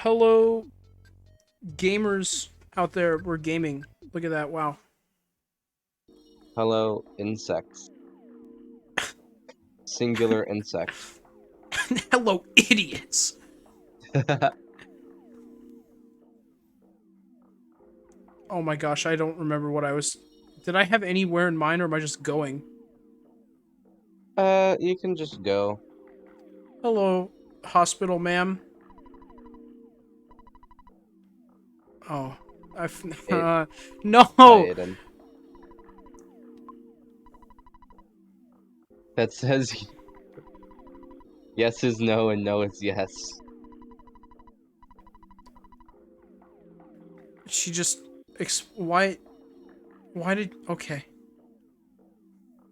Hello, gamers out there. We're gaming. Look at that. Wow. Hello, insects. Singular insect. Hello, idiots. Oh my gosh, I don't remember what I was... Did I have anywhere in mind, or am I just going? You can just go. Hello, hospital ma'am. Oh. I've... It, Hi, no! Aiden. That says yes is no and no is yes. She just... Why... Why did... Okay.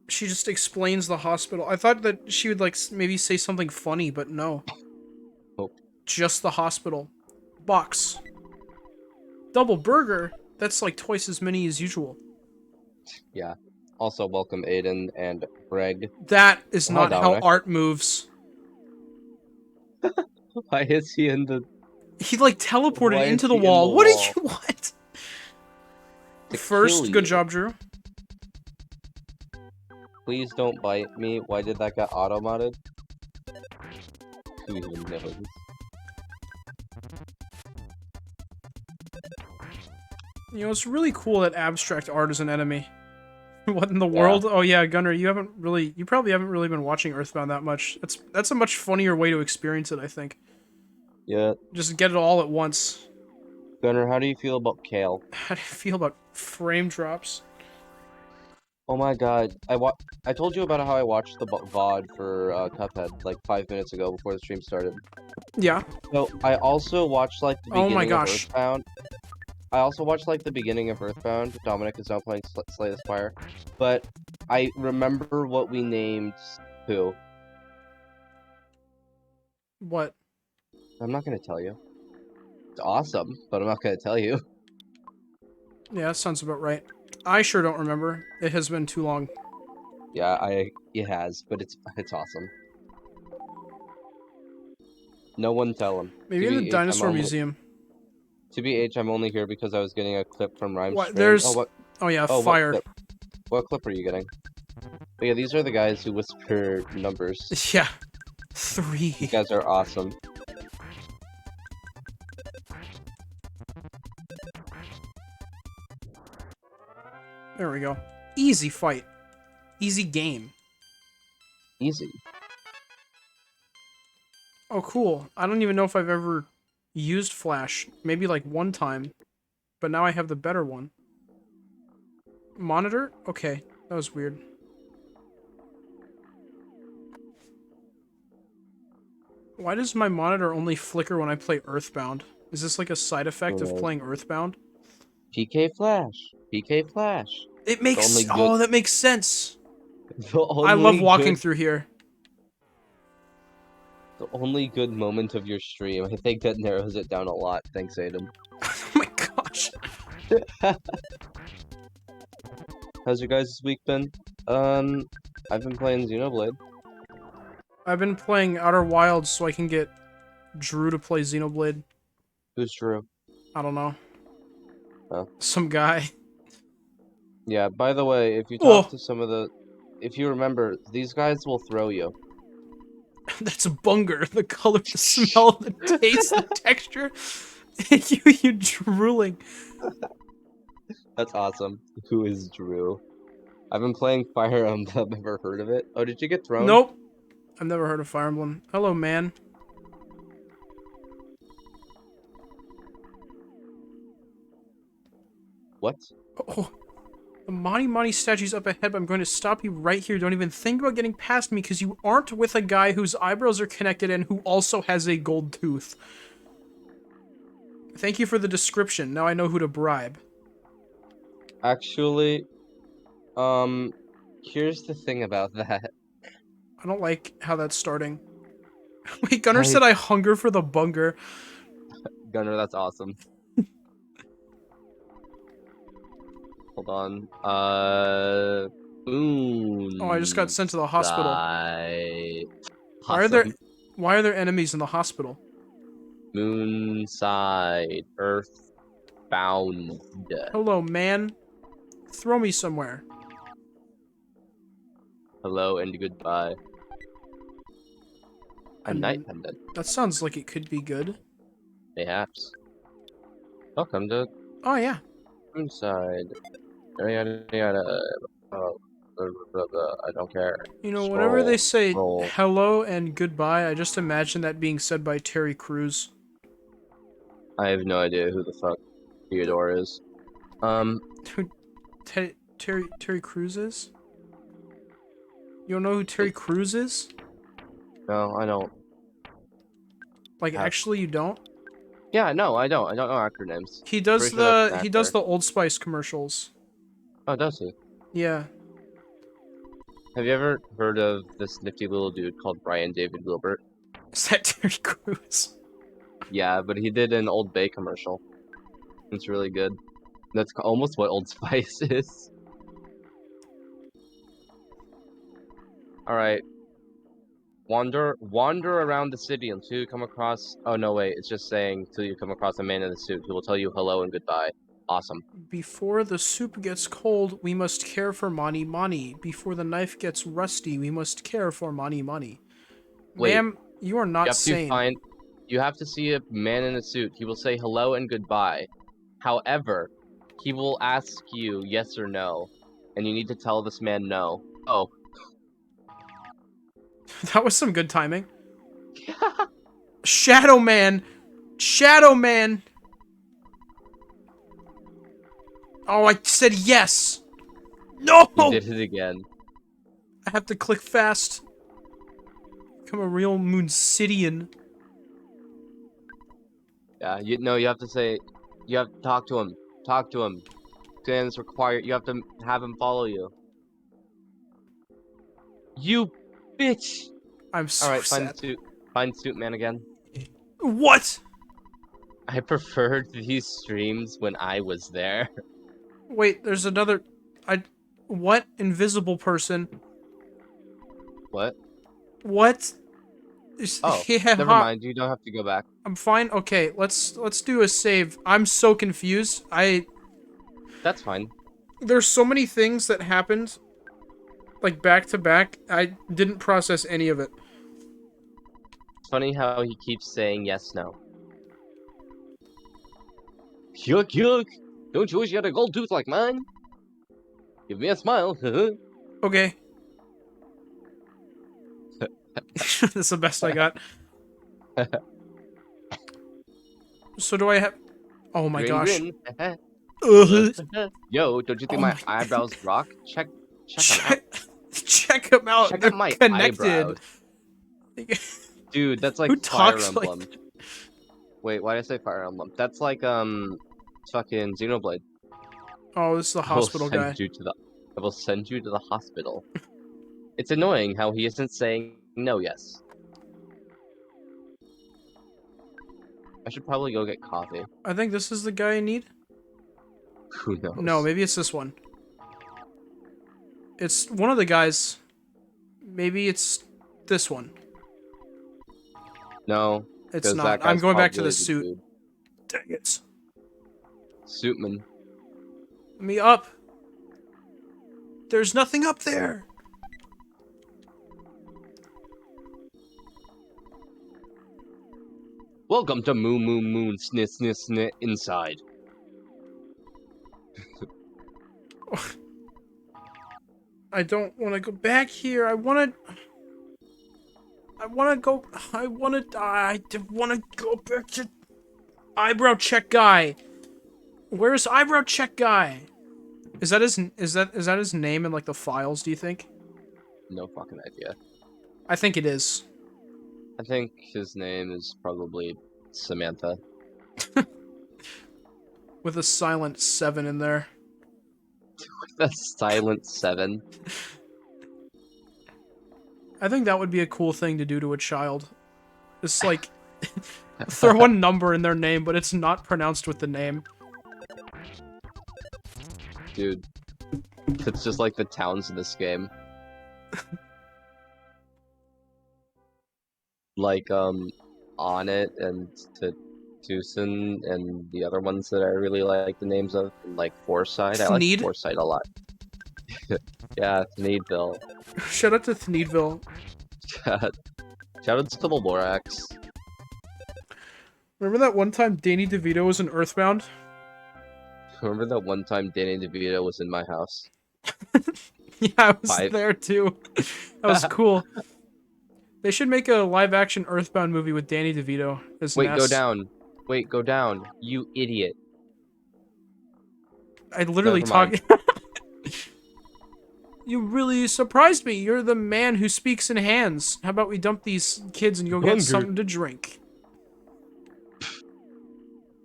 She just explains the hospital. I thought that she would, like, maybe say something funny, but no. Oh, Just the hospital. Box. Double burger? That's like twice as many as usual. yeah. Also, welcome Aiden and Greg. That is Oh, hi, not how Dominic. art moves. Why is he in the... He, like, teleported Why is into the he in the wall. What did wall? you want? To kill First, good you. job, Drew. Please don't bite me. Why did that get auto-modded? Who even knows? You know, it's really cool that abstract art is an enemy. What in the Yeah. world? Oh yeah, Gunner, you probably haven't really been watching Earthbound that much. That's a much funnier way to experience it, I think. Yeah. Just get it all at once. Gunnar, how do you feel about kale? How do you feel about frame drops? Oh my god, I told you about how I watched the VOD for Cuphead like 5 minutes ago before the stream started. Yeah. So I also watched like the Oh my beginning of gosh. Earthbound. I also watched like the beginning of Earthbound. Dominic is now playing Slay the Spire, but I remember what we named who. What? I'm not gonna tell you. It's awesome, but I'm not gonna tell you. Yeah, that sounds about right. I sure don't remember. It has been too long. Yeah, it has, but it's awesome. No one tell him. Maybe in the TBH, dinosaur museum. I'm only here because I was getting a clip from Rhyme What? Stream. Oh There's... what? Oh yeah, Oh what fire. clip? What clip are you getting? But yeah, these are the guys who whisper numbers. Yeah. These 3. guys are awesome. There we go. Easy fight. Easy game. Easy. Oh, cool. I don't even know if I've ever used Flash. Maybe like one time. But now I have the better one. Monitor? Okay. That was weird. Why does my monitor only flicker when I play Earthbound? Is this like a side effect of playing Earthbound? PK Flash. PK Flash. It The only makes... good. Oh, that makes sense. The I love only walking good. through here. The only good moment of your stream. I think that narrows it down a lot. Thanks, Aiden. Oh my gosh. How's your guys' week been? I've been playing Xenoblade. I've been playing Outer Wilds so I can get Drew to play Xenoblade. Who's true? I don't know. Oh. Some guy. Yeah, by the way, if you talk Oh, to some of the... If you remember, these guys will throw you. that's a bunger. The color, the smell, the taste, the texture. you drooling. That's awesome. Who is Drew? I've been playing Fire Emblem. Ever heard of it? Oh, did you get thrown? Nope. I've never heard of Fire Emblem. Hello, man. What? Oh, the Mani Mani statue's up ahead, but I'm going to stop you right here. Don't even think about getting past me because you aren't with a guy whose eyebrows are connected and who also has a gold tooth. Thank you for the description. Now I know who to bribe. Actually, here's the thing about that. I don't like how that's starting. Wait, Gunnar I... said I hunger for the bunger. Gunner, that's awesome. Hold on. Oh, I just got sent to the hospital. Moonlight. Why are there Awesome. why are there enemies in the hospital? Moonside. Earthbound. Hello, man. Throw me somewhere. Hello and goodbye. A night And pendant. that sounds like it could be good. Mayhaps. Welcome to Oh, yeah. Moonside. Yada yada yada. I don't care. You know, whenever Scroll. they say Roll. hello and goodbye, I just imagine that being said by Terry Crews. I have no idea who the fuck Theodore is. Who Terry Crews is? You don't know who Terry Crews is? No, I don't. Like, Have. actually, you don't? Yeah, no, I don't. I don't know acronyms. He does Pretty sure that's an he does actor. the Old Spice commercials. Oh, does he? Yeah. Have you ever heard of this nifty little dude called Brian David Wilbert? Is that Terry Crews? Yeah, but he did an Old Bay commercial. It's really good. That's almost what Old Spice is. Alright. Wander around the city until you come across... Oh, no, wait. It's just saying until you come across a man in a suit who will tell you hello and goodbye. Awesome. Before the soup gets cold, we must care for Mani Mani. Before the knife gets rusty, we must care for Mani Mani. Wait. Ma'am, you are You not have to sane. find... You have to see a man in a suit. He will say hello and goodbye. However, he will ask you yes or no. And you need to tell this man no. Oh. That was some good timing. Shadow Man! Shadow Man! Oh, I said yes! No! You did it again. I have to click fast. Become a real Mooncidian. Yeah, you have to say... You have to talk to him. Talk to him. Commands required. You have to have him follow you. You bitch! I'm so Alright, find the sad. suit. Find Suit Man again. What? I preferred these streams when I was there. Wait, there's another... What? Invisible person. What? What? Oh, Yeah, never mind. You don't have to go back. I'm fine. Okay, let's do a save. I'm so confused. That's fine. There's so many things that happened, like back to back. I didn't process any of it. It's funny how he keeps saying yes, no. Yuck, yuck! Don't you wish you had a gold tooth like mine? Give me a smile. Okay. That's the best I got. So do I have... Oh my Grin, gosh. grin. Ugh. Yo, don't you think Oh my my- eyebrows rock? Check them out. Check them out. Check They're out my connected. eyebrows. Dude, that's like Who Fire talks like Emblem. Wait, why did I say Fire Emblem? That's like fucking Xenoblade. Oh, this is the hospital guy. I will send you to the hospital. It's annoying how he isn't saying no yes. I should probably go get coffee. I think this is the guy I need. Who knows? No, maybe it's this one. It's one of the guys. Maybe it's this one. No. It's 'cause not. that I'm guy's going back to probably the suit. dude. Dang it. Suitman. Let me up. There's nothing up there. Welcome to Moon Snit Snit Snit Inside. I don't want to go back here. I want to go. I want to go back to eyebrow check guy. Where's eyebrow check guy? Is that his name in like the files, do you think? No fucking idea. I think it is. I think his name is probably Samantha. With a silent 7 in there. The Silent 7. I think that would be a cool thing to do to a child. It's like throw a number in their name, but it's not pronounced with the name. Dude. It's just like the towns in this game. Like, On It and Tucson and the other ones that I really like the names of, and like Forsyth. I like Thneed? Forsyth a lot. Yeah, Thneedville. Shout out to Thneedville. Shout out to the Lorax. Remember that one time Danny DeVito was in Earthbound? Remember that one time Danny DeVito was in my house? Yeah, I was Five. there too. That was cool. They should make a live-action Earthbound movie with Danny DeVito as Wait, Ness. go down. Wait, go down. You idiot. I literally Never mind. You really surprised me. You're the man who speaks in hands. How about we dump these kids and go get Hungry. something to drink?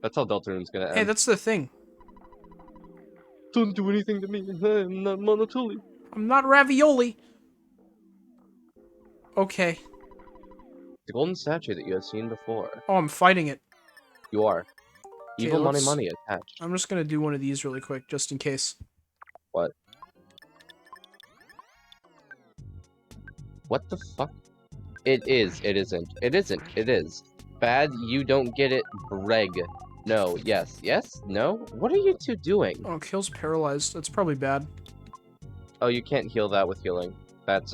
That's how Deltarune's gonna end. Hey, that's the thing. Don't do anything to me. I'm not Monotuli. I'm not ravioli. Okay. The golden statue that you have seen before. Oh, I'm fighting it. You are. Evil money let's- money attached. I'm just gonna do one of these really quick, just in case. What? What the fuck? It is. It isn't. It isn't. It is. Bad, you don't get it. Breg. No. Yes. Yes? No? What are you two doing? Oh, Kill's paralyzed. That's probably bad. Oh, you can't heal that with healing. That's,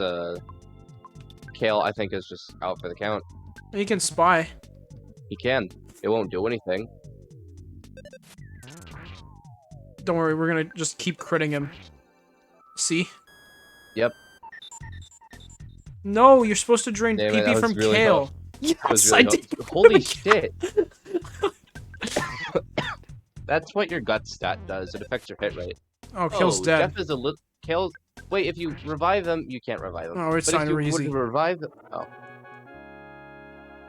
Kale, I think, is just out for the count. You can spy. He can. It won't do anything. Don't worry, we're gonna just keep critting him. See? Yep. No, you're supposed to drain Damn it, PP that from was really Kale. That Yes, was I really did. Holy shit. That's what your gut stat does. It affects your hit rate. Oh, Kale's Oh, dead. Jeff is a little. Kale's. Wait, if you revive them, you can't revive them. Oh, it's but fine, if you we're were easy. to revive them, oh,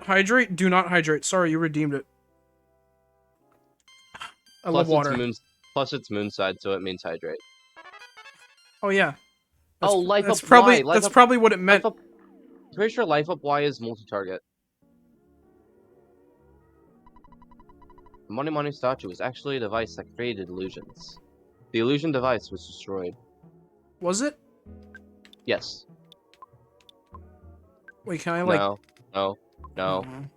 Hydrate? Do not hydrate. Sorry, you redeemed it. I love water. Plus it's moonside, so it means hydrate. Oh yeah. Oh, life that's up probably Y. that's probably what it meant. Pretty sure life up Y is multi-target. The Money Money statue was actually a device that created illusions. The illusion device was destroyed. Was it? Yes. Wait, can I like? No. Mhm.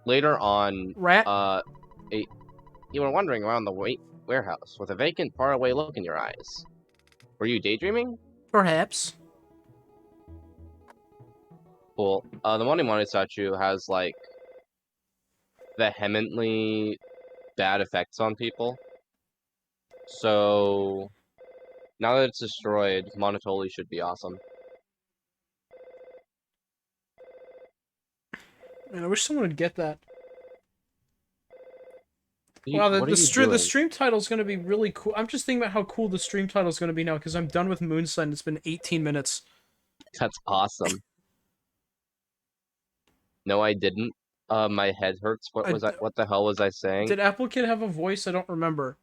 Later on, Rat? you were wandering around the warehouse with a vacant, faraway look in your eyes. Were you daydreaming? Perhaps. Cool. The Money Money statue has, like, vehemently bad effects on people. So, now that it's destroyed, Monotoli should be awesome. Man, I wish someone would get that. Wow, Wow, the stream title's gonna be really cool. I'm just thinking about how cool the stream title's gonna be now, because I'm done with Moonsun. It's been 18 minutes. That's awesome. No, I didn't. My head hurts. What the hell was I saying? Did Apple Kid have a voice? I don't remember.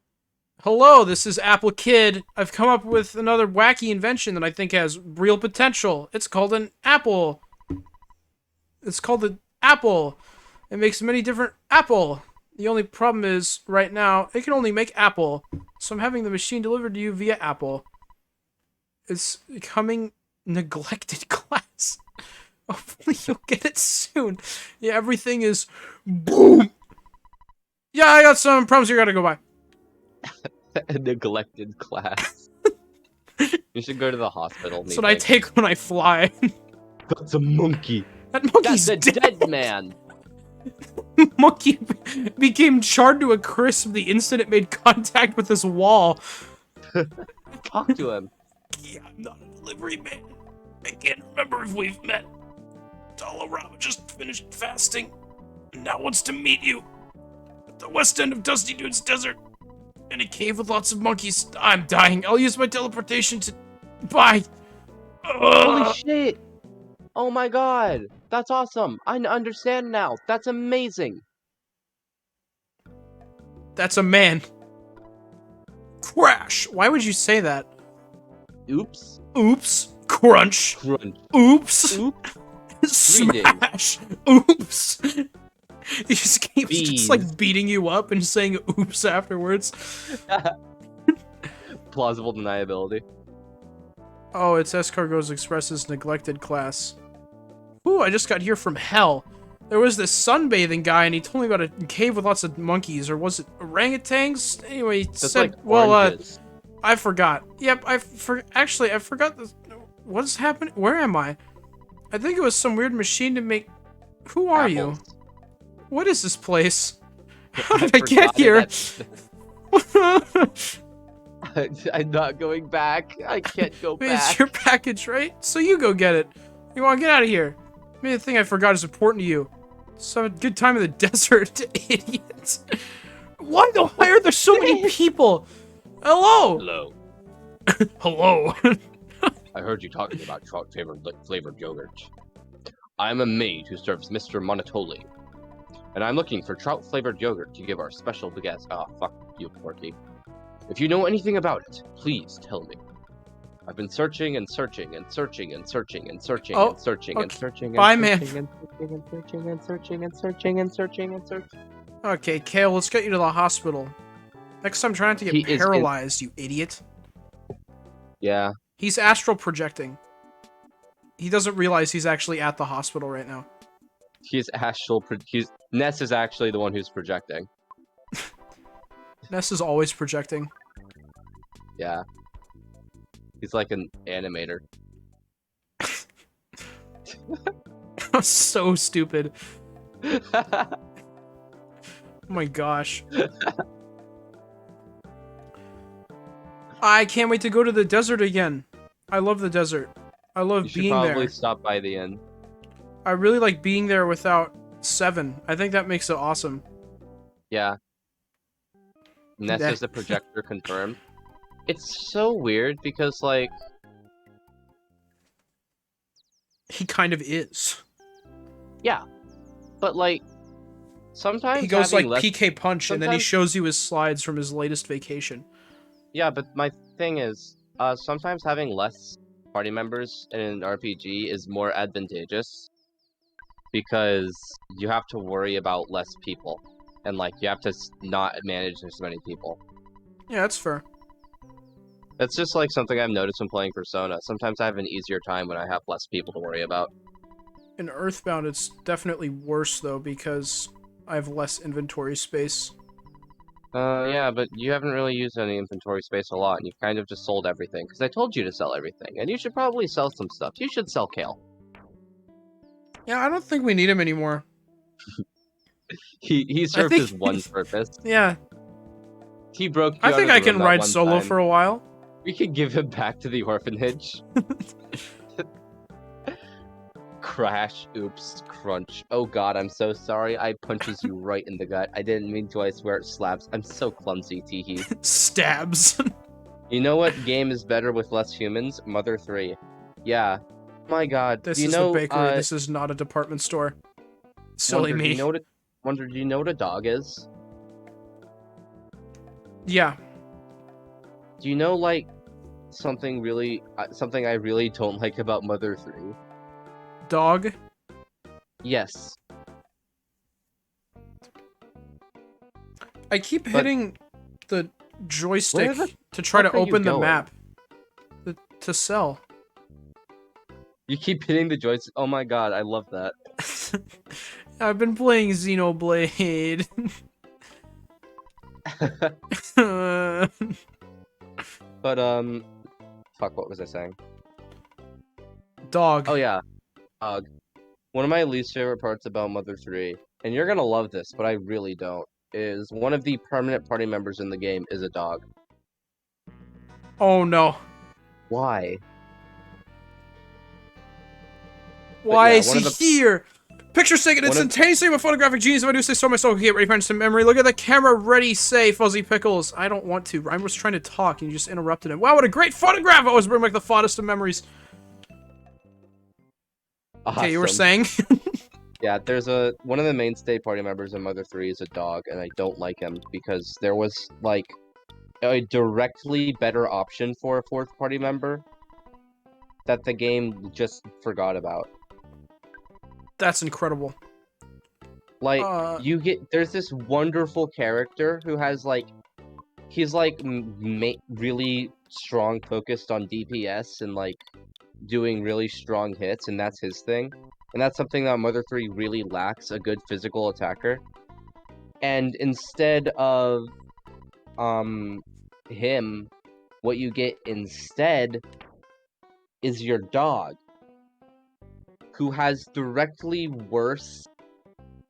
Hello, this is Apple Kid. I've come up with another wacky invention that I think has real potential. It's called an apple. It's called an apple. It makes many different apple. The only problem is, right now, it can only make apple. So I'm having the machine delivered to you via Apple. It's becoming neglected class. Hopefully you'll get it soon. Yeah, everything is boom. Yeah, I got some problems here. Gotta go by. A neglected class. You should go to the hospital. That's what I take when I fly. That's a monkey. That monkey's That's a dead man. Monkey became charred to a crisp the instant it made contact with this wall. Talk to him. Yeah, I'm not a delivery man. I can't remember if we've met. Dollarama just finished fasting and now wants to meet you at the west end of Dusty Dude's desert in a cave with lots of monkeys. I'm dying. I'll use my teleportation to... Bye. Holy shit. Oh my god. That's awesome. I understand now. That's amazing. That's a man. Crash. Why would you say that? Oops. Oops. Crunch. Crunch. Oops. Oops. Smash. Oops. He just keeps Bees. just like beating you up and saying oops afterwards. Plausible deniability. Oh, it's Escargo's Express's neglected class. Ooh, I just got here from hell. There was this sunbathing guy, and he told me about a cave with lots of monkeys, or was it orangutans? Anyway, he That's said, like well, oranges. I forgot. Yep, actually, I forgot this. What's happening? Where am I? I think it was some weird machine to make... Who are you? Apples. What is this place? How I did I get forgot it here? I'm not going back. I can't go Wait, it's back. your package, right? So you go get it. You want to get out of here. Maybe the thing I forgot is important to you. So have a good time in the desert, idiots. Why are there so many people? Hello. Hello. Hello. I heard you talking about trout flavored yogurt. I'm a maid who serves Mr. Monotoli, and I'm looking for trout flavored yogurt to give our special guest. Ah, fuck you, Porky. If you know anything about it, please tell me. I've been searching and searching and searching and searching and searching Oh, and searching and okay. searching and Bye, man. searching and searching and searching and searching and searching and searching. Okay, Kale, let's get you to the hospital. Next time, try not to He get is in- paralyzed, you idiot. Yeah. He's astral projecting. He doesn't realize he's actually at the hospital right now. Ness is actually the one who's projecting. Ness is always projecting. Yeah. He's like an animator. So stupid. Oh my gosh. I can't wait to go to the desert again. I love the desert. I love You should being probably there. stop by the inn. I really like being there without Seven. I think that makes it awesome. Yeah. Ness Yeah. is the projector confirmed. It's so weird because, like... He kind of is. Yeah. But, like, sometimes He goes like having less... PK Punch, and then he sometimes- shows you his slides from his latest vacation. Yeah, but my thing is, sometimes having less party members in an RPG is more advantageous. Because you have to worry about less people. And, like, you have to not manage as many people. Yeah, that's fair. That's just, like, something I've noticed when playing Persona. Sometimes I have an easier time when I have less people to worry about. In Earthbound, it's definitely worse, though, because I have less inventory space. Yeah, but you haven't really used any inventory space a lot, and you've kind of just sold everything. Because I told you to sell everything, and you should probably sell some stuff. You should sell Kale. Yeah, I don't think we need him anymore. He served think- his one purpose. Yeah, He broke you I out think of the I room can that ride one solo time. for a while. We could give him back to the orphanage. Crash, oops, crunch. Oh god, I'm so sorry. I punches you right in the gut. I didn't mean to, I swear it slaps. I'm so clumsy, teehee. Stabs. You know what game is better with less humans? Mother 3. Yeah. My god. This do you is know, the bakery. This is not a department store. Silly Wonder, me. Do you know what a dog is? Yeah. Do you know, like, something I really don't like about Mother 3? Dog. Yes. I keep hitting the joystick Where the to try to fuck are you open the going? map. To sell. You keep hitting the joystick. Oh my god, I love that. I've been playing Xenoblade. But, fuck, what was I saying? Dog. Oh yeah, dog. One of my least favorite parts about Mother 3, and you're gonna love this, but I really don't, is one of the permanent party members in the game is a dog. Oh no. Why? Why yeah, is one he of the- here? Picture's taken One of- instantaneously. I'm a photographic genius. If I do say so myself, get ready, punch some memory. Look at the camera. Ready, say, Fuzzy Pickles. I don't want to. I was trying to talk and you just interrupted him. Wow, what a great photograph! Always bring back the fondest of memories. Okay, you were Awesome. saying? Yeah, there's one of the mainstay party members in Mother 3 is a dog, and I don't like him because there was, like, a directly better option for a fourth party member that the game just forgot about. That's incredible. Like, there's this wonderful character who has, like, he's, like, really strong focused on DPS and, like, doing really strong hits, and that's his thing. and that's something that Mother 3 really lacks, a good physical attacker. And instead of him, what you get instead is your dog, who has directly worse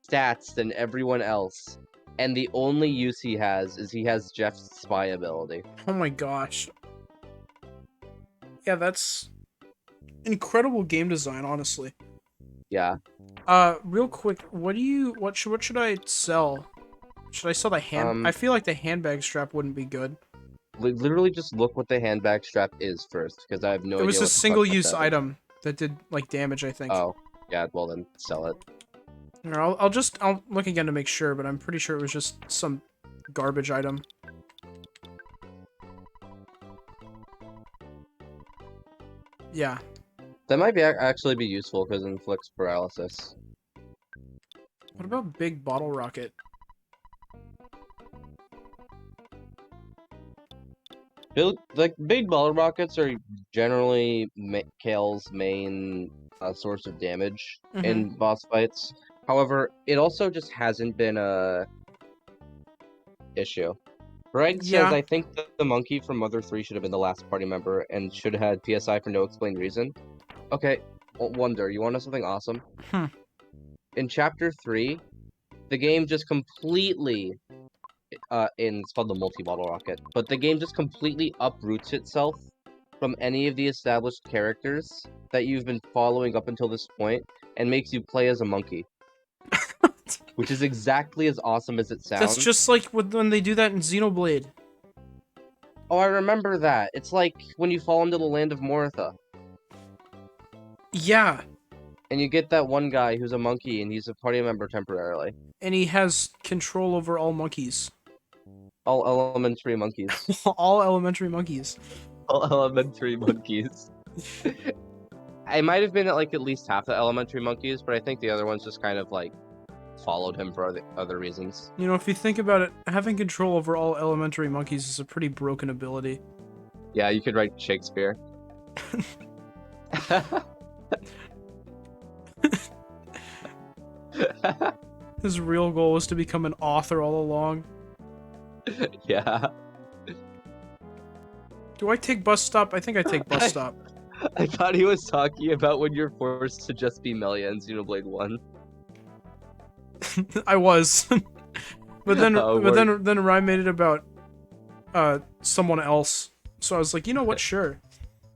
stats than everyone else, and the only use he has is he has Jeff's spy ability. Oh my gosh. Yeah, that's incredible game design, honestly. Yeah. Real quick, what should I sell? Should I sell the I feel like the handbag strap wouldn't be good. Literally just look what the handbag strap is first, because I have no It was idea a what the fuck single-use that is. item that did like damage, I think. Oh, yeah, well then sell it. Or I'll look again to make sure, but I'm pretty sure it was just some garbage item. Yeah. That might be actually be useful because it inflicts paralysis. What about Big Bottle Rocket? Like big bottle rockets are generally Kale's main source of damage in boss fights. However, it also just hasn't been a issue. Greg says, Yeah. I think that the monkey from Mother 3 should have been the last party member and should have had PSI for no explained reason. Okay, Wonder, you want to know something awesome? In Chapter 3, the game just completely, it's called the multi-bottle rocket, but the game just completely uproots itself from any of the established characters that you've been following up until this point and makes you play as a monkey. Which is exactly as awesome as it sounds. That's just like when they do that in Xenoblade. Oh, I remember that. It's like when you fall into the land of Moritha. Yeah. And you get that one guy who's a monkey and he's a party member temporarily. And he has control over all monkeys. All elementary monkeys. All elementary monkeys. All elementary monkeys. I might have been at least half the elementary monkeys, but I think the other ones just kind of like followed him for other reasons. You know, if you think about it, having control over all elementary monkeys is a pretty broken ability. Yeah, you could write Shakespeare. His real goal was to become an author all along. Yeah. Do I take bus stop? I think I take bus stop. I thought he was talking about when you're forced to just be Melia in Xenoblade 1. I was. But then Ryan made it about someone else. So I was like, you know what, sure.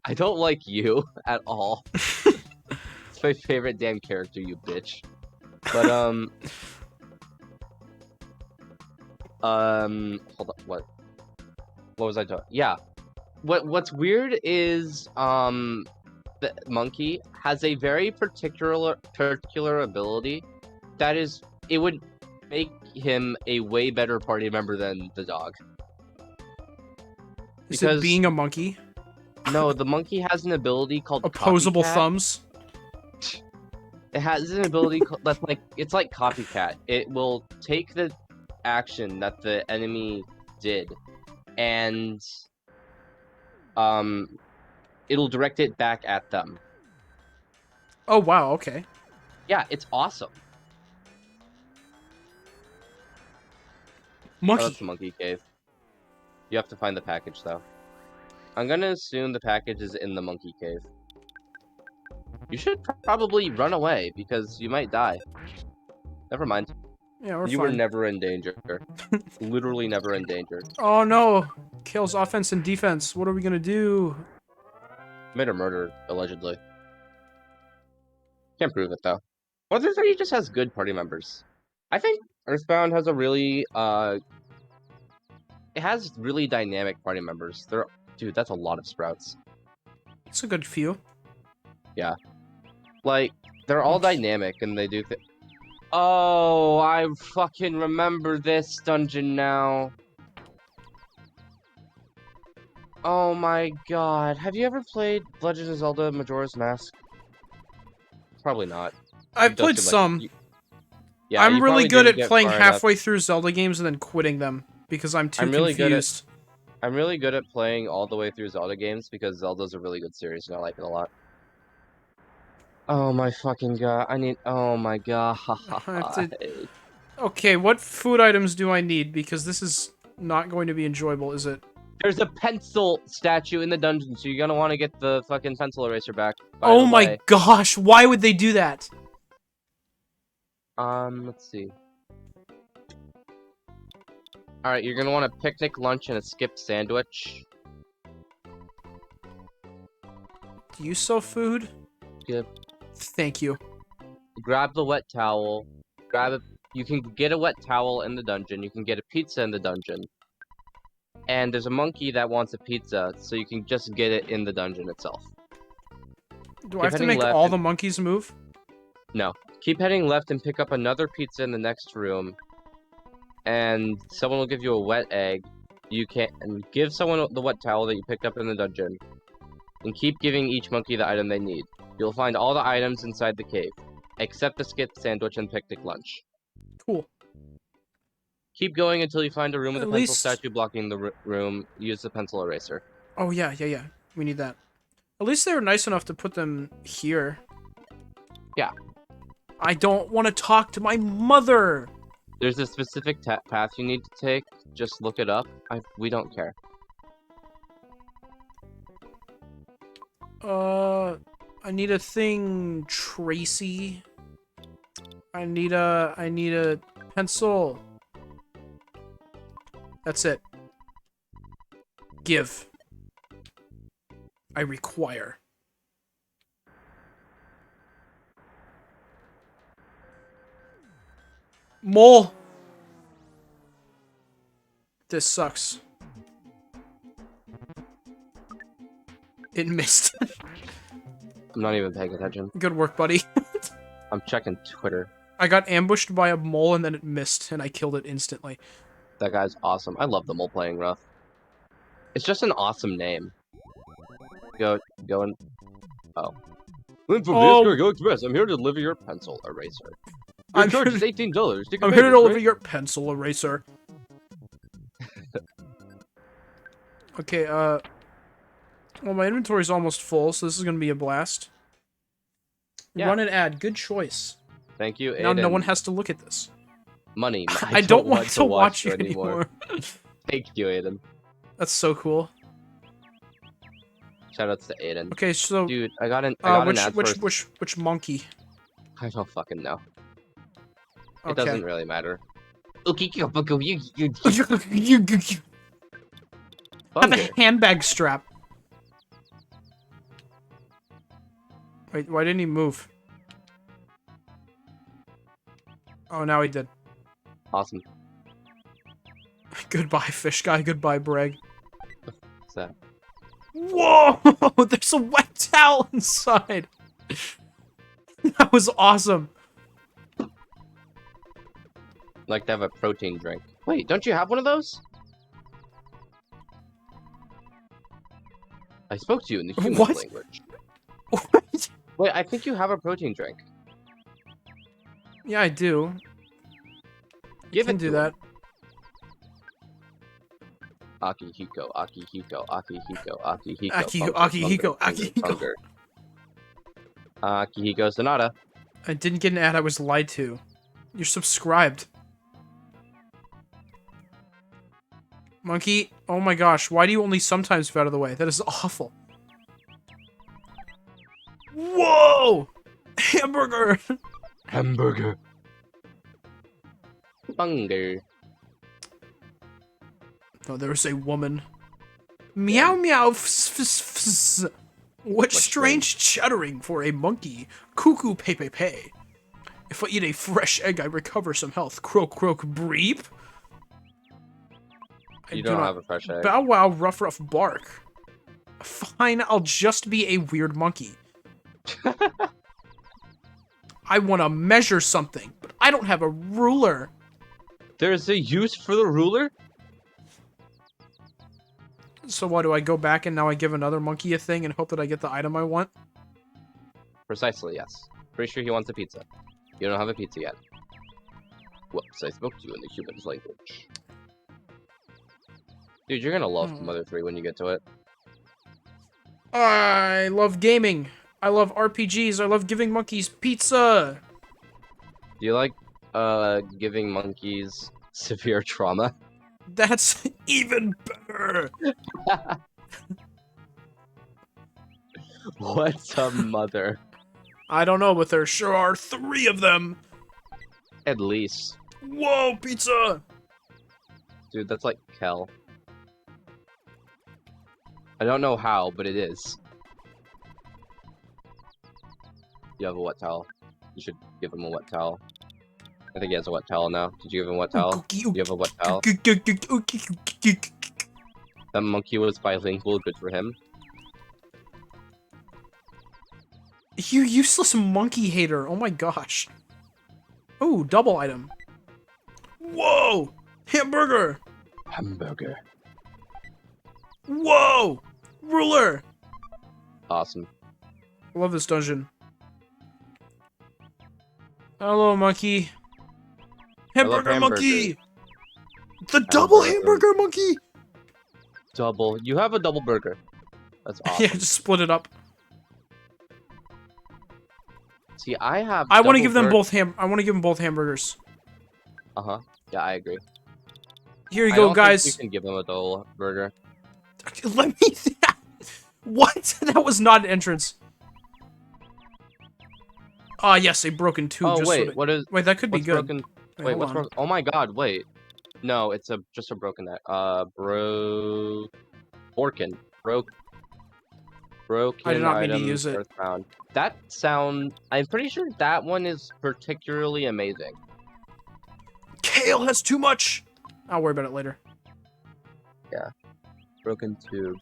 I don't like you at all. It's my favorite damn character, you bitch. But hold on, what was I talking? Yeah. What's weird is the monkey has a very particular ability that is, it would make him a way better party member than the dog. Is it being a monkey? No, the monkey has an ability called opposable copycat. Thumbs. It has an ability that's it's like copycat. It will take the action that the enemy did and it'll direct it back at them. Oh wow, okay. Yeah, it's awesome. Monkey. Oh, that's the monkey cave. You have to find the package though. I'm gonna assume the package is in the monkey cave. You should probably run away because you might die. Never mind. Yeah, you were never in danger. Literally never in danger. Oh no! Kale's offense and defense. What are we gonna do? Made a murder, allegedly. Can't prove it though. Mother 3 just has good party members. I think Earthbound has a really it has really dynamic party members. Dude, that's a lot of sprouts. It's a good few. Yeah. Like, they're all dynamic and they do Oh, I fucking remember this dungeon now. Oh my god. Have you ever played Legend of Zelda Majora's Mask? Probably not. I've played some. Yeah, I'm really good at playing halfway through Zelda games and then quitting them because I'm too confused. I'm really good at playing all the way through Zelda games because Zelda's a really good series and I like it a lot. Oh my fucking god. I need. Oh my god. I have to... Okay, what food items do I need? Because this is not going to be enjoyable, is it? There's a pencil statue in the dungeon, so you're gonna want to get the fucking pencil eraser back. By Oh the my way. gosh, why would they do that? Let's see. Alright, you're gonna want a picnic lunch and a skipped sandwich. Do you sell food? Yep. Thank you. Grab the wet towel. Grab it. You can get a wet towel in the dungeon. You can get a pizza in the dungeon. And there's a monkey that wants a pizza, so you can just get it in the dungeon itself. Do I have to make all the monkeys move? No. Keep heading left and pick up another pizza in the next room. And someone will give you a wet egg. You can give someone the wet towel that you picked up in the dungeon. And keep giving each monkey the item they need. You'll find all the items inside the cave, except the skipped sandwich and picnic lunch. Cool. Keep going until you find a room with a At pencil least... statue blocking the room. Use the pencil eraser. Oh, yeah. We need that. At least they were nice enough to put them here. Yeah. I don't want to talk to my mother! There's a specific path you need to take. Just look it up. We don't care. I need a thing, Tracy. I need a pencil. That's it. Give. I require. Mole! This sucks. It missed. I'm not even paying attention. Good work, buddy. I'm checking Twitter. I got ambushed by a mole and then it missed, and I killed it instantly. That guy's awesome. I love the mole playing rough. It's just an awesome name. Go and... Oh. I'm from Go Express. I'm here to deliver your pencil eraser. Your charge is $18. I'm here to deliver your pencil eraser. Okay, well, my inventory's almost full, so this is gonna be a blast. Yeah. Run an ad. Good choice. Thank you, Aiden. Now no one has to look at this. Money. I don't want to watch you anymore. Thank you, Aiden. That's so cool. Shoutouts to Aiden. Okay, so... Dude, I got an ad which monkey? I don't fucking know. Okay. It doesn't really matter. Have a handbag strap. Wait, why didn't he move? Oh, now he did. Awesome. Goodbye, fish guy. Goodbye, Breg. What's that? Whoa! There's a wet towel inside. That was awesome. Like to have a protein drink. Wait, don't you have one of those? I spoke to you in the human language. What? Wait, I think you have a protein drink. Yeah, I do. Give it to do that. Akihiko, Akihiko, Akihiko, Akihiko. Akihiko, Akihiko. Akihiko Sonata. I didn't get an ad, I was lied to. You're subscribed. Monkey, oh my gosh, why do you only sometimes move out of the way? That is awful. Whoa! Hamburger! Hamburger. Bunger. Oh, there's a woman. Meow meow fss, fss, fss. What strange chattering for a monkey. Cuckoo pay pay pay. If I eat a fresh egg, I recover some health. Croak croak breep. You don't have a fresh egg. Bow wow rough rough bark. Fine, I'll just be a weird monkey. I want to measure something, but I don't have a ruler. There's a use for the ruler? So what, do I go back and now I give another monkey a thing and hope that I get the item I want? Precisely, yes. Pretty sure he wants a pizza. You don't have a pizza yet. Whoops, I spoke to you in the human's language. Dude, you're gonna love Mother 3 when you get to it. I love gaming. I love RPGs. I love giving monkeys pizza. Do you like giving monkeys severe trauma? That's even better. What's a mother? I don't know, but there sure are 3 of them. At least. Whoa, pizza. Dude, that's like Kel. I don't know how, but it is. You have a wet towel. You should give him a wet towel. I think he has a wet towel now. Did you give him a wet towel? You have a wet towel? That monkey was bilingual, good for him. You useless monkey hater. Oh my gosh. Oh, double item. Whoa! Hamburger! Hamburger. Whoa! Ruler! Awesome. I love this dungeon. Hello, monkey. Hamburger monkey! The double hamburger monkey! Double. You have a double burger. That's awesome. Yeah, just split it up. See, I have. I want to give them both I want to give them both hamburgers. Yeah, I agree. Here you go, guys. You can give them a double burger. Let me. What? That was not an entrance. Ah, yes, a broken tube. Oh just wait, so what is? Wait, that could be What's good. broken? Wait, Wait, what's hold on. broken? Oh my God! Wait, no, it's just a broken that. Broken. I did not mean to item, use it. Earthbound. That sound. I'm pretty sure that one is particularly amazing. Kale has too much. I'll worry about it later. Yeah. Broken tube.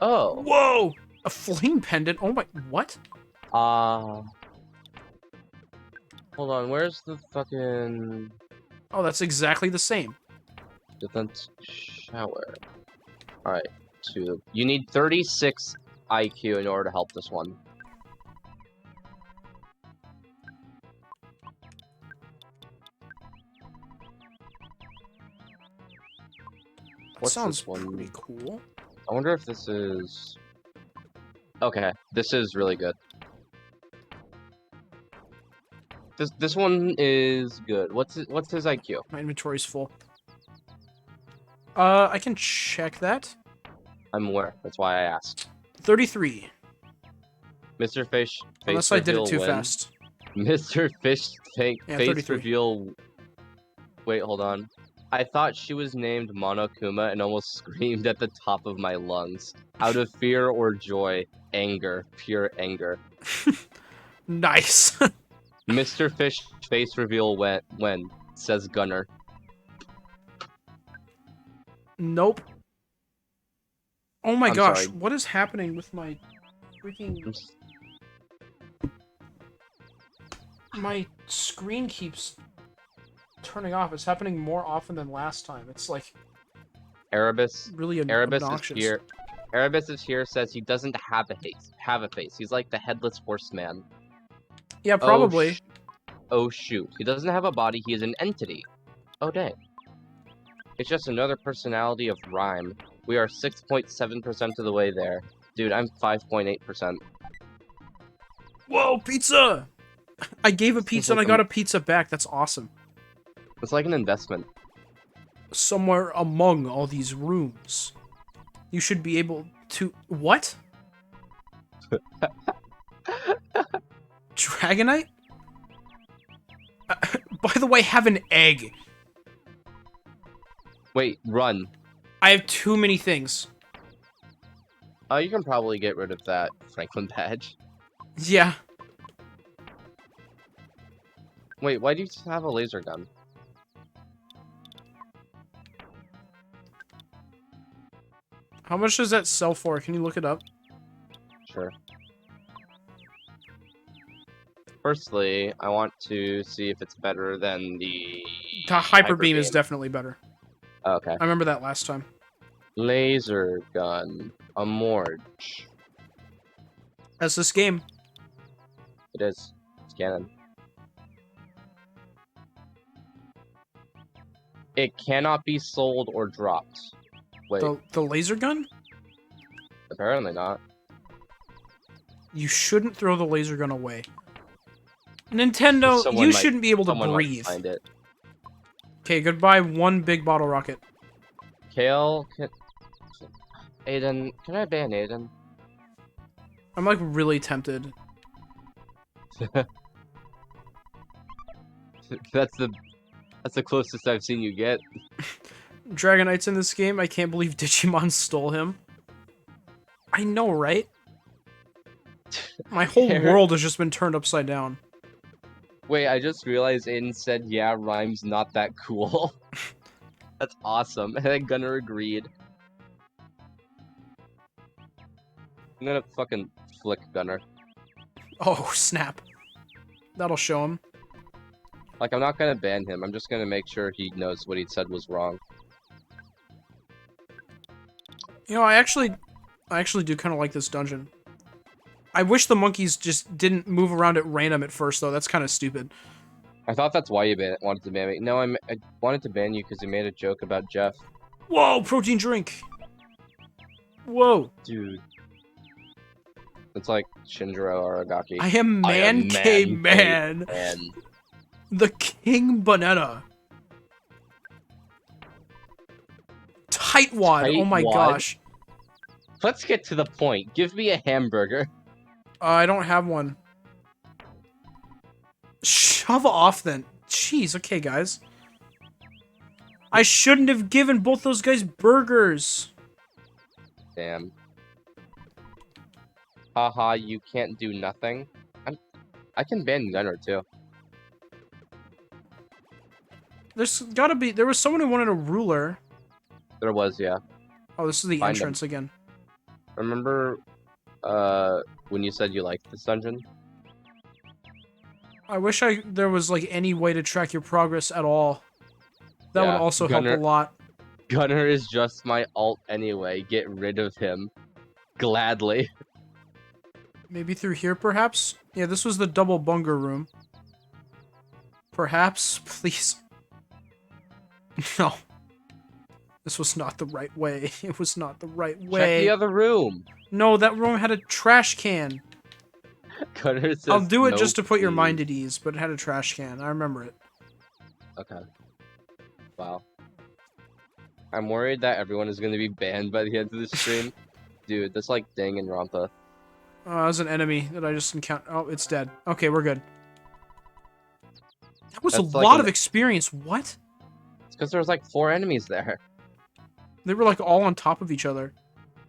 Oh. Whoa! A flame pendant. Oh my. What? Hold on. Where's the fucking Oh, that's exactly the same. defense shower? All right. Tube. You need 36 IQ in order to help this one. That What's sounds this one? pretty cool. I wonder if this is... Okay, this is really good. This one is good. What's his IQ? My inventory's full. I can check that. I'm aware. That's why I asked. 33. Mr. Fish face Unless I did it reveal too win. fast. Mr. Fish face 33. reveal. Wait, hold on. I thought she was named Monokuma and almost screamed at the top of my lungs. Out of fear or joy, anger, pure anger. Nice. Mr. Fish face reveal when says Gunner. Nope. Oh my I'm gosh, sorry. what is happening with my freaking... My screen keeps turning off. It's happening more often than last time. It's like Erebus. really Erebus obnoxious. is here. Erebus is here. Says he doesn't have a face. He's like the headless horseman. Yeah, probably. Oh shoot. He doesn't have a body. He is an entity. Oh dang. It's just another personality of Rhyme. We are 6.7% of the way there. Dude, I'm 5.8%. Whoa, pizza! I gave a pizza and I got a pizza back. That's awesome. It's like an investment. Somewhere among all these rooms, you should be able to... What? Dragonite? By the way, have an egg. Wait, run. I have too many things. You can probably get rid of that Franklin badge. Yeah. Wait, why do you have a laser gun? How much does that sell for? Can you look it up? Sure. Firstly, I want to see if it's better than the... The Hyper Beam is definitely better. Okay. I remember that last time. Laser gun. A Morge. That's this game. It is. It's canon. It cannot be sold or dropped. Wait, The laser gun? apparently not. You shouldn't throw the laser gun away. Nintendo, Someone you might- shouldn't be able to someone might breathe. find it. Okay, goodbye, one big bottle rocket. Kale, Aiden, can I ban Aiden? I'm like really tempted. That's the closest I've seen you get. Dragonite's in this game. I can't believe Digimon stole him. I know, right? My whole world has just been turned upside down. Wait, I just realized Aiden said, yeah, rhyme's not that cool. That's awesome. And then Gunnar agreed. I'm gonna fucking flick Gunnar. Oh, snap. That'll show him. Like, I'm not gonna ban him. I'm just gonna make sure he knows what he said was wrong. You know, I actually do kind of like this dungeon. I wish the monkeys just didn't move around at random at first, though. That's kind of stupid. I thought that's why you wanted to ban me. No, I wanted to ban you because you made a joke about Jeff. Whoa, protein drink! Whoa. Dude. It's like Shinjiro Aragaki. I am Man K-Man. The King Bonetta. Tightwad. Oh my Tightwad? gosh. Let's get to the point. Give me a hamburger. I don't have one. Shove off then. Jeez, okay, guys. I shouldn't have given both those guys burgers. Damn. Haha, you can't do nothing. I can ban Gunner too. There was someone who wanted a ruler. There was, yeah. Oh, this is the Find entrance again. Remember, when you said you liked this dungeon? I wish there was like any way to track your progress at all. That Yeah, would also help Gunner- a lot. Gunner is just my alt anyway. Get rid of him. Gladly. Maybe through here, perhaps? Yeah, this was the double bunger room. Perhaps? Please. No. This was not the right way. It was not the right way. Check the other room. No, that room had a trash can. Gunner says I'll do it no, just to put your please. mind at ease, but it had a trash can. I remember it. Okay. Wow. I'm worried that everyone is going to be banned by the end of the stream. Dude, that's like Danganronpa. That was an enemy that I just encountered. Oh, it's dead. Okay, we're good. That was That's a like lot an- of experience. What? It's because there's like 4 enemies there. They were like all on top of each other.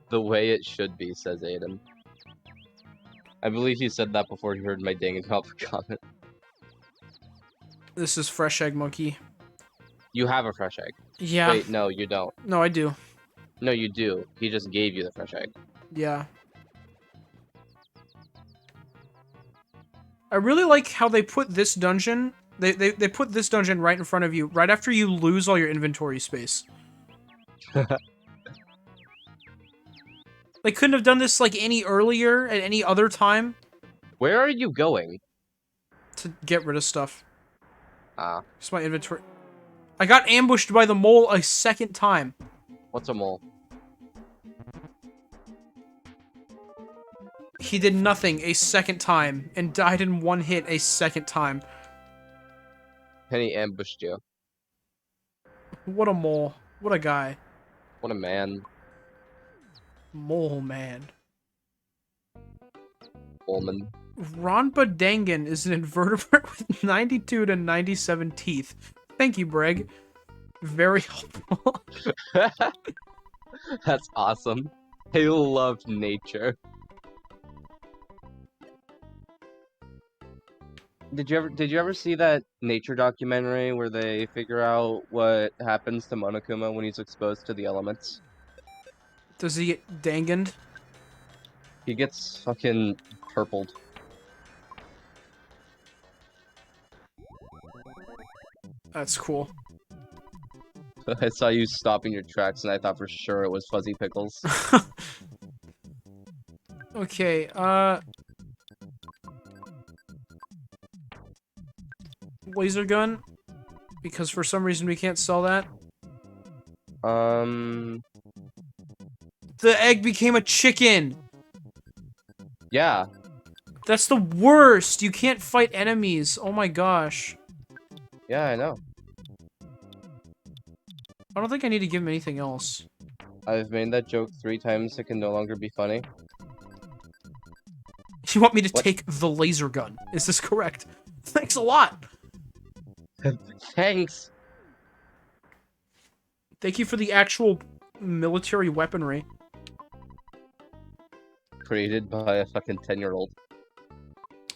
The way it should be, says Aiden. I believe he said that before he heard my Danganronpa comment. This is Fresh Egg Monkey. You have a fresh egg. Yeah. Wait, no, you don't. No, I do. No, you do. He just gave you the fresh egg. Yeah. I really like how they put this dungeon... They put this dungeon right in front of you, right after you lose all your inventory space. They couldn't have done this, like, any earlier, at any other time, Where are you going? to get rid of stuff. Ah, It's my inventory. I got ambushed by the mole a second time. what's a mole? He did nothing a second time, and died in one hit a second time. Penny ambushed you. What a mole. What a guy. What a man. Mole man. Woman. Ronpa Dangan is an invertebrate with 92 to 97 teeth. Thank you, Breg. Very helpful. That's awesome. I love nature. Did you ever see that nature documentary where they figure out what happens to Monokuma when he's exposed to the elements? Does he get danganed? He gets fucking purpled. That's cool. I saw you stopping your tracks and I thought for sure it was Fuzzy Pickles. Okay, laser gun? Because for some reason we can't sell that. The egg became a chicken! Yeah. That's the worst! You can't fight enemies. Oh my gosh. Yeah, I know. I don't think I need to give him anything else. I've made that joke 3 times. It can no longer be funny. You want me to What? take the laser gun? Is this correct? Thanks a lot! Thanks. Thank you for the actual military weaponry. Created by a fucking 10-year-old.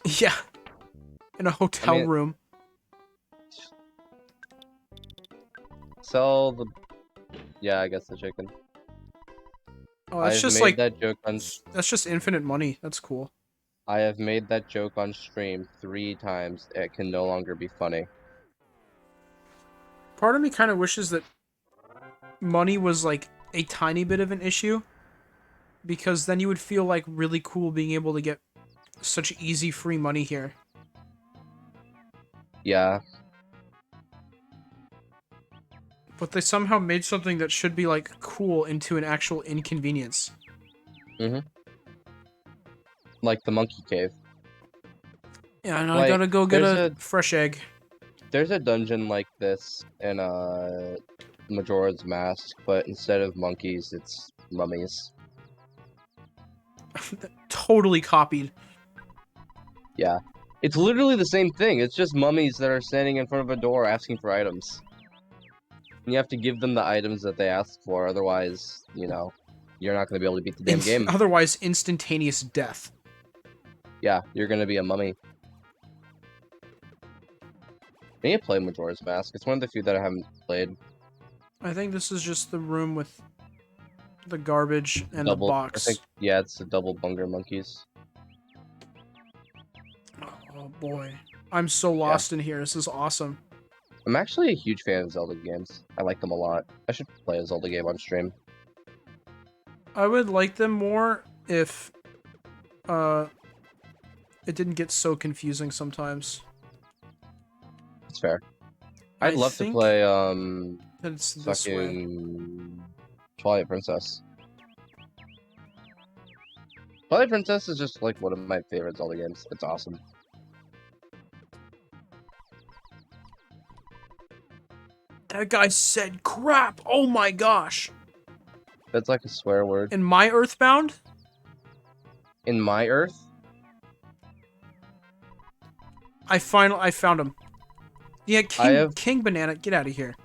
Yeah. In a hotel room. Sell the... Yeah, I guess the chicken. Oh, that's I've just made like... that joke on... That's just infinite money. That's cool. I have made that joke on stream 3 times. It can no longer be funny. Part of me kind of wishes that money was like a tiny bit of an issue. Because then you would feel like really cool being able to get such easy free money here. Yeah. But they somehow made something that should be like cool into an actual inconvenience. Mm-hmm. Like the monkey cave. Yeah, and I Like, gotta go get there's a fresh egg. There's a dungeon like this in Majora's Mask, but instead of monkeys, it's mummies. Totally copied. Yeah. It's literally the same thing. It's just mummies that are standing in front of a door asking for items. And you have to give them the items that they ask for, otherwise, you know, you're not going to be able to beat the damn game. Otherwise, instantaneous death. Yeah, you're going to be a mummy. I need to play Majora's Mask. It's one of the few that I haven't played. I think this is just the room with the garbage and the I box. think, yeah, it's the double bunger monkeys. Oh boy. I'm so lost in here. This is awesome. I'm actually a huge fan of Zelda games. I like them a lot. I should play a Zelda game on stream. I would like them more if it didn't get so confusing sometimes. That's fair. I'd love to play that it's this way. fucking Twilight Princess. Twilight Princess is just like one of my favorite Zelda games. It's awesome. That guy said crap! Oh my gosh! That's like a swear word. In my Earthbound? In my Earth? I found him. Yeah, King Banana, get out of here.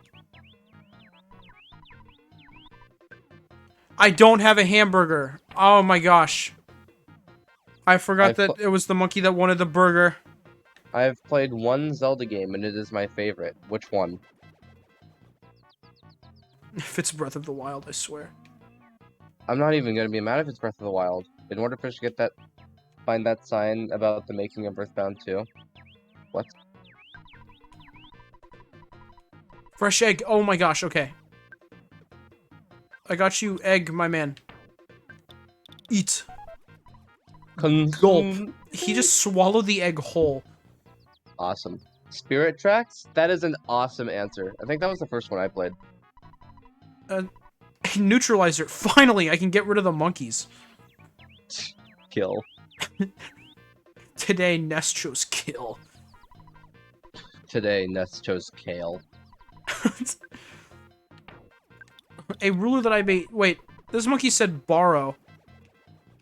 I don't have a hamburger. Oh my gosh. I forgot that it was the monkey that wanted the burger. I've played one Zelda game and it is my favorite. Which one? If it's Breath of the Wild, I swear. I'm not even gonna be mad if it's Breath of the Wild. In order for us to get that, find that sign about the making of Earthbound 2. What? Fresh egg. Oh my gosh, okay. I got you egg, my man. Eat. Gulp. He just swallowed the egg whole. Awesome. Spirit Tracks? That is an awesome answer. I think that was the first one I played. Neutralizer. Finally, I can get rid of the monkeys. Kill. Today, Nest chose kill. Today, Nest chose kale. A ruler that I made. Wait, this monkey said borrow.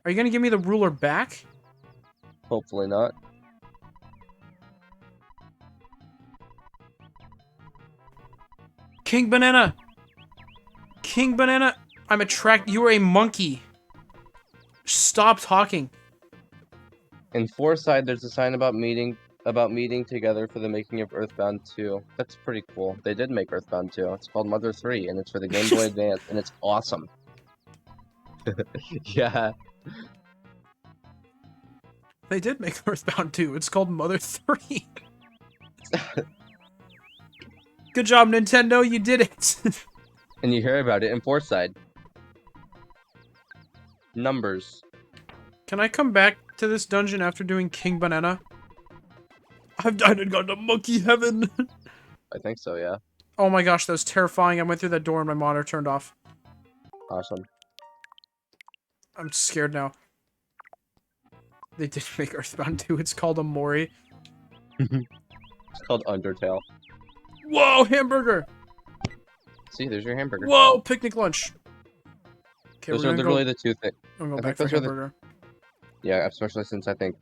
Are you gonna give me the ruler back? Hopefully not. King Banana! King Banana! I'm attracted. You are a monkey. Stop talking. In Foreside, there's a sign about meeting together for the making of Earthbound 2. That's pretty cool. They did make Earthbound 2. It's called Mother 3, and it's for the Game Boy Advance, and it's awesome. Yeah. They did make Earthbound 2. It's called Mother 3. Good job, Nintendo. You did it. And you hear about it in Foreside. Numbers. Can I come back to this dungeon after doing King Banana? I've died and gone to monkey heaven. I think so, yeah. Oh my gosh, that was terrifying. I went through that door and my monitor turned off. Awesome. I'm scared now. They did make Earthbound 2. It's called Amori. It's called Undertale. Whoa, hamburger! See, there's your hamburger. Whoa, picnic lunch. Okay, Those we're are gonna literally go. the two things. I'm gonna I go back think for those are the- hamburger. Yeah, especially since I think,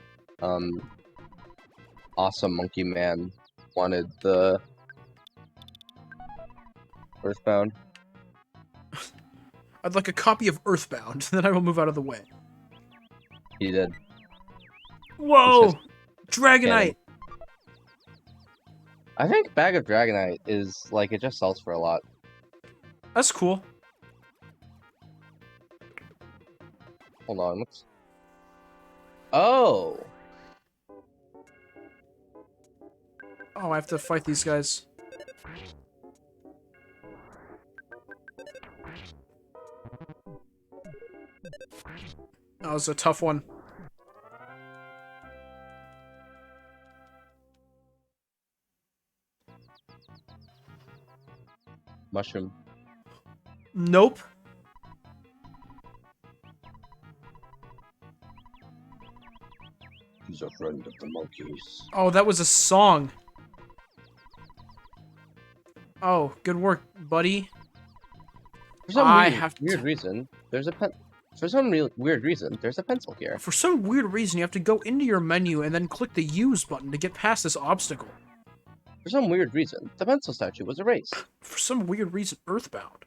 Awesome Monkey Man wanted the Earthbound. I'd like a copy of Earthbound. Then I will move out of the way. He did. Whoa, Canon. Dragonite. I think Bag of Dragonite is, like, it just sells for a lot. That's cool. Hold on, what's... Oh! Oh, I have to fight these guys. That was a tough one. Mushroom. Nope. He's a friend of the monkeys. Oh, that was a song. Oh, good work, buddy. For some I weird, have weird to- reason, there's a pen. For some weird reason, there's a pencil here. For some weird reason, you have to go into your menu and then click the use button to get past this obstacle. For some weird reason, the pencil statue was erased. For some weird reason, Earthbound.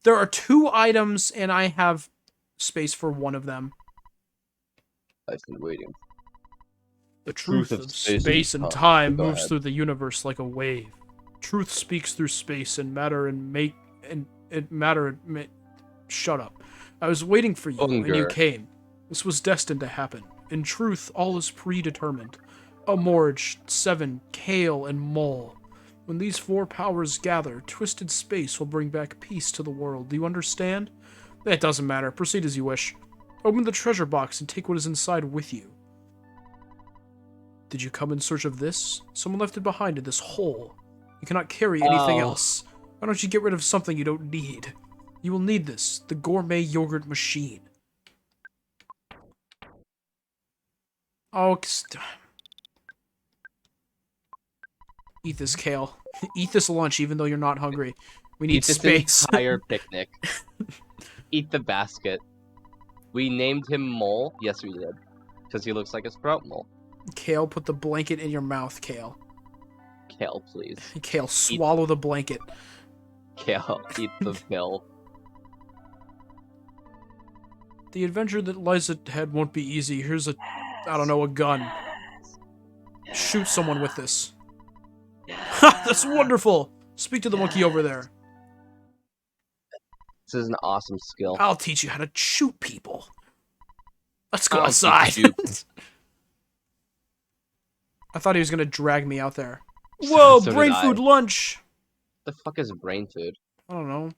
There are 2 items, and I have space for one of them. I've been waiting. The truth of space and time Go moves ahead. through the universe like a wave. Truth speaks through space and matter Shut up. I was waiting for you, and you Unger. came. This was destined to happen. In truth, all is predetermined. Amorge, Seven, Kale, and Mole. When these 4 powers gather, twisted space will bring back peace to the world. Do you understand? It doesn't matter. Proceed as you wish. Open the treasure box and take what is inside with you. Did you come in search of this? Someone left it behind in this hole. You cannot carry anything Oh. else. Why don't you get rid of something you don't need? You will need this, the gourmet yogurt machine. Oh, eat this, Kale. Eat this lunch even though you're not hungry. We need Eat this space. entire picnic. Eat the basket. We named him Mole. Yes, we did. Because he looks like a sprout mole. Kale, put the blanket in your mouth, Kale. Kale, please. Kale, swallow the blanket. Kale, eat the pill. The adventure that lies ahead won't be easy. Here's a, I don't know, a gun. Shoot someone with this. Ha! That's wonderful! Speak to the monkey over there. This is an awesome skill. I'll teach you how to shoot people. Let's go I'll outside. teach you. I thought he was gonna drag me out there. Whoa, So did brain I. food lunch! The fuck is brain food? I don't know.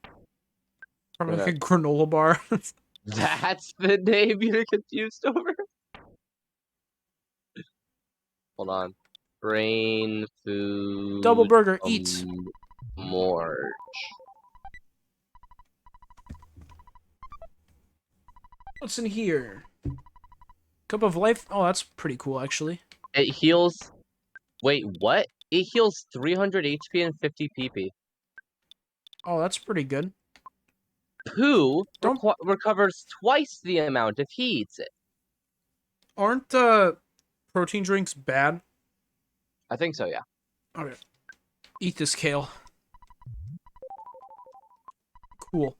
Probably Yeah. like a granola bar. That's the name you're confused over? Hold on. Brain food. Double burger, eat. More. What's in here? Cup of life? Oh, that's pretty cool, actually. It heals. Wait, what? It heals 300 HP and 50 PP. Oh, that's pretty good. Poo Don't- recovers twice the amount if he eats it. Aren't, protein drinks bad? I think so, yeah. Okay. Eat this, Kale. Cool.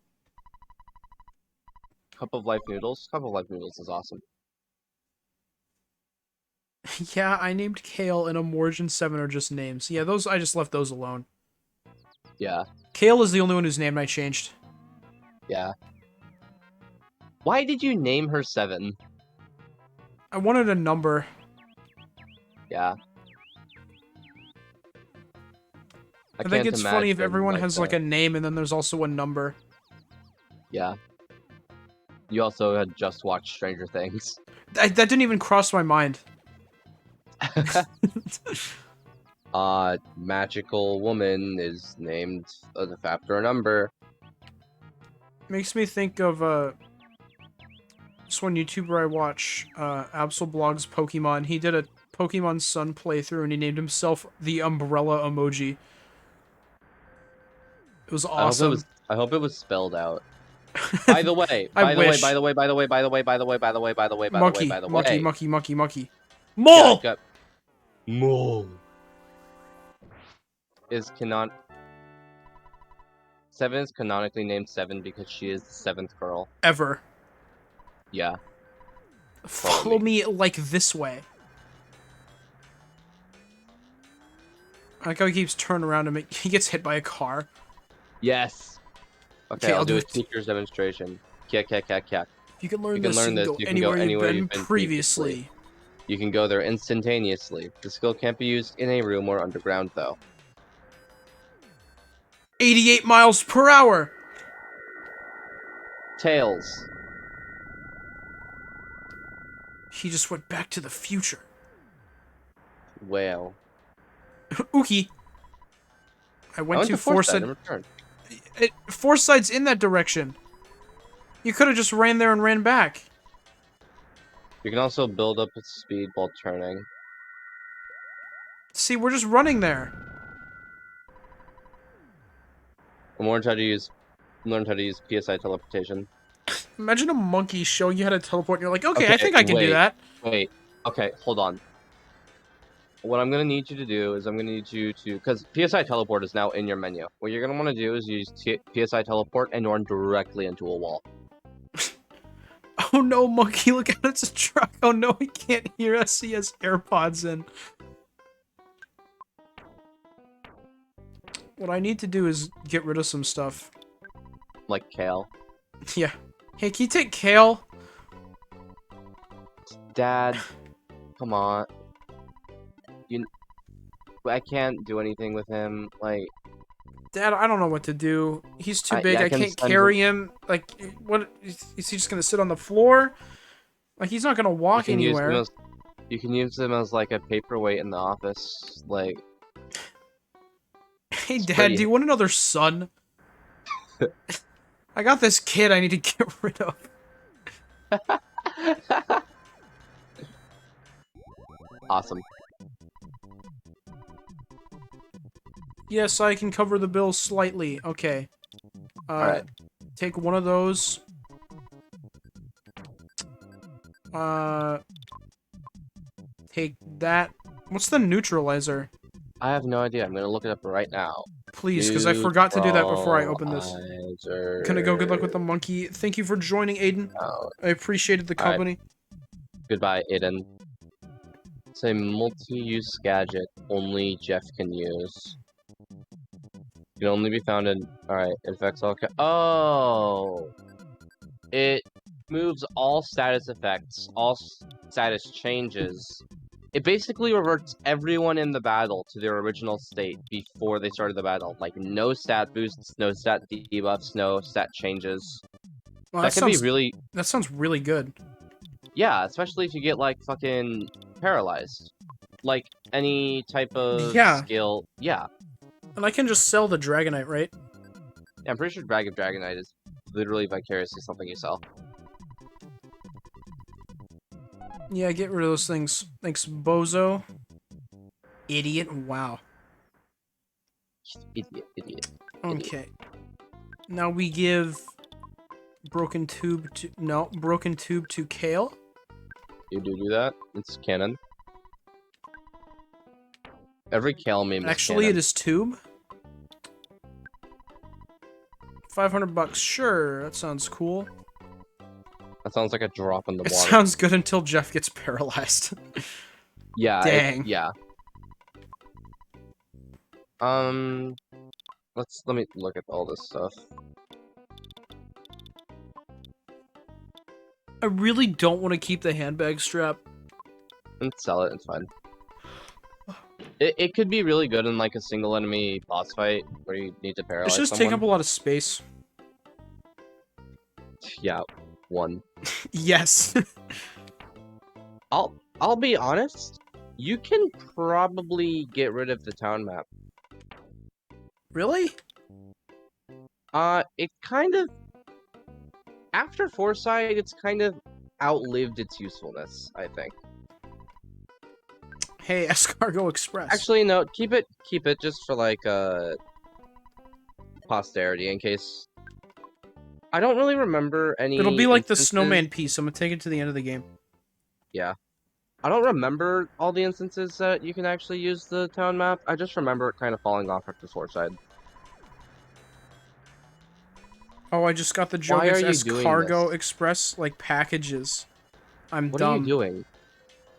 Cup of life noodles. Cup of life noodles is awesome. Yeah, I named Kale and Amorge and Seven are just names. Yeah, those, I just left those alone. Yeah, Kale is the only one whose name I changed. yeah. Why did you name her 7? I wanted a number. Yeah. I think can't it's funny if imagine, everyone has like that. a name and then there's also a number. Yeah. You also had just watched Stranger Things. That didn't even cross my mind. Magical woman is named after a number. Makes me think of This one YouTuber I watch, Absolblogs Pokemon, he did a Pokemon Sun playthrough and he named himself the Umbrella Emoji. It was I hope it awesome. was. I hope it was spelled out. By the way, I by the way, wish. by the way, by the way, by the way, by the way, by the way, by the way, by the way, Monkey, by the monkey, way. monkey, monkey, monkey. Yeah, Mole! got Mole. Is canon 7 is canonically named 7 because she is the 7th girl. Ever. Yeah. Follow me like this way. I like how he keeps turning around and he gets hit by a car. Yes. Okay, Okay, I'll do a it. teacher's demonstration. Kyak, kyak, kyak, kyak. If you can learn You this, you can go You can go anywhere you've anywhere been you've been previously. previously. You can go there instantaneously. The skill can't be used in a room or underground, though. 88 miles per hour! Tails. He just went back to the future. Whale. Uki. I went to Foresight and returned. Foresight's in that direction. You could have just ran there and ran back. You can also build up its speed while turning. See, we're just running there. And learned how to use PSI teleportation. Imagine a monkey showing you how to teleport and you're like, okay, I think I can do that. Wait. Okay, hold on. What I'm gonna need you to do is I'm gonna need you to, because PSI teleport is now in your menu. What you're gonna want to do is use PSI teleport and run directly into a wall. Oh no, monkey, look out, it's a truck. Oh no, he can't hear us. He has AirPods in. What I need to do is get rid of some stuff. Like Kale. Yeah. Hey, can you take Kale? Dad, come on. I can't do anything with him. Like, Dad, I don't know what to do. He's too big. yeah, I can't carry him. Like, what? Is he just gonna sit on the floor? Like, he's not gonna walk anywhere. You can use him as like a paperweight in the office. Like, hey, Dad, do you want another son? I got this kid I need to get rid of. Awesome. Yes, I can cover the bill slightly. Okay. Alright. Take one of those. Take that. What's the neutralizer? I have no idea. I'm gonna look it up right now. Please, because I forgot to do that before I opened this. Gonna go. Good luck with the monkey. Thank you for joining, Aiden. I appreciated the company. Goodbye, Aiden. It's a multi-use gadget only Jeff can use. It can only be found in... Alright, it affects all... Oh! It moves all status effects, all status changes. It basically reverts everyone in the battle to their original state before they started the battle. Like, no stat boosts, no stat debuffs, no stat changes. Well, that could be really... That sounds really good. Yeah, especially if you get, like, fucking paralyzed. Like, any type of skill. Yeah. And I can just sell the Dragonite, right? Yeah, I'm pretty sure Dragonite is literally vicariously something you sell. Yeah, get rid of those things. Thanks, bozo. Idiot, wow. Idiot. Okay. Now we give... Broken Tube to... No, Broken Tube to Kale. You do that? It's canon. Every Kale meme is Actually, canon. it is Tube. $500, sure. That sounds cool. That sounds like a drop in the water. It sounds good until Jeff gets paralyzed. Yeah. Dang. Yeah. Let me look at all this stuff. I really don't want to keep the handbag strap. And sell it, it's fine. It could be really good in like a single enemy boss fight where you need to paralyze It's just someone. take up a lot of space. Yeah, one. Yes. I'll be honest. You can probably get rid of the town map. Really? It kind of... After Foresight, it's kind of outlived its usefulness, I think. Hey, Escargot Express. Actually, no, keep it just for like posterity in case. I don't really remember any It'll be like the instances. snowman piece. I'm gonna take it to the end of the game. Yeah. I don't remember all the instances that you can actually use the town map. I just remember it kind of falling off at the shore side. Oh, I just got the Why are Joker's you doing Escargot this? Express, like, packages. I'm What dumb. are you doing?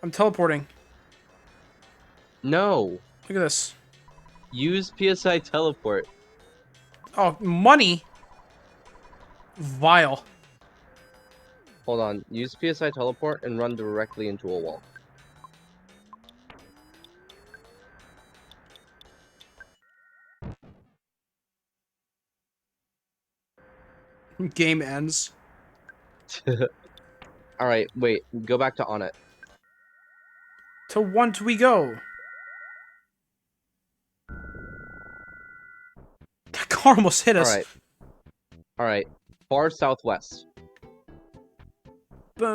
I'm teleporting. No. Look at this. Use PSI teleport. Oh, money? Vile. Hold on. Use PSI teleport and run directly into a wall. Game ends. Alright, wait. Go back to on it. To want we go. That car almost hit us. Alright. Alright. Far southwest. I I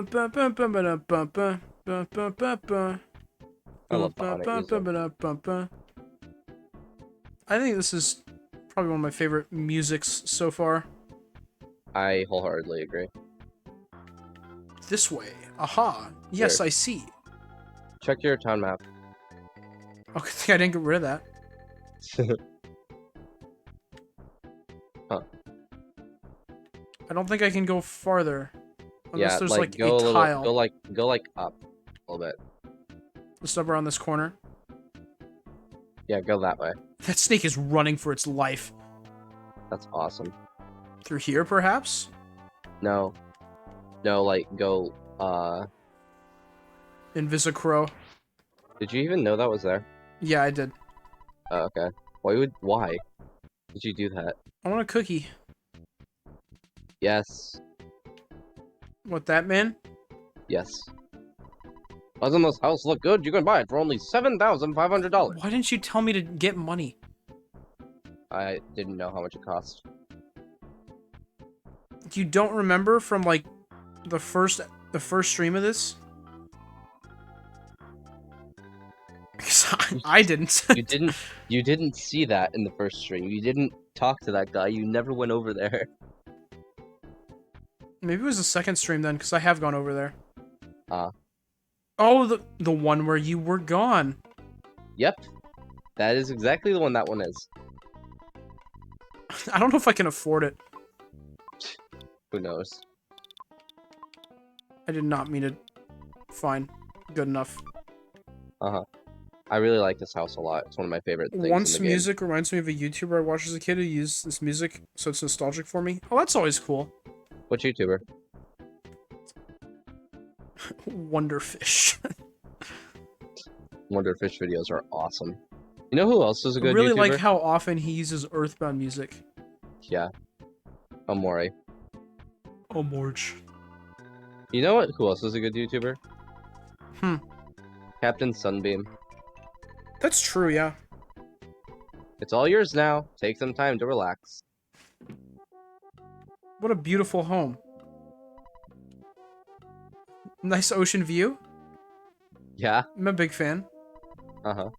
love the on it music. I think this is probably one of my favorite musics so far. I wholeheartedly agree. This way. Aha. Yes, Sure. I see. Check your town map. Oh, good thing I didn't get rid of that. Huh. I don't think I can go farther. Unless Yeah, there's like, like go a a little, tile. go like up a little bit. Just up around this corner. Yeah, go that way. That snake is running for its life. That's awesome. Through here, perhaps? No. No, like, go, Invisicrow. Did you even know that was there? Yeah, I did. Oh, okay. Why did you do that? I want a cookie. Yes. What, that man? Yes. Doesn't this house look good? You can buy it for only $7,500. Why didn't you tell me to get money? I didn't know how much it cost. You don't remember from, like, the first stream of this? Because I didn't. You didn't see that in the first stream. You didn't talk to that guy. You never went over there. Maybe it was the second stream then, because I have gone over there. Oh, the one where you were gone. Yep. That is exactly the one that one is. I don't know if I can afford it. Who knows? I did not mean it. Fine. Good enough. Uh-huh. I really like this house a lot. It's one of my favorite things Once in the game. music reminds me of a YouTuber I watched as a kid who used this music, so it's nostalgic for me. Oh, that's always cool. What YouTuber? Wonderfish. Wonderfish videos are awesome. You know who else is a I good really YouTuber? like how often he uses Earthbound music. Yeah. Amore. Oh, Morge. You know what? Who else is a good YouTuber? Hmm. Captain Sunbeam. That's true, yeah. It's all yours now. Take some time to relax. What a beautiful home. Nice ocean view. Yeah? I'm a big fan. Uh-huh.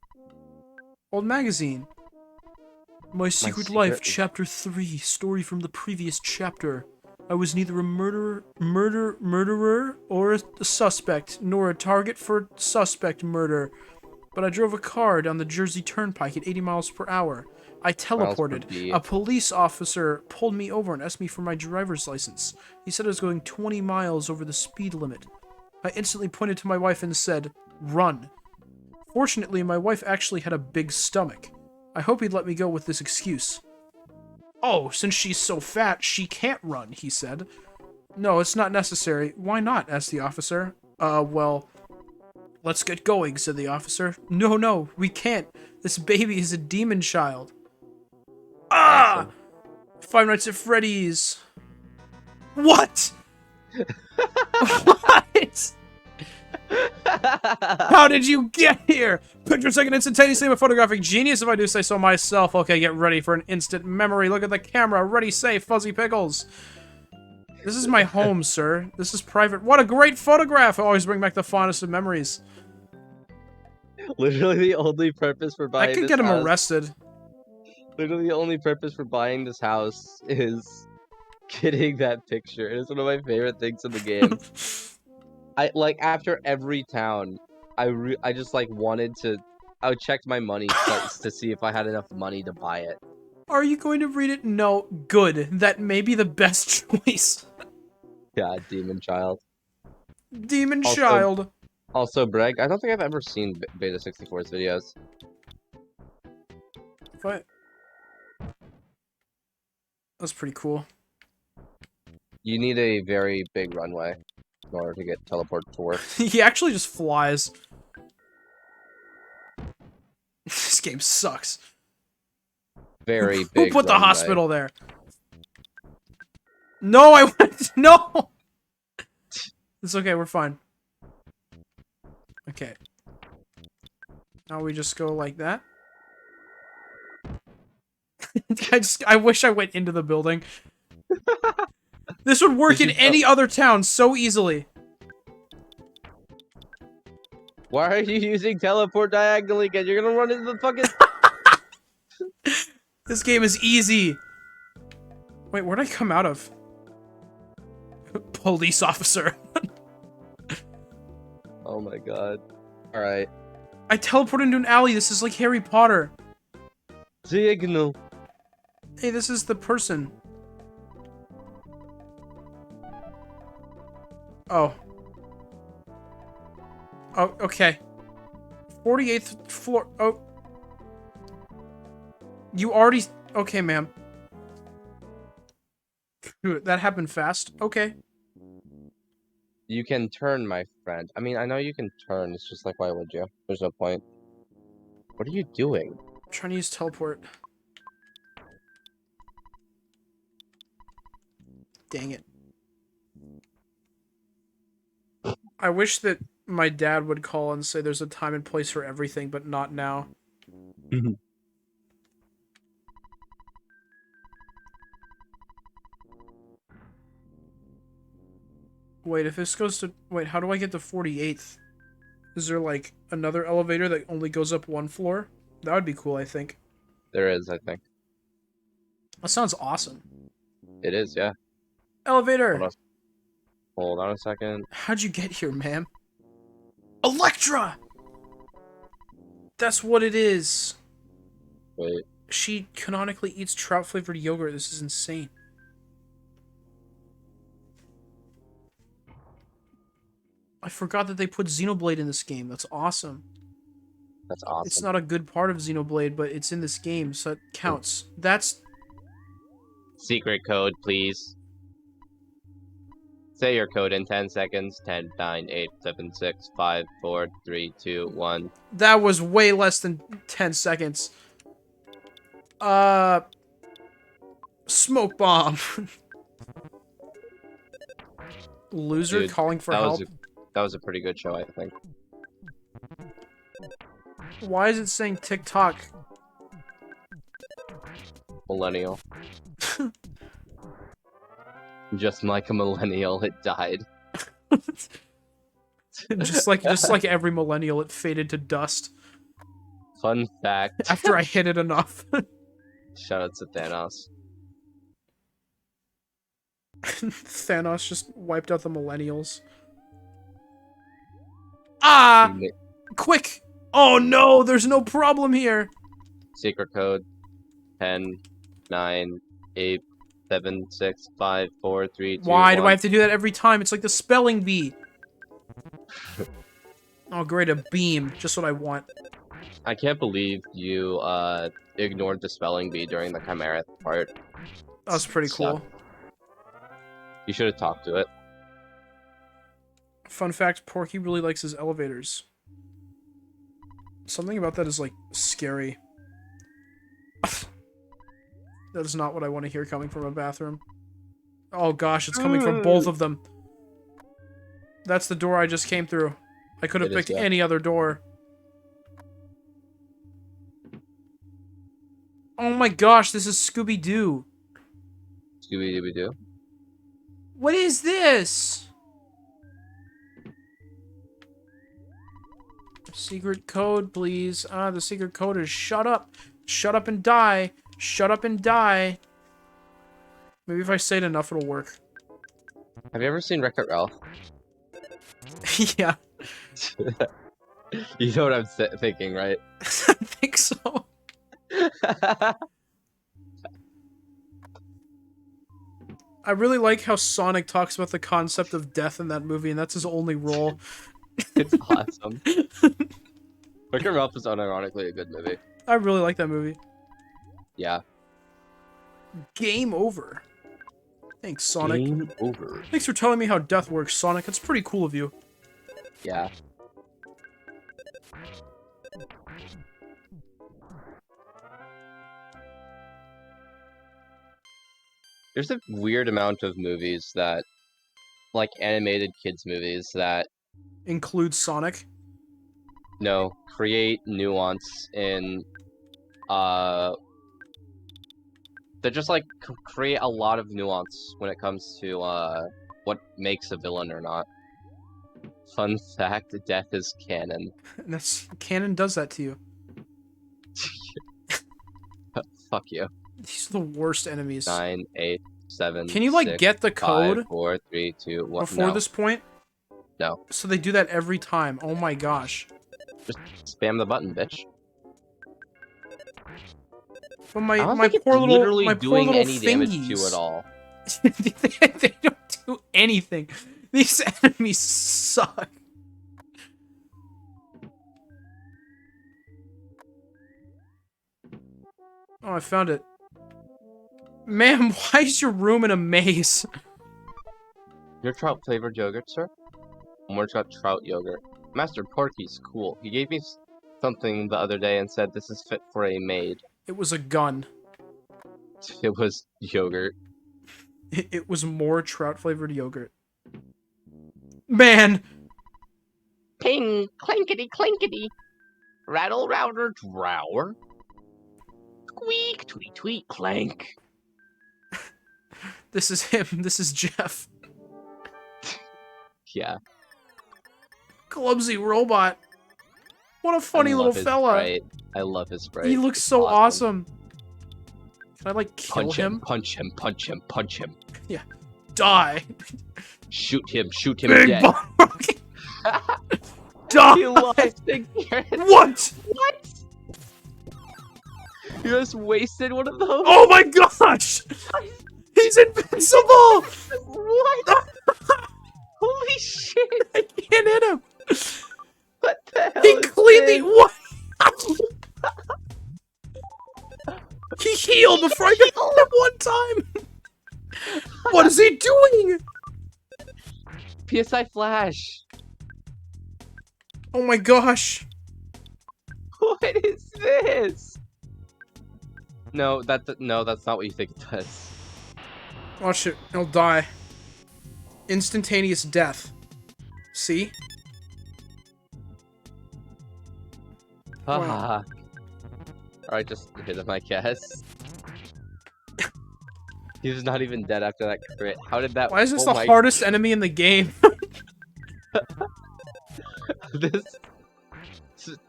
Old magazine. My Secret Life, Chapter 3, story from the previous chapter. I was neither a murderer or a suspect, nor a target for suspect murder. But I drove a car down the Jersey Turnpike at 80 miles per hour. I teleported. A police officer pulled me over and asked me for my driver's license. He said I was going 20 miles over the speed limit. I instantly pointed to my wife and said, "Run." Fortunately, my wife actually had a big stomach. I hope he'd let me go with this excuse. "Oh, since she's so fat, she can't run," he said. "No, it's not necessary." "Why not?" asked the officer. Well, let's get going," said the officer. No, we can't. This baby is a demon child." Ah! Awesome. Five Nights at Freddy's. What? What? How did you get here? Picture taken instantaneously. I'm a photographic genius, if I do say so myself. Okay, get ready for an instant memory. Look at the camera. Ready, say, Fuzzy Pickles. This is my home, sir. This is private. What a great photograph! I always bring back the fondest of memories. Literally the only purpose for I buying could this get him house. arrested. Literally the only purpose for buying this house is getting that picture. It is one of my favorite things in the game. I like after every town, I just like wanted to. I would check my money sites to see if I had enough money to buy it. Are you going to read it? No. Good. That may be the best choice. Yeah, Demon Child. Demon Also, Child. Also, Breg, I don't think I've ever seen Beta 64's videos. What? That's pretty cool. You need a very big runway in order to get teleport to work. He actually just flies. This game sucks. Very Who big put the runway. hospital there? No, I went. No! It's okay, we're fine. Okay. Now we just go like that. I wish I went into the building. This would work in any other town so easily. Why are you using teleport diagonally again? You're gonna run into the fucking... This game is easy. Wait, where'd I come out of? Police officer. Oh my god. Alright. I teleported into an alley. This is like Harry Potter. Signal. Hey, this is the person. Oh. Oh, okay. 48th floor. Oh. You already... Okay, ma'am. That happened fast. Okay. You can turn, my friend. I mean, I know you can turn. It's just like, why would you? There's no point. What are you doing? I'm trying to use teleport. Dang it. I wish that my dad would call and say there's a time and place for everything, but not now. Wait, if this goes to... Wait, how do I get to 48th? Is there, like, another elevator that only goes up one floor? That would be cool, I think. There is, I think. That sounds awesome. It is, yeah. Elevator! Hold on a second. How'd you get here, ma'am? Electra! That's what it is. Wait. She canonically eats trout-flavored yogurt. This is insane. I forgot that they put Xenoblade in this game. That's awesome. That's awesome. It's not a good part of Xenoblade, but it's in this game, so it counts. That's... Secret code, please. Say your code in 10 seconds. 10, 9, 8, 7, 6, 5, 4, 3, 2, 1. That was way less than 10 seconds. Smoke bomb. Loser Dude, calling for help. That was a pretty good show, I think. Why is it saying TikTok? Millennial. Just like a millennial, it died. just like every millennial, it faded to dust. Fun fact. After I hit it enough. Shout out to Thanos. Thanos just wiped out the millennials. Ah! Quick! Oh no, there's no problem here. Secret code 10, 9, 8, 7, 6, 5, 4, 3, 2, Why 1. do I have to do that every time? It's like the spelling bee. Oh great, a beam. Just what I want. I can't believe you ignored the spelling bee during the Chimera part. That was pretty cool. You should have talked to it. Fun fact, Porky really likes his elevators. Something about that is, like, scary. That is not what I want to hear coming from a bathroom. Oh gosh, it's coming from both of them. That's the door I just came through. I could have picked any other door. Oh my gosh, this is Scooby-Doo. Scooby-Dooby-Doo? What is this? Secret code, please. The secret code is shut up. Shut up and die. Shut up and die. Maybe if I say it enough, it'll work. Have you ever seen Wreck-It Ralph? Yeah. You know what I'm thinking, right? I think so. I really like how Sonic talks about the concept of death in that movie, and that's his only role. It's awesome. Wreck-It Ralph is unironically a good movie. I really like that movie. Yeah. Game over. Thanks, Sonic. Game over. Thanks for telling me how death works, Sonic. That's pretty cool of you. Yeah. There's a weird amount of movies that, like animated kids movies that, Includes Sonic. create nuance in, they just like create a lot of nuance when it comes to what makes a villain or not. Fun fact: death is canon. That's canon does that to you. Fuck you. These are the worst enemies. 9, 8, 7. Can you like 6, get the code 5, 4, 3, 2, 1. before No. this point? No. So they do that every time. Oh my gosh. Just spam the button, bitch. But I don't my think it's poor little literally my poor doing little any damage to you fingies. at all. They don't do anything. These enemies suck. Oh, I found it. Ma'am, why is your room in a maze? Your trout flavored yogurt, sir? More trout yogurt. Master Porky's cool. He gave me something the other day and said this is fit for a maid. It was a gun. It was yogurt. It was more trout-flavored yogurt. Man! Ping! Clankety clankety! Rattle router drower! Squeak! Tweet tweet clank! This is him. This is Jeff. Yeah. Clumsy robot. What a funny little fella. Sprite. I love his sprite. He looks It's so awesome. Can I, like, kill him? Punch him, punch him, punch him. Yeah. Die. Shoot him Big dead. bomb. Die. He lost again. What? What? You just wasted one of those? Oh my gosh! He's invincible! What? Holy shit! I can't hit him! What the hell? He is completely. this? What? He healed before I could hit him one time! What is he doing? PSI Flash! Oh my gosh. What is this? No, that's not what you think it does. Watch it. He'll die. Instantaneous death. See? Haha. Alright, just hit him, I guess. He was not even dead after that crit. How did that? Why is this oh the hardest enemy in the game? This.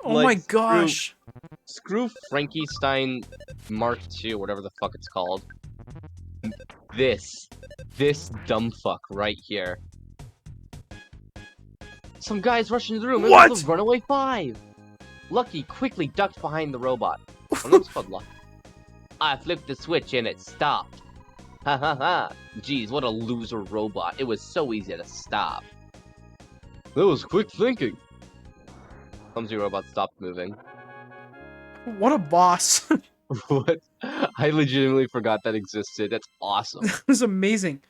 Oh my gosh. Screw Frankenstein Mark II, whatever the fuck it's called. This dumb fuck right here. Some guys rush into the room. What? It was the Runaway 5. Lucky quickly ducked behind the robot. One of them's called Lucky. I flipped the switch and it stopped. Ha ha ha. Jeez, what a loser robot. It was so easy to stop. That was quick thinking. Clumsy robot stopped moving. What a boss. What? I legitimately forgot that existed. That's awesome. That was amazing.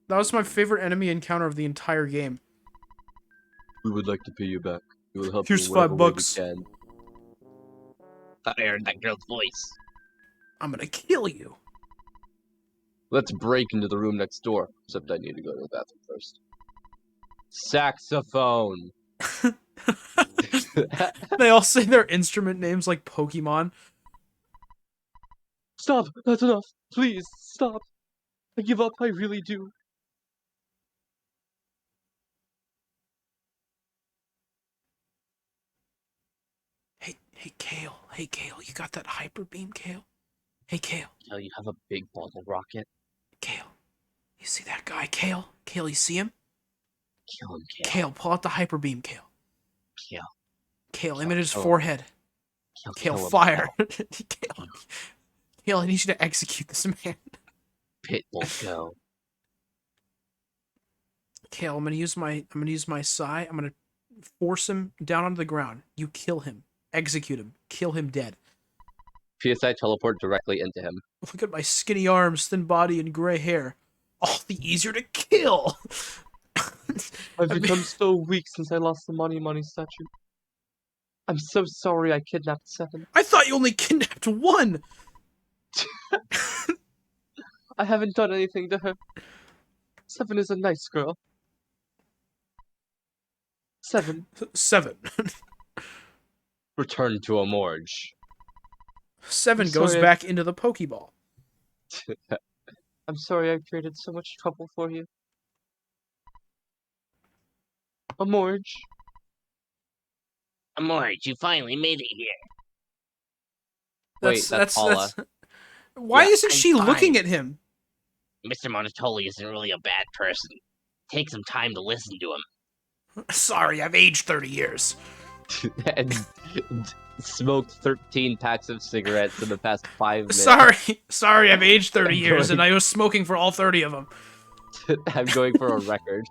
That was my favorite enemy encounter of the entire game. We would like to pay you back. We will help Here's you in whatever way we $5. can. I heard that girl's voice. I'm gonna kill you. Let's break into the room next door. Except I need to go to the bathroom first. Saxophone. They all say their instrument names like Pokemon. Stop! That's enough! Please, stop! I give up, I really do. Hey, Kale. Hey, Kale. You got that hyper beam, Kale? Hey, Kale. Kale, you have a big bottle rocket. Kale. You see that guy, Kale? Kale, you see him? Kill him, Kale. Kale, pull out the hyper beam, Kale. Kale. Kale, aim Kale, at his kill him. forehead. Kale, Kill him, fire. Kale. Kale, I need you to execute this man. Pitbull, go. Kale, I'm gonna use my sai. I'm gonna force him down onto the ground. You kill him. Execute him. Kill him dead. PSI teleport directly into him. Look at my skinny arms, thin body, and gray hair. All the easier to kill. I've become so weak since I lost the money statue. I'm so sorry I kidnapped 7. I thought you only kidnapped 1. I haven't done anything to her. 7 is a nice girl. 7. 7. Return to a morgue. 7 I'm goes sorry, back into the Pokeball. I'm sorry I created so much trouble for you. A morgue. Amorge, you finally made it here. Wait, that's Paula. Why Yeah, isn't I'm she looking fine. at him? Mr. Monotoli isn't really a bad person. Take some time to listen to him. Sorry, I've aged 30 years. And smoked 13 packs of cigarettes in the past 5 minutes. Sorry, I've aged 30 years, and I was smoking for all 30 of them. I'm going for a record.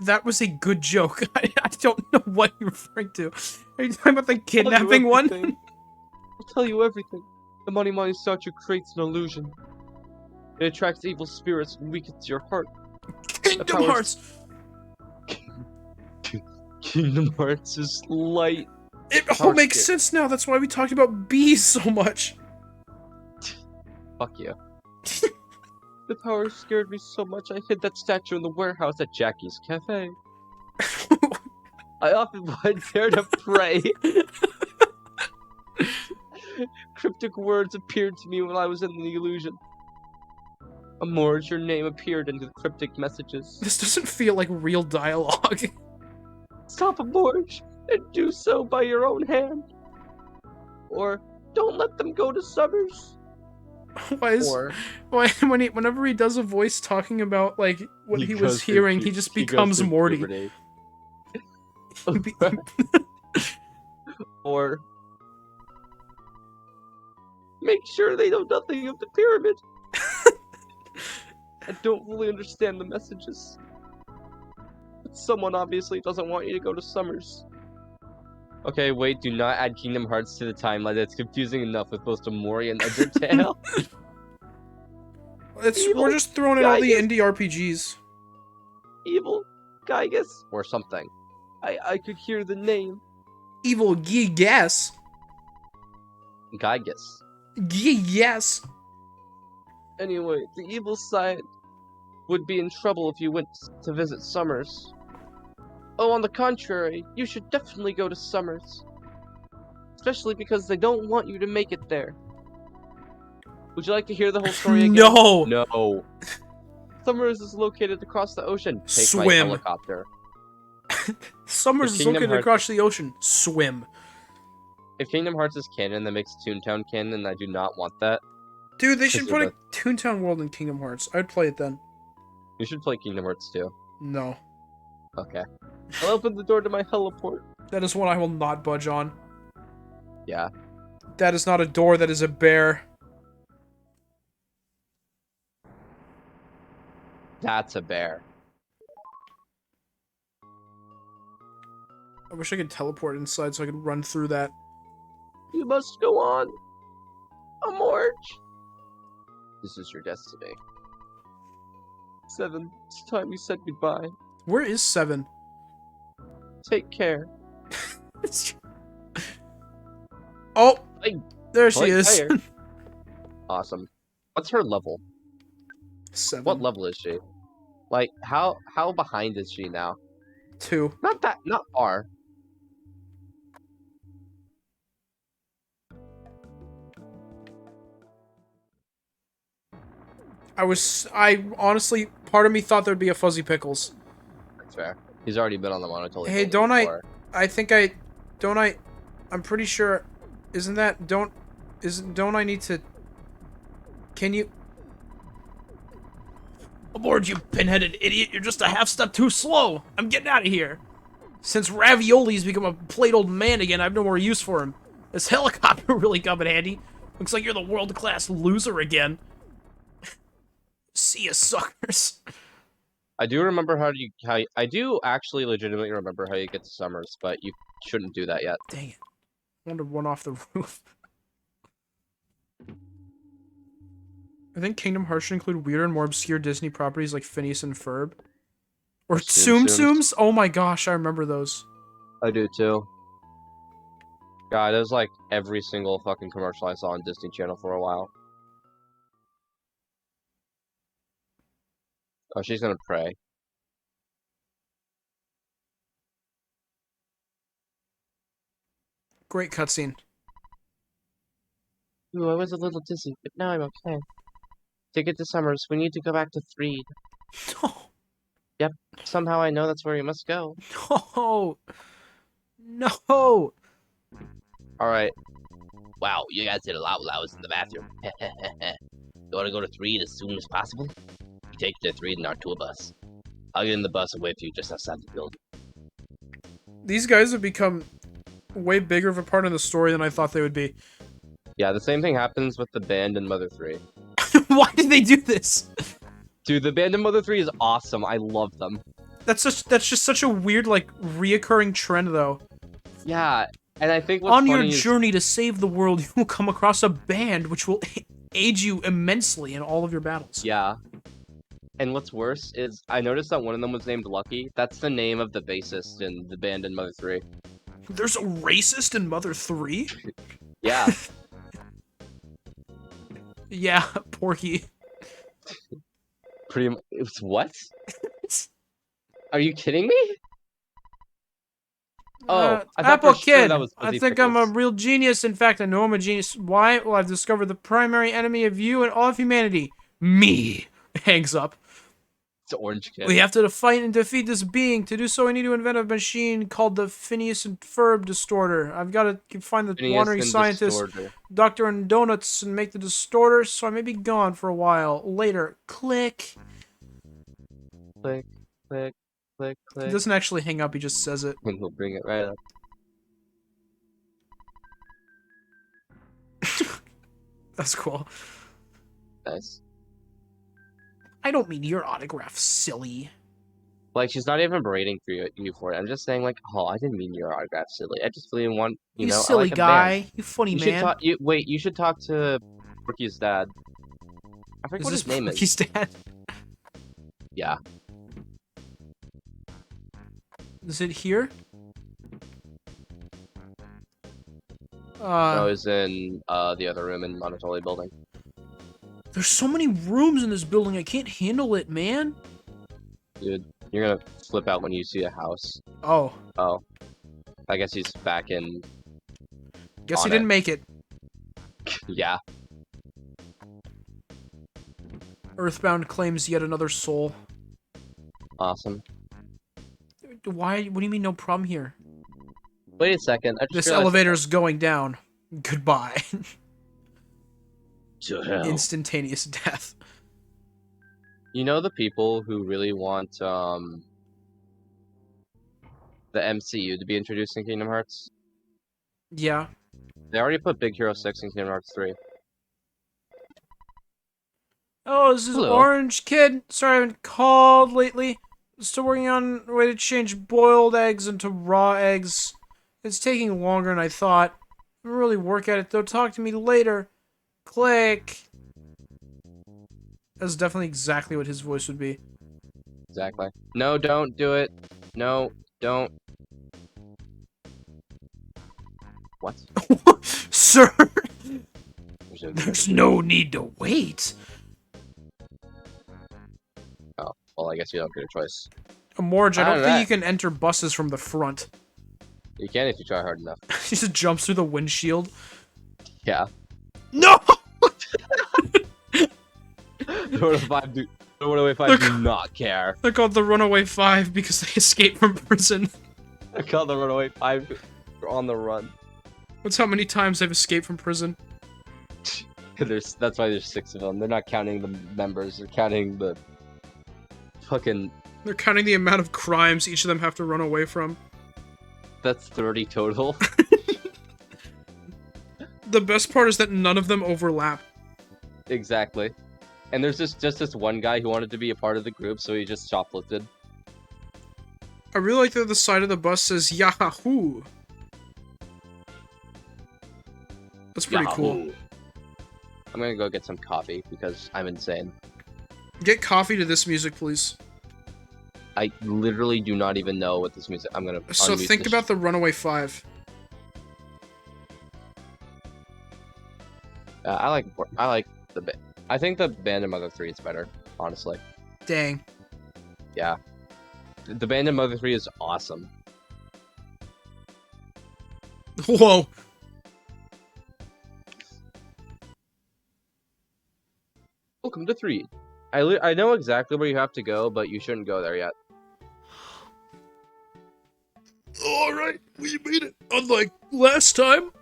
That was a good joke. I don't know what you're referring to. Are you talking about the kidnapping one? I'll tell you everything. The money statue creates an illusion. It attracts evil spirits and weakens your heart. Kingdom Hearts! Kingdom Hearts is light. It all makes sense now. That's why we talked about bees so much. Fuck you. The power scared me so much I hid that statue in the warehouse at Jackie's Cafe. I often went there to pray. Cryptic words appeared to me when I was in the illusion. Amorge, your name appeared in the cryptic messages. This doesn't feel like real dialogue. Stop, Amorge, and do so by your own hand. Or don't let them go to Summers. Whenever he does a voice talking about like what he was hearing, he just becomes Morty. Or make sure they know nothing of the pyramid. I don't fully understand the messages. But someone obviously doesn't want you to go to Summers. Okay, wait, do not add Kingdom Hearts to the timeline. That's confusing enough with both Amori and Undertale. We're just throwing in all the indie RPGs. Evil Gygus or something. I could hear the name. Evil Gygas. Gygus. Yes. Anyway, the evil side would be in trouble if you went to visit Summers. Oh, on the contrary, you should definitely go to Summers. Especially because they don't want you to make it there. Would you like to hear the whole story again? No! No. Summers is located across the ocean. Take Swim. my helicopter. Summers is located across the ocean. Swim. If Kingdom Hearts is canon, that makes Toontown canon, and I do not want that. Dude, they should put a Toontown world in Kingdom Hearts. I'd play it then. You should play Kingdom Hearts too. No. Okay. I'll open the door to my heliport. That is one I will not budge on. Yeah. That is not a door, that is a bear. That's a bear. I wish I could teleport inside so I could run through that. You must go on. Amorge. This is your destiny. 7. It's time you said goodbye. Where is 7? Take care. Oh! There she is. Awesome. What's her level? 7. What level is she? Like, how behind is she now? 2. Not far. I honestly, part of me thought there'd be a Fuzzy Pickles. That's fair. He's already been on the Monotoli. Hey, building don't before. I'm pretty sure, don't I need to, can you? Aboard, you pinheaded idiot, you're just a half step too slow. I'm getting out of here. Since Ravioli's become a plate old man again, I have no more use for him. This helicopter really come in handy. Looks like you're the world-class loser again. See ya, suckers. I do remember I do actually legitimately remember how you get to Summers, but you shouldn't do that yet. Dang it. I wanted one off the roof. I think Kingdom Hearts should include weirder and more obscure Disney properties like Phineas and Ferb. Or Tsum Tsums? Oh my gosh, I remember those. I do too. God, it was like every single fucking commercial I saw on Disney Channel for a while. Oh, she's gonna pray. Great cutscene. Ooh, I was a little dizzy, but now I'm okay. Ticket to Summers. We need to go back to Threed. No. Yep. Somehow I know that's where we must go. No. No. Alright. Wow, you guys did a lot while I was in the bathroom. You want to go to 3 as soon as possible? You take you to 3 in our tour bus. I'll get in the bus and wait for you just outside the building. These guys have become way bigger of a part of the story than I thought they would be. Yeah, the same thing happens with the band in Mother 3. Why did they do this? Dude, the band in Mother 3 is awesome. I love them. That's just such a weird, like, reoccurring trend, though. Yeah, and I think what's On your funny is... journey to save the world, you will come across a band which will aid you immensely in all of your battles. Yeah. And what's worse is, I noticed that one of them was named Lucky. That's the name of the bassist in the band in Mother 3. There's a racist in Mother 3? Yeah. Yeah, Porky. Pretty much. What? Are you kidding me? Oh, I thought Apple for sure Kid, that was I Fuzzy think I'm a Pickles. real genius. In fact, I know I'm a genius. Why? Well, I've discovered the primary enemy of you and all of humanity. Me. Hangs up. It's Orange Kid. We have to fight and defeat this being. To do so, we need to invent a machine called the Phineas and Ferb Distorter. I've got to find the Phineas wandering and scientist, Distorter. Doctor and Donuts, and make the distorter, so I may be gone for a while. Later. Click. Click, click, click, He click. doesn't actually hang up, he just says it. And we'll bring it right up. That's cool. Nice. I don't mean your autograph, silly. Like, she's not even berating for you for it. I'm just saying, like, oh, I didn't mean your autograph, silly. I just really want, you know, silly I like a guy. band. You funny You man. should talk. Wait, you should talk to Porky's dad. I forget what his name is. Porky's dad? Yeah. Is it here? No, it's in the other room in Monotoli building. There's so many rooms in this building, I can't handle it, man. Dude, you're gonna flip out when you see a house. Oh. Oh. I guess he's back in... Guess he on didn't it. make it. Yeah. Earthbound claims yet another soul. Awesome. Why? What do you mean no problem here? Wait a second. I just This realized- elevator's going down. Goodbye. To hell. Instantaneous death. You know the people who really want, the MCU to be introduced in Kingdom Hearts? Yeah. They already put Big Hero 6 in Kingdom Hearts 3. Oh, this is Hello. Orange Kid. Sorry I haven't called lately. Still working on a way to change boiled eggs into raw eggs. It's taking longer than I thought. I'm really work at it though. Talk to me later. Click. That's definitely exactly what his voice would be. Exactly. No, don't do it. No, don't. What? Sir, there's no need to wait. Oh, well, I guess you don't get a choice. Morge, I don't Alright. think you can enter buses from the front. You can if you try hard enough. He just jumps through the windshield. Yeah. No! The Runaway Five do not care. They're called the Runaway Five because they escaped from prison. They're called the Runaway Five. They're on the run. That's how many times they've escaped from prison. That's why there's 6 of them. They're not counting the members. They're counting the fucking. They're counting the amount of crimes each of them have to run away from. That's 30 total. The best part is that none of them overlap. Exactly. And there's just this one guy who wanted to be a part of the group, so he just shoplifted. I really like that the side of the bus says Yahoo. That's pretty cool. I'm gonna go get some coffee because I'm insane. Get coffee to this music, please. I literally do not even know what this music. I'm gonna. So think about the Runaway Five. I like the. I think the Band of Mother 3 is better, honestly. Dang. Yeah. The Band of Mother 3 is awesome. Whoa. Welcome to 3. I know exactly where you have to go, but you shouldn't go there yet. Alright, we made it. Unlike last time.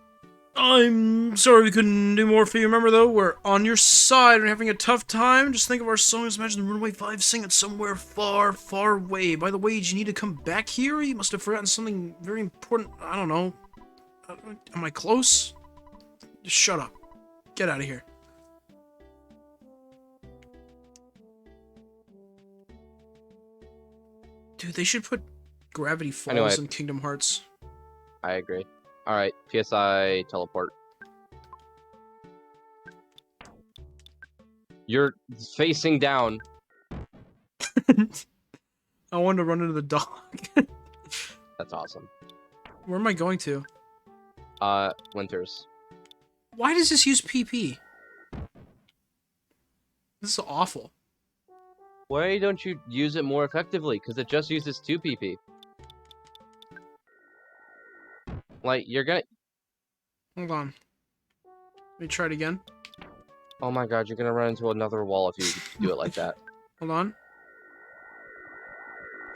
I'm sorry we couldn't do more for you. Remember, though, we're on your side. We're having a tough time. Just think of our songs. Imagine the Runaway Five sing it somewhere far, far away. By the way, did you need to come back here? You must have forgotten something very important. I don't know. Am I close? Just shut up. Get out of here. Dude, they should put Gravity Falls in Kingdom Hearts. I agree. Alright, PSI teleport. You're facing down. I wanted to run into the dog. That's awesome. Where am I going to? Winters. Why does this use PP? This is awful. Why don't you use it more effectively? Because it just uses 2 PP. Like, you're gonna... Hold on. Let me try it again. Oh my god, you're gonna run into another wall if you do it like that. Hold on.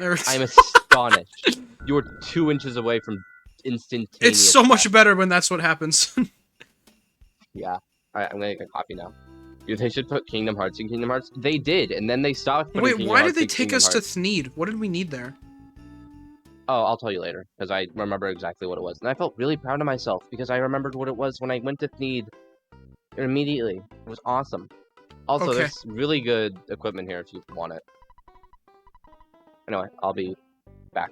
There it's... I'm astonished. You were 2 inches away from instantaneous... It's so much better when that's what happens. Yeah. Alright, I'm gonna get coffee now. They should put Kingdom Hearts in Kingdom Hearts. They did, and then they stopped putting Kingdom why Hearts did they in take Kingdom us to Hearts. Thneed? What did we need there? Oh, I'll tell you later, because I remember exactly what it was. And I felt really proud of myself, because I remembered what it was when I went to Thneed immediately. It was awesome. Also, Okay. there's really good equipment here if you want it. Anyway, I'll be back.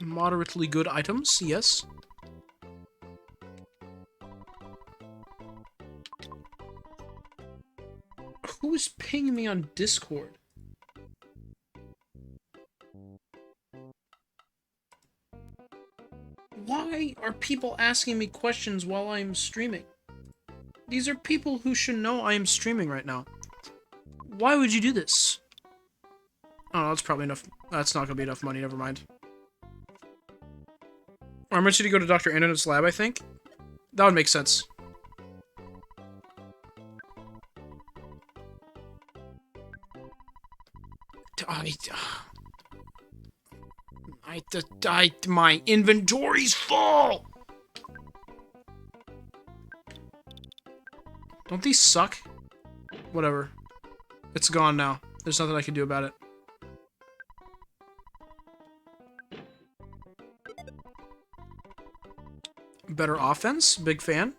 Moderately good items, yes. Who is pinging me on Discord? Why are people asking me questions while I am streaming? These are people who should know I am streaming right now. Why would you do this? Oh, that's probably enough. That's not gonna be enough money, never mind. I'm ready to go to Dr. Anna's lab, I think. That would make sense. My inventory's full! Don't these suck? Whatever. It's gone now. There's nothing I can do about it. Better offense? Big fan.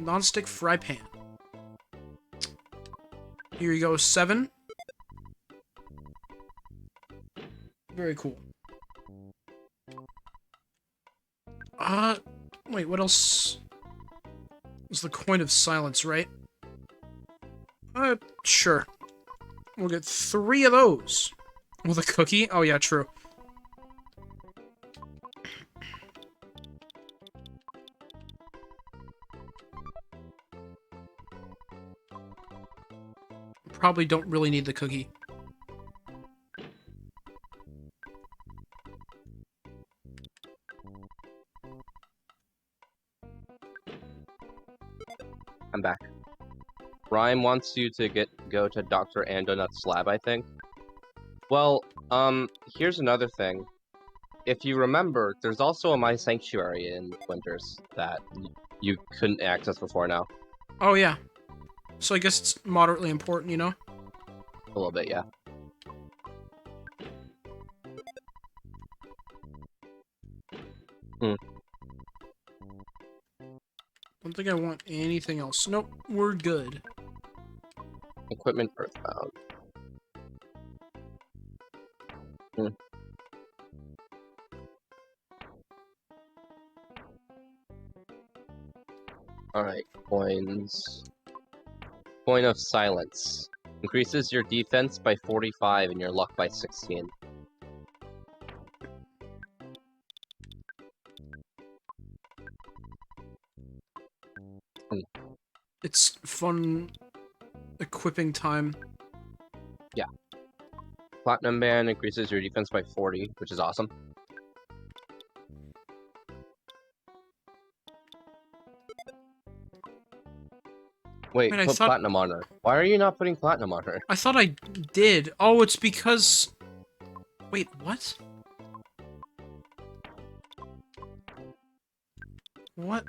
Non-stick fry pan. Here you go, 7. Very cool. Wait, what else? It was the coin of silence, right? Sure. We'll get 3 of those. Well, the cookie? Oh, yeah, true. Probably don't really need the cookie. I'm back. Ryan wants you to go to Dr. Andonut's lab, I think. Well, here's another thing. If you remember, there's also a My Sanctuary in Winters that you couldn't access before now. Oh, yeah. So I guess it's moderately important, you know? A little bit, yeah. Don't think I want anything else. Nope, we're good. Equipment Earthbound. Alright, coins. Coin of Silence. Increases your defense by 45 and your luck by 16. It's fun equipping time. Yeah. Platinum Band increases your defense by 40, which is awesome. Wait, Man, I put thought- Platinum on her. Why are you not putting Platinum on her? I thought I did. Oh, it's because... Wait, what? What?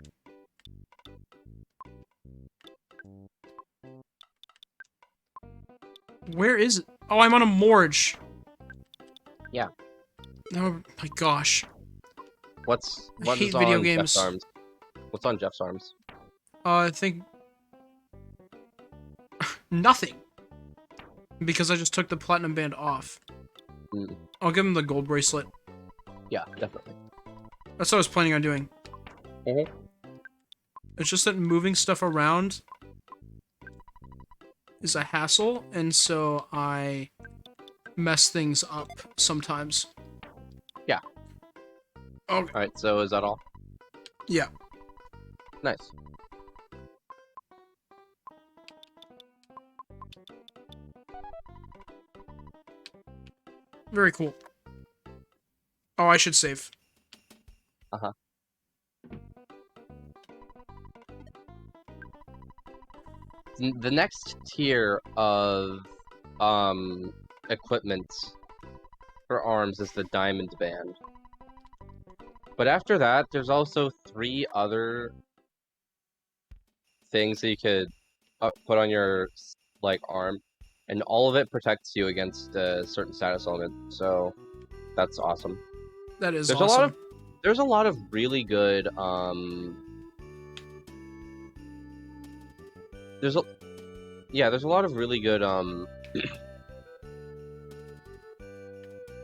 Where is it? Oh, I'm on a Morge. Yeah. Oh my gosh. What hate is video on games. Jeff's arms? What's on Jeff's arms? I think... Nothing. Because I just took the platinum band off. Mm. I'll give him the gold bracelet. Yeah, definitely. That's what I was planning on doing. Mhm. It's just that moving stuff around is a hassle, and so I mess things up sometimes. Yeah. Okay. Alright, so is that all? Yeah. Nice. Very cool. Oh, I should save. Uh-huh. The next tier of equipment for arms is the diamond band. But after that, there's also 3 other things that you could put on your arm, and all of it protects you against a certain status element. So that's awesome. That is There's awesome. There's a lot of really good there's a lot of really good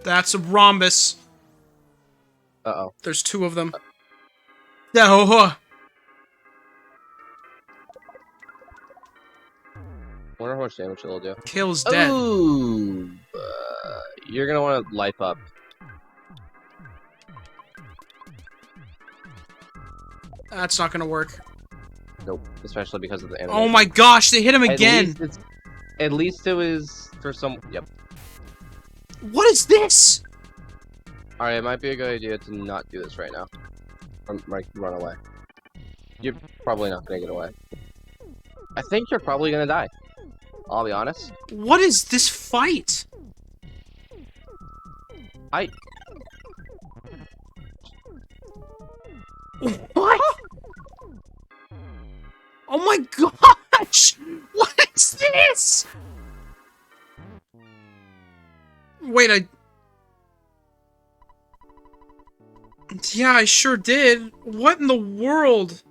That's a rhombus. uh-oh. There's 2 of them. No. Wonder how much damage it'll do. Kale's dead. Ooh, you're gonna want to life up. That's not gonna work. Nope, especially because of the animation. Oh my gosh, they hit him again. At least it was for some. Yep. What is this? All right, it might be a good idea to not do this right now. Or run away. You're probably not gonna get away. I think you're probably gonna die. I'll be honest. What is this fight? What? Oh my gosh! What is this? Wait, yeah, I sure did. What in the world?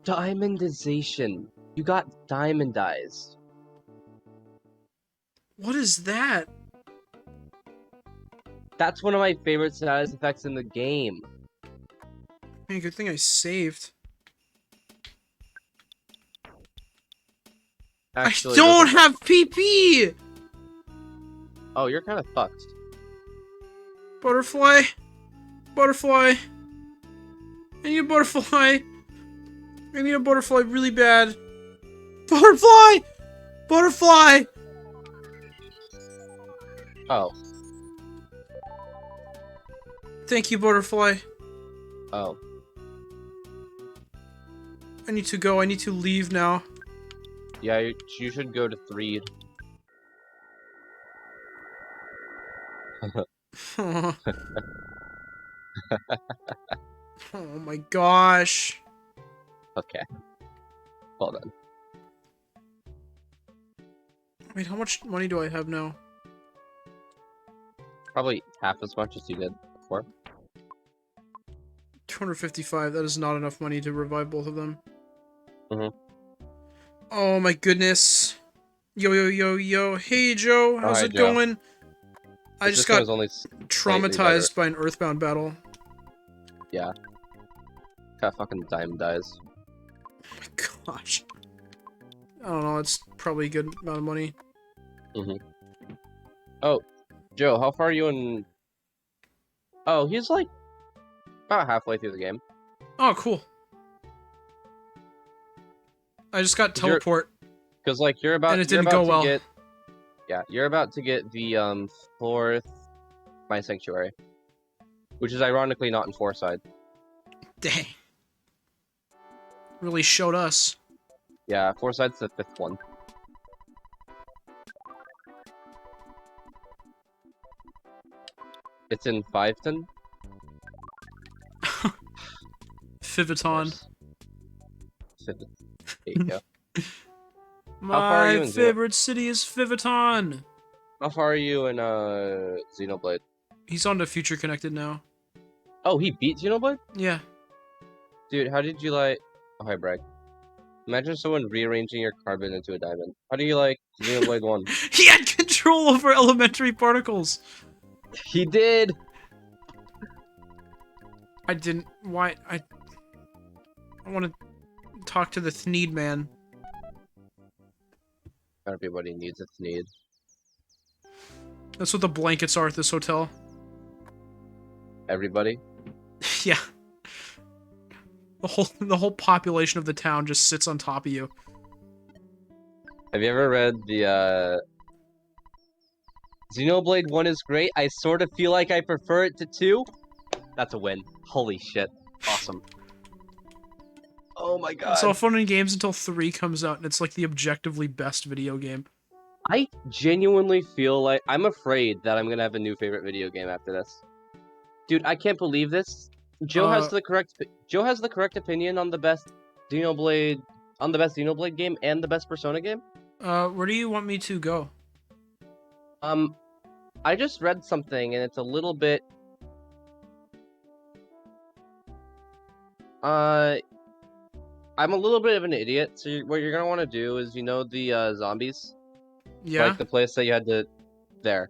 Diamondization. You got diamondized. What is that? That's one of my favorite status effects in the game. Man, good thing I saved. Actually, I don't doesn't- have PP! Oh, you're kind of fucked. Butterfly. Butterfly. I need a butterfly. I need a butterfly really bad. Butterfly! Butterfly! Oh. Thank you, butterfly. Oh. I need to go. I need to leave now. Yeah, you should go to 3. Oh my gosh. Okay. Well then. Wait, how much money do I have now? Probably half as much as you did before. 255. That is not enough money to revive both of them. Mm-hmm. Oh my goodness. Yo, yo, yo, yo. Hey, Joe. How's hi, it Joe. going? I This just one got is only traumatized by an Earthbound battle. Yeah. Got fucking dime dies. Oh my gosh. I don't know. It's probably a good amount of money. Mm-hmm. Oh, Joe, how far are you in... Oh, he's like about halfway through the game. Oh, cool. I just got teleport, Because like you're and it didn't about go to well. get... Yeah, you're about to get the 4th My Sanctuary. Which is ironically not in Foreside. Dang. Really showed us. Yeah, Foreside's the 5th one. It's in Fiveton. Fiveton. There you go. My How far are you in favorite city is Fiveton. How far are you in Xenoblade? He's on to Future Connected now. Oh, he beat Xenoblade? Yeah. Dude, how did you like... Oh, hi, Bragg. Imagine someone rearranging your carbon into a diamond. How do you like Xenoblade 1? He had control over elementary particles. He did! I didn't. Why? I want to talk to the Thneed man. Everybody needs a need. That's what the blankets are at this hotel. Everybody? Yeah. The whole population of the town just sits on top of you. Have you ever read the, Xenoblade 1 is great, I sort of feel like I prefer it to 2? That's a win. Holy shit. Awesome. Oh my god. It's all fun and games until 3 comes out, and it's like the objectively best video game. I genuinely feel like... I'm afraid that I'm gonna have a new favorite video game after this. Dude, I can't believe this. Joe has the correct opinion on the best Xenoblade game and the best Persona game. Where do you want me to go? I just read something and it's a little bit I'm a little bit of an idiot, so what you're gonna want to do is, you know, the zombies? Yeah? Like the place that you had to... There.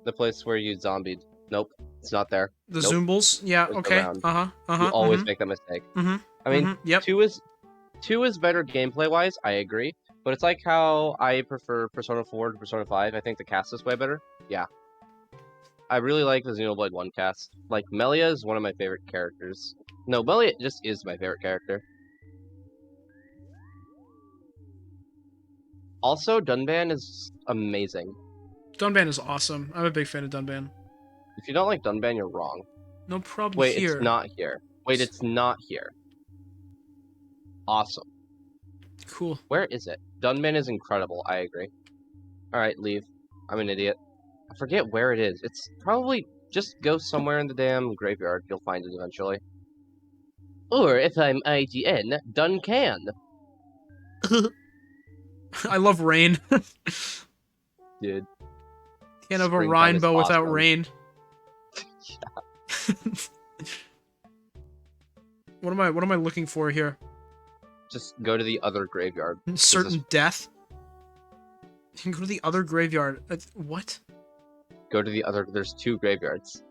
The place where you zombied. Nope, it's not there. The Nope. Zoombles? Yeah, There's okay. around. Uh-huh, You uh-huh. always make that mistake. Mm-hmm. I mean, Yep. 2 is better gameplay-wise, I agree. But it's like how I prefer Persona 4 to Persona 5. I think the cast is way better. Yeah. I really like the Xenoblade 1 cast. Like, Melia is one of my favorite characters. No, Melia just is my favorite character. Also, Dunban is amazing. Dunban is awesome. I'm a big fan of Dunban. If you don't like Dunban, you're wrong. No problem Wait, here. it's not here. Wait, it's not here. Awesome. Cool. Where is it? Dunban is incredible, I agree. Alright, leave. I'm an idiot. I forget where it is. It's probably... Just go somewhere in the damn graveyard. You'll find it eventually. Or, if I'm IGN, Duncan. I love rain. Dude. Can't have a Springtime is rainbow without awesome. rain. What am I looking for here? Just go to the other graveyard. Certain death? You can go to the other graveyard. What? Go to the other... There's 2 graveyards.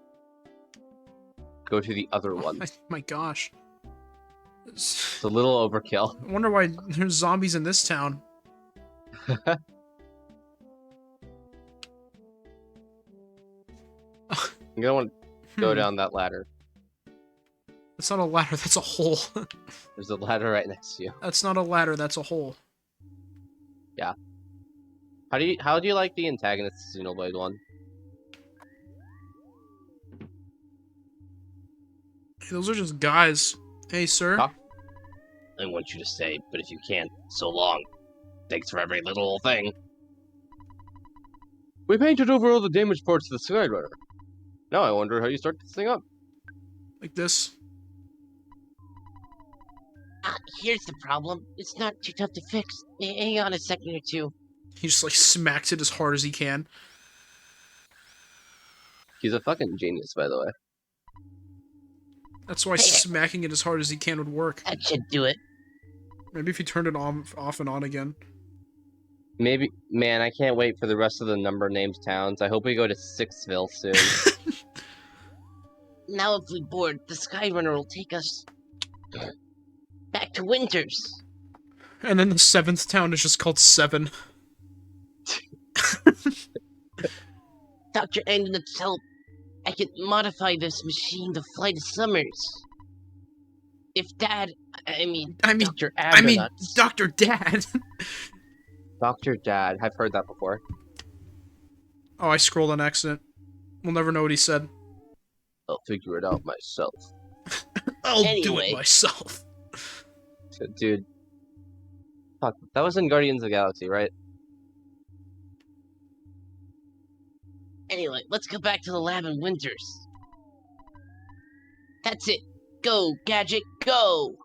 Go to the other one. My gosh. It's a little overkill. I wonder why there's zombies in this town. You're gonna want to go down that ladder. That's not a ladder, that's a hole. There's a ladder right next to you. That's not a ladder, that's a hole. Yeah. How do you like the antagonist of Xenoblade 1? Those are just guys. Hey, sir. Talk. I want you to stay, but if you can't, so long. Thanks for every little thing. We painted over all the damaged parts of the Skyrunner. Now I wonder how you start this thing up. Like this. Here's the problem. It's not too tough to fix. Hang on a second or two. He just like smacks it as hard as he can. He's a fucking genius, by the way. That's why smacking it as hard as he can would work. That should do it. Maybe if he turned it off and on again. Maybe, man, I can't wait for the rest of the number named towns. I hope we go to Sixville soon. Now if we board, the Skyrunner will take us back to Winters. And then the 7th town is just called 7. Dr. Andonet's help. I can modify this machine to fly to Summers. If Dad, I mean Dr. Andonet's... Dr. Dad. Dr. Dad. I've heard that before. Oh, I scrolled on accident. We'll never know what he said. I'll figure it out myself. I'll do it myself. Dude. Fuck, that was in Guardians of the Galaxy, right? Anyway, let's go back to the lab in Winters. That's it. Go, Gadget, go!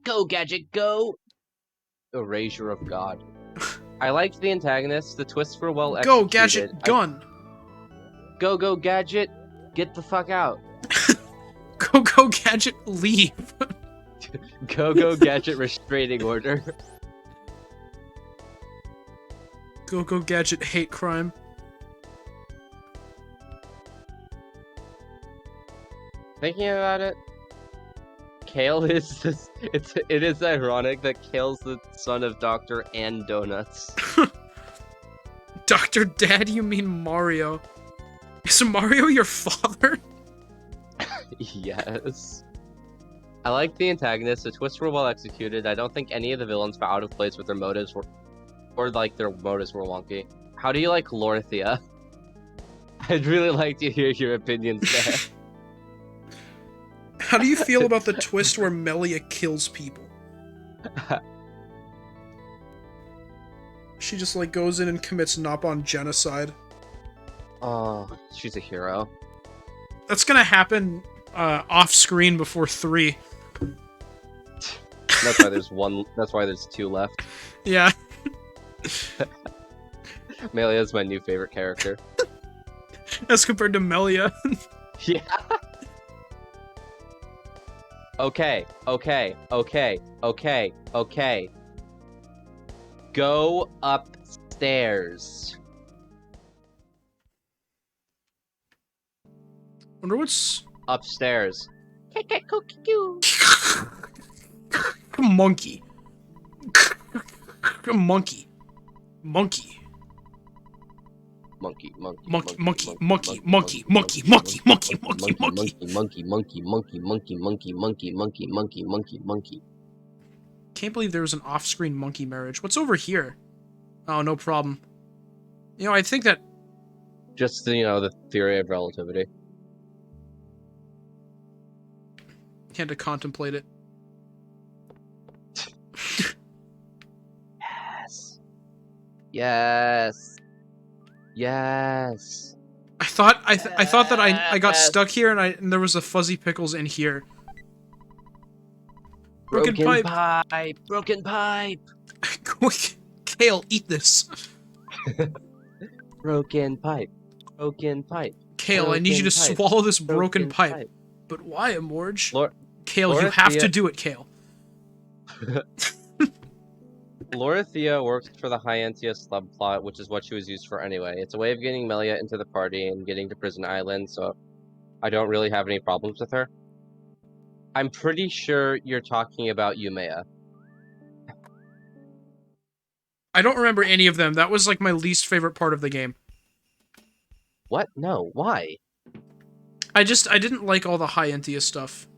Go, Gadget, go! Erasure of God. I liked the antagonists. The twists were well Go, executed. Gadget, gun! Go, Gadget! Get the fuck out! Go, Gadget, leave! Go, Gadget, restraining order. Go, Gadget, hate crime. Thinking about it, Kale is this. It is ironic that Kale's the son of Dr. and Donuts. Dr. Dad, you mean Mario? Is Mario your father? Yes. I like the antagonists. The twists were well executed. I don't think any of the villains were out of place with their motives or like their motives were wonky. How do you like Lorthia? I'd really like to hear your opinions there. How do you feel about the twist where Melia kills people? She just like goes in and commits Nopon genocide. Oh, she's a hero. That's gonna happen off screen before 3. That's why there's one. That's why there's 2 left. Yeah. Melia is my new favorite character. As compared to Melia. Yeah. Okay. Go upstairs. Wonder what's Upstairs. monkey. Monkey. Monkey. Can't believe there was an off-screen monkey marriage. What's over here? Oh, no problem. You know, I think that... Just, the theory of relativity. Had to contemplate it. Yes. I thought that I got stuck here and there was a Fuzzy Pickles in here. Broken pipe. Broken pipe. Kale, eat this. Broken pipe. Kale, I need you to swallow this broken pipe. But why, Amorge? Kale, you have to do it, Kale. Lorthia works for the Hyantia subplot, which is what she was used for anyway. It's a way of getting Melia into the party and getting to Prison Island, so I don't really have any problems with her. I'm pretty sure you're talking about Yumea. I don't remember any of them. That was like my least favorite part of the game. What? No, why? I didn't like all the Hyantia stuff.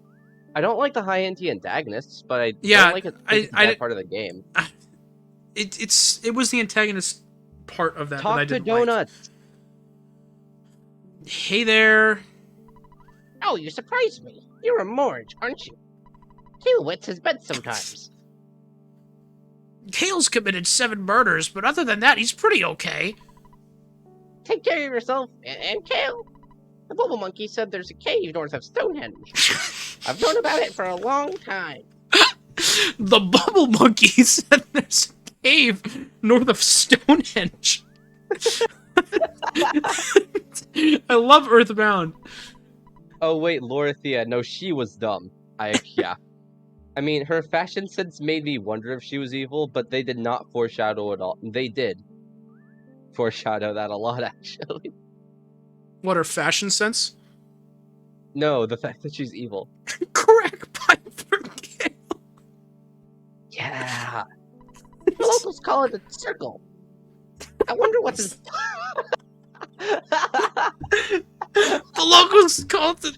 I don't like the Hyantia antagonists, but I Yeah, don't like it that part of the game. It was the antagonist part of that Talk that I didn't to Donuts. like. Hey there. Oh, you surprised me. You're a Morge, aren't you? Kale wets his bed sometimes. Kale's committed 7 murders, but other than that, he's pretty okay. Take care of yourself, and Kale. The Bubble Monkey said there's a cave north of Stonehenge. I've known about it for a long time. The Bubble Monkey said there's a cave north of Stonehenge. I love Earthbound. Oh wait, Lorithia. No, she was dumb. Yeah. I mean, her fashion sense made me wonder if she was evil, but they did not foreshadow it all. They did foreshadow that a lot, actually. What, her fashion sense? No, the fact that she's evil. Crack pipe for Kale. Yeah. The locals call it a circle. I wonder what's in... The locals call it the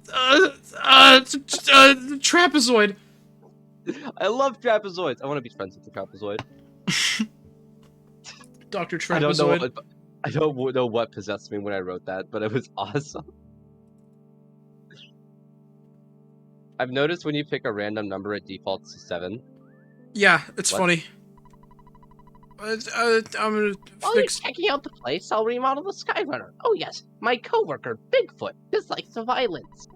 trapezoid. I love trapezoids. I want to be friends with the trapezoid. Dr. I don't know. Trapezoid. I don't know what possessed me when I wrote that, but it was awesome. I've noticed when you pick a random number, it defaults to 7. Yeah, it's What? funny. I'm gonna While you're fix. checking out the place, I'll remodel the Skyrunner. Oh yes, my coworker, Bigfoot, dislikes the violence.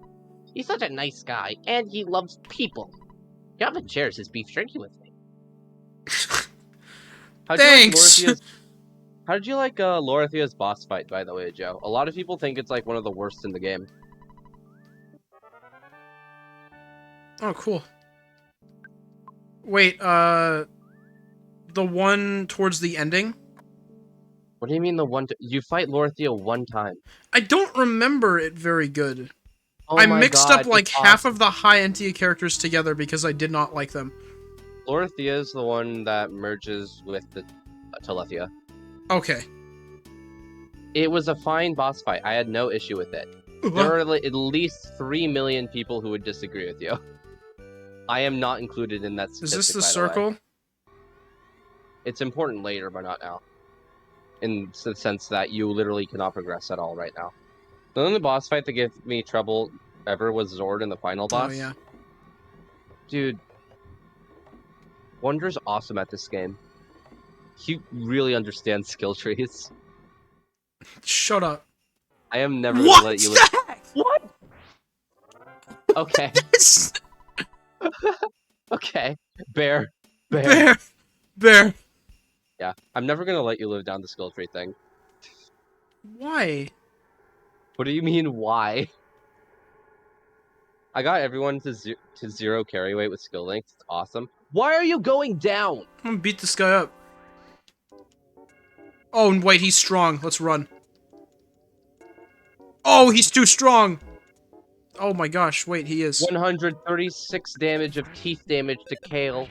He's such a nice guy, and he loves people. He often shares his beef jerky with me. Thanks. How did you like Lorithia's boss fight, by the way, Joe? A lot of people think it's like one of the worst in the game. Oh, cool. Wait, the one towards the ending? What do you mean you fight Lorithia one time? I don't remember it very good. Oh I my mixed God, up like it's half awesome. of the high Entia characters together because I did not like them. Lorithia is the one that merges with the Telethia. Okay. It was a fine boss fight. I had no issue with it. There are at least 3 million people who would disagree with you. I am not included in that Is statistic, this the by way. circle? It's important later, but not now. In the sense that you literally cannot progress at all right now. The only boss fight that gave me trouble ever was Zord in the final boss. Oh, yeah. Dude, Wonder's awesome at this game. He really understands skill trees. Shut up. I am never What gonna let you the live. heck? What? Okay. This- Okay. Bear. Bear. Yeah. I'm never gonna let you live down the skill tree thing. Why? What do you mean, why? I got everyone to 0 carry weight with skill links. It's awesome. Why are you going down? I'm gonna beat this guy up. Oh, and wait, he's strong. Let's run. Oh, he's too strong. Oh my gosh, wait, he is. 136 damage of teeth damage to Kale.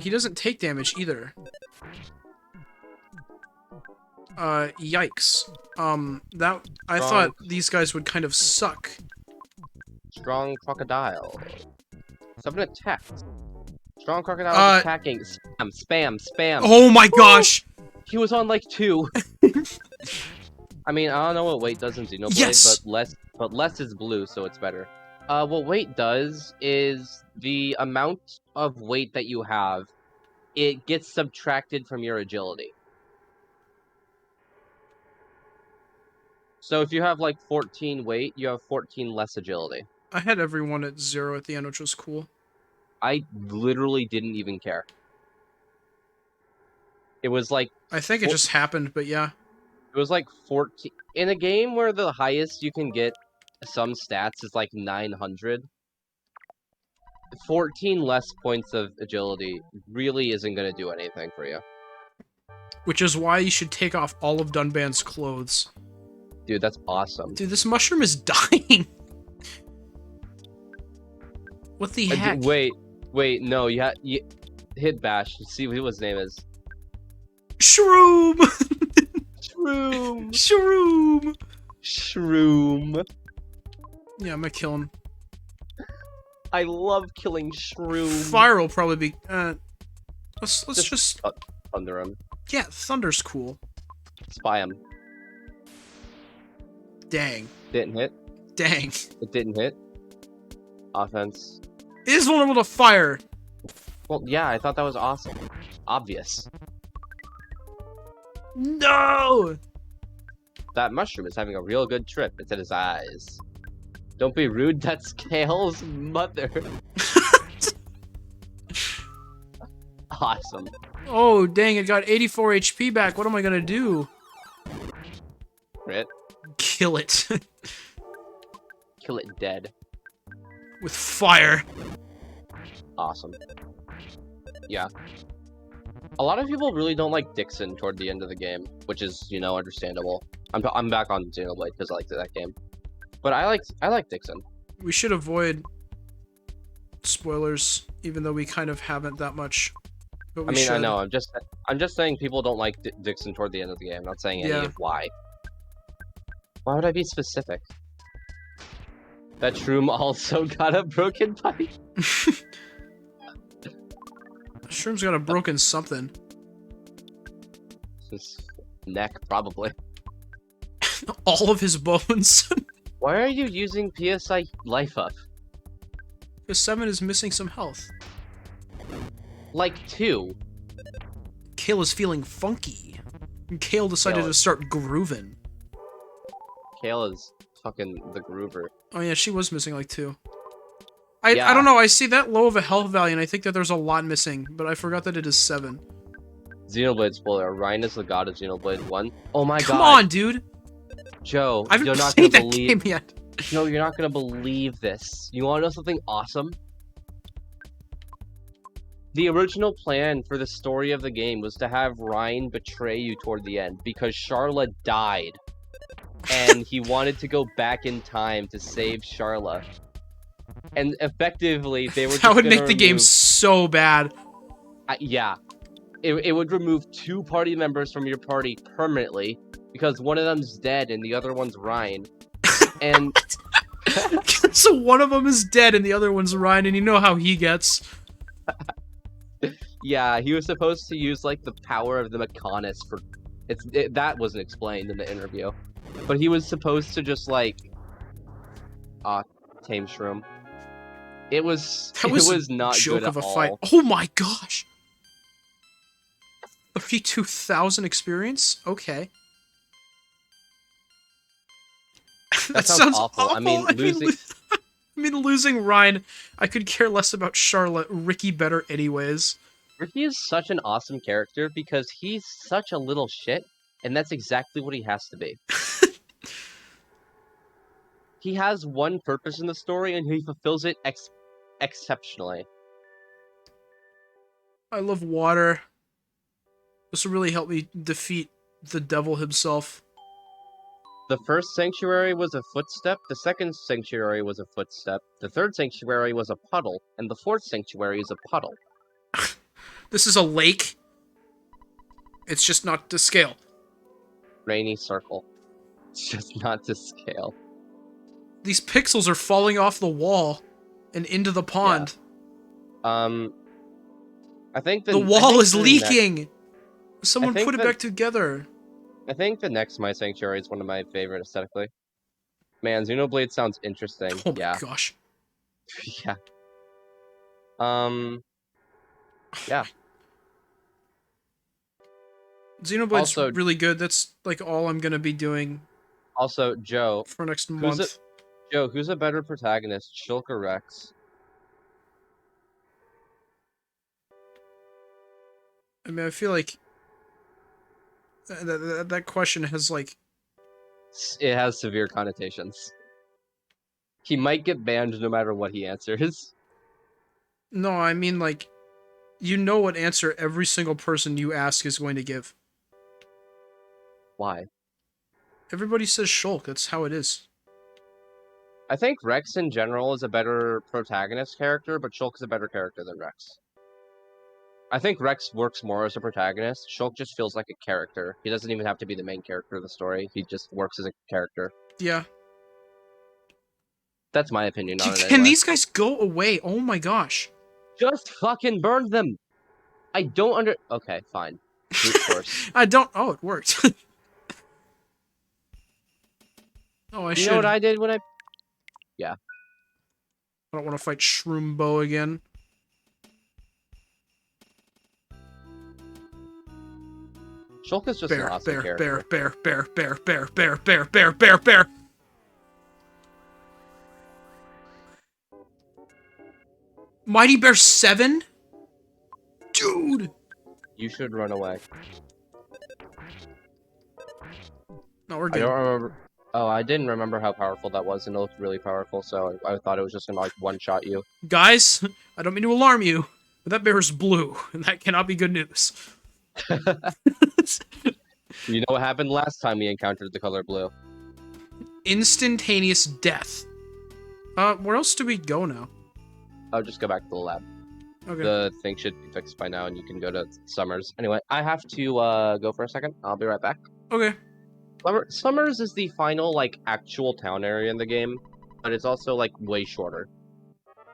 He doesn't take damage either. Yikes. I thought these guys would kind of suck. Strong crocodile. Summon attacks. Strong crocodile attacking. Spam. Oh my gosh! He was on like 2. I mean, I don't know what weight does in Xenoblade, Yes! but less is blue, so it's better. What weight does is the amount of weight that you have, it gets subtracted from your agility. So if you have like 14 weight, you have 14 less agility. I had everyone at 0 at the end, which was cool. I literally didn't even care. It was like... I think it just happened, but yeah. It was like 14... In a game where the highest you can get some stats is like 900, 14 less points of agility really isn't going to do anything for you. Which is why you should take off all of Dunban's clothes. Dude, that's awesome. Dude, this mushroom is dying. What the heck? Wait, no, you hit bash. See what his name is. Shroom! Shroom! Shroom! Shroom. Yeah, I'm gonna kill him. I love killing Shroom. Fire will probably be... let's just... Thunder him. Yeah, Thunder's cool. Spy him. Dang. Didn't hit. Dang. It didn't hit. Offense. It is vulnerable to fire. Well, yeah, I thought that was awesome. Obvious. No! That mushroom is having a real good trip. It's in his eyes. Don't be rude, that's Kale's mother. Awesome. Oh, dang, it got 84 HP back. What am I gonna do? Crit. Kill it. Kill it dead. With fire. Awesome. Yeah. A lot of people really don't like Dixon toward the end of the game, which is, you know, understandable. I'm back on Xenoblade because I liked that game. But I like Dixon. We should avoid spoilers, even though we kind of haven't that much. But we should. I know. I'm just saying people don't like Dixon toward the end of the game. I'm not saying any of why. Why would I be specific? That shroom also got a broken pipe. Shroom's got a broken something. His neck, probably. All of his bones. Why are you using PSI life up? Because 7 is missing some health. Like 2. Kale is feeling funky. And Kale decided to start grooving. Kale is fucking the groover. Oh yeah, she was missing like 2. I don't know, I see that low of a health value and I think that there's a lot missing, but I forgot that it is 7. Xenoblade spoiler. Ryan is the god of Xenoblade 1. Oh my god. Come on, dude! Joe, I haven't you're not played gonna that believe... game yet. No, you're not gonna believe this. You wanna know something awesome? The original plan for the story of the game was to have Ryan betray you toward the end because Charla died. And he wanted to go back in time to save Charla. And effectively, they were just that would gonna make the game so bad. Yeah. It would remove 2 party members from your party permanently because one of them's dead and the other one's Ryan. And so one of them is dead and the other one's Ryan, and you know how he gets. yeah, he was supposed to use like the power of the Mechonis for that wasn't explained in the interview. But he was supposed to just like tame Shroom. It was not joke good of at a all. fight. Oh my gosh. 32,000 experience? Okay. that sounds awful. I mean, losing Ryan, I could care less about Charlotte. Ricky better anyways. Ricky is such an awesome character because he's such a little shit, and that's exactly what he has to be. He has one purpose in the story, and he fulfills it exceptionally. I love water. This will really help me defeat the devil himself. The first sanctuary was a footstep, the second sanctuary was a footstep, the third sanctuary was a puddle, and the fourth sanctuary is a puddle. This is a lake. It's just not to scale. Rainy circle. It's just not to scale. These pixels are falling off the wall and into the pond. Yeah. I think the wall is leaking. Someone put it back together. I think the next My Sanctuary is one of my favorite aesthetically. Man, Xenoblade sounds interesting. Oh my gosh. yeah. Yeah. Xenoblade's really good. That's like all I'm gonna be doing. Also, Joe. For next month. Joe, who's a better protagonist, Shulk or Rex? I mean, I feel like that question has like... It has severe connotations. He might get banned no matter what he answers. No, I mean like, you know what answer every single person you ask is going to give. Why? Everybody says Shulk, that's how it is. I think Rex in general is a better protagonist character, but Shulk is a better character than Rex. I think Rex works more as a protagonist. Shulk just feels like a character. He doesn't even have to be the main character of the story. He just works as a character. Yeah. That's my opinion on it anyway. Can these guys go away? Oh my gosh. Just fucking burn them! I don't Okay, fine. Brute force. I don't... Oh, it worked. Oh, I should... You know what I did when I... Yeah. I don't want to fight Shroombo again. Shulk is just an Bear, awesome bear, character. bear, bear, bear, bear, bear, bear, bear, bear, bear. Mighty Bear 7? Dude! You should run away. No, we're I good. don't remember. Oh, I didn't remember how powerful that was, and it looked really powerful, so I thought it was just gonna, like, one-shot you. Guys, I don't mean to alarm you, but that bear is blue, and that cannot be good news. You know what happened last time we encountered the color blue? Instantaneous death. Where else do we go now? I'll just go back to the lab. Okay. The thing should be fixed by now, and you can go to Summers. Anyway, I have to go for a second. I'll be right back. Okay. Summers is the final, like, actual town area in the game, but it's also, like, way shorter.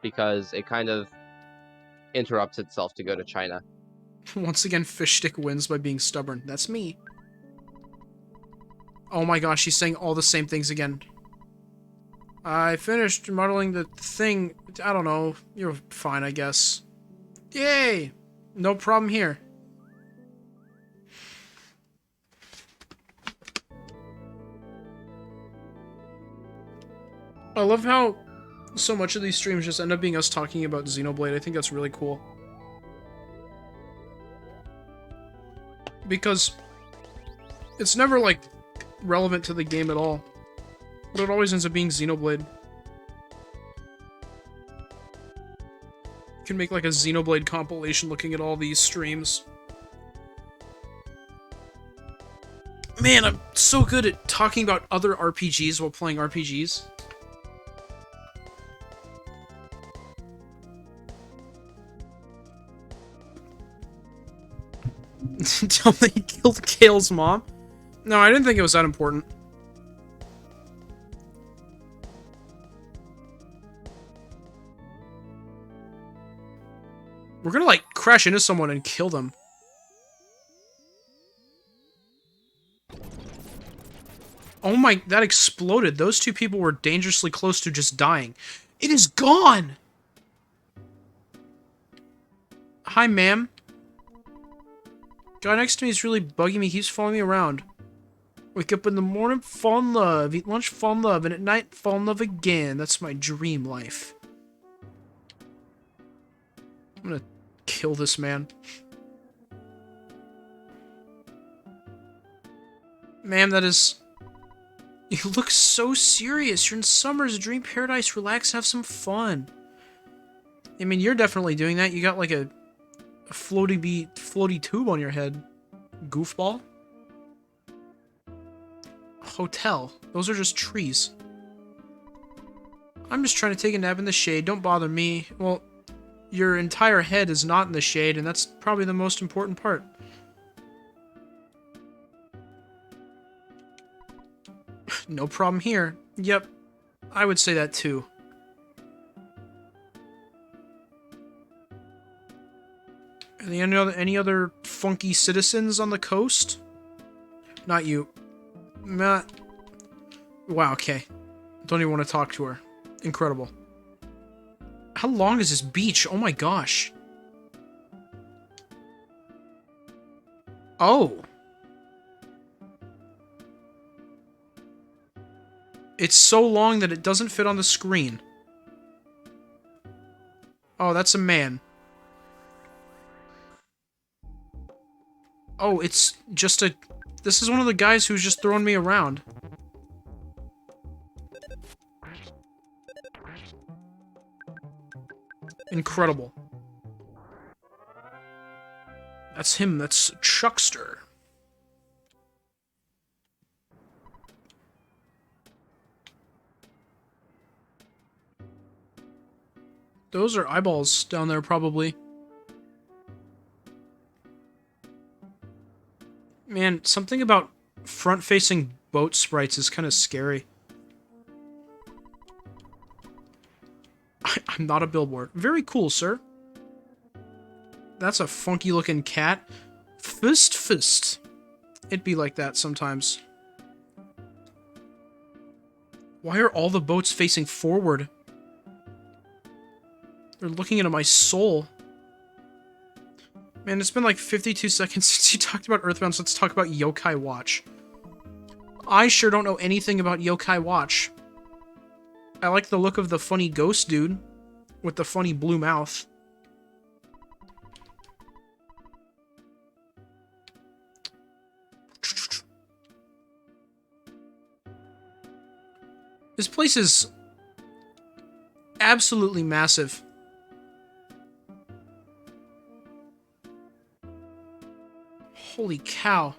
Because it kind of interrupts itself to go to China. Once again, Fishstick wins by being stubborn. That's me. Oh my gosh, he's saying all the same things again. I finished modeling the thing. I don't know. You're fine, I guess. Yay! No problem here. I love how so much of these streams just end up being us talking about Xenoblade. I think that's really cool. Because it's never, like, relevant to the game at all. But it always ends up being Xenoblade. You can make, like, a Xenoblade compilation looking at all these streams. Man, I'm so good at talking about other RPGs while playing RPGs. Tell me he killed Kale's mom? No, I didn't think it was that important. We're gonna, like, crash into someone and kill them. Oh my, that exploded. Those two people were dangerously close to just dying. It is gone! Hi, ma'am. Guy next to me is really bugging me. He keeps following me around. Wake up in the morning, fall in love. Eat lunch, fall in love. And at night, fall in love again. That's my dream life. I'm gonna kill this man. Ma'am, that is... You look so serious. You're in summer's dream paradise. Relax, have some fun. I mean, you're definitely doing that. You got like a floaty tube on your head. Goofball. Hotel. Those are just trees. I'm just trying to take a nap in the shade. Don't bother me. Well, your entire head is not in the shade, and that's probably the most important part. No problem here. Yep, I would say that too. Any other funky citizens on the coast? Not you. Matt. Wow, okay. Don't even want to talk to her. Incredible. How long is this beach? Oh my gosh. Oh. It's so long that it doesn't fit on the screen. Oh, that's a man. Oh, it's just a... This is one of the guys who's just throwing me around. Incredible. That's him. That's Chuckster. Those are eyeballs down there, probably. Man, something about front-facing boat sprites is kind of scary. I'm not a billboard. Very cool, sir. That's a funky-looking cat. Fist. It'd be like that sometimes. Why are all the boats facing forward? They're looking into my soul. Man, it's been like 52 seconds since you talked about Earthbound, so let's talk about Yokai Watch. I sure don't know anything about Yokai Watch. I like the look of the funny ghost dude with the funny blue mouth. This place is absolutely massive. Holy cow.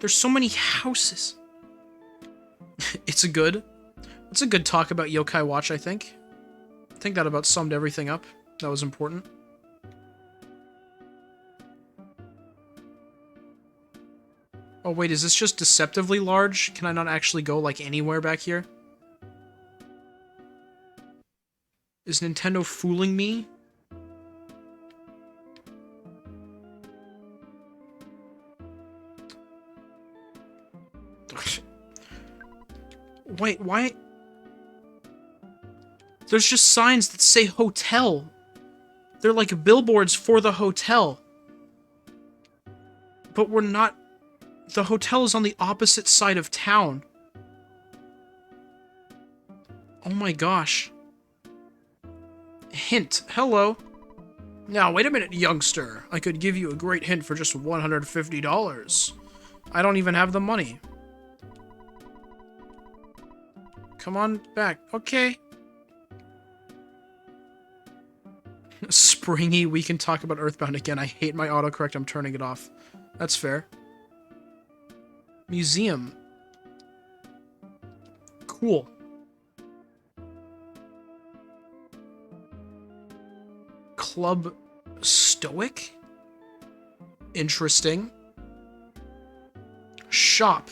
There's so many houses. It's a good talk about Yokai Watch, I think. I think that about summed everything up. That was important. Oh wait, is this just deceptively large? Can I not actually go, like, anywhere back here? Is Nintendo fooling me? Wait, why? There's just signs that say hotel. They're like billboards for the hotel. But we're not... The hotel is on the opposite side of town. Oh my gosh. Hint. Hello. Now, wait a minute, youngster. I could give you a great hint for just $150. I don't even have the money. Come on back. Okay. Springy, we can talk about Earthbound again. I hate my autocorrect. I'm turning it off. That's fair. Museum. Cool. Club Stoic? Interesting. Shop.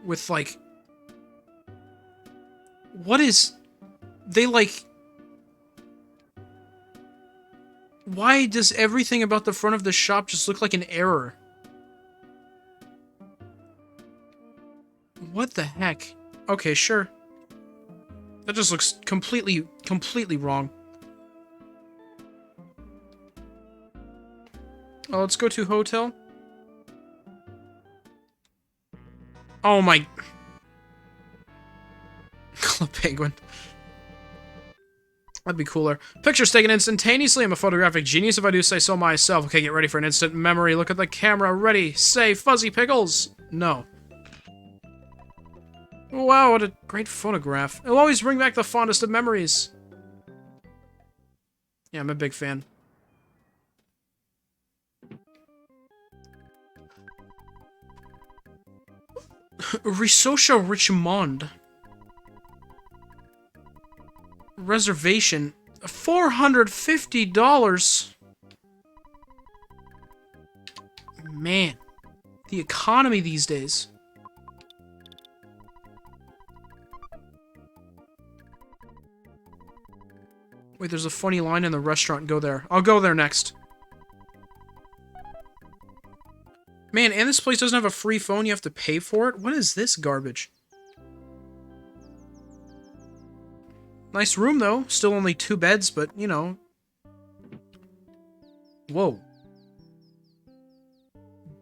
With, like... What is... They, like... Why does everything about the front of the shop just look like an error? What the heck? Okay, sure. That just looks completely wrong. Oh, let's go to hotel. Oh my... Club Penguin. That'd be cooler. Pictures taken instantaneously. I'm a photographic genius if I do say so myself. Okay, get ready for an instant memory. Look at the camera. Ready. Say, Fuzzy Pickles. No. Wow, what a great photograph. It'll always bring back the fondest of memories. Yeah, I'm a big fan. Risosha Richmond. Reservation. $450. Man. The economy these days. Wait, there's a funny line in the restaurant. Go there. I'll go there next. Man, and this place doesn't have a free phone. You have to pay for it? What is this garbage? Nice room, though. Still only 2 beds, but, you know. Whoa.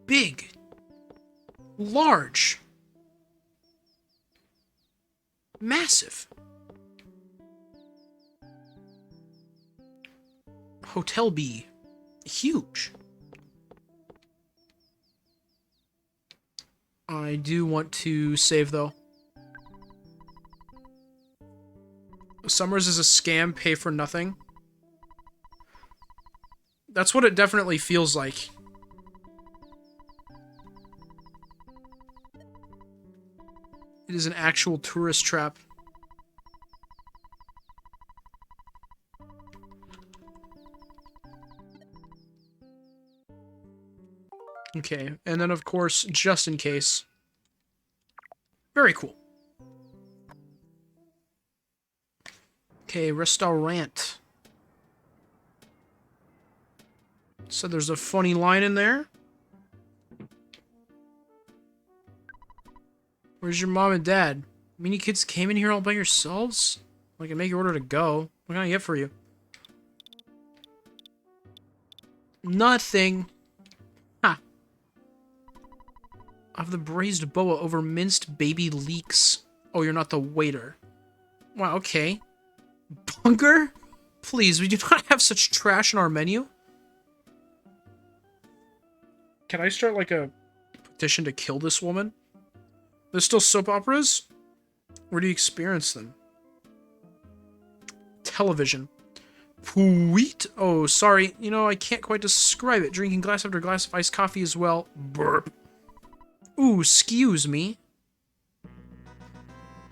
Big. Large. Massive. Hotel B. Huge. I do want to save, though. Summers is a scam, pay for nothing. That's what it definitely feels like. It is an actual tourist trap. Okay, and then of course, just in case. Very cool. Okay, restaurant. So there's a funny line in there. Where's your mom and dad? Mean you kids came in here all by yourselves? I can make your order to go. What can I get for you? Nothing. Ha. I have the braised boa over minced baby leeks. Oh, you're not the waiter. Wow, okay. Bunker? Please, we do not have such trash in our menu. Can I start, like, a petition to kill this woman? There's still soap operas? Where do you experience them? Television. Pweet. Oh, sorry. You know, I can't quite describe it. Drinking glass after glass of iced coffee as well. Burp. Ooh, excuse me.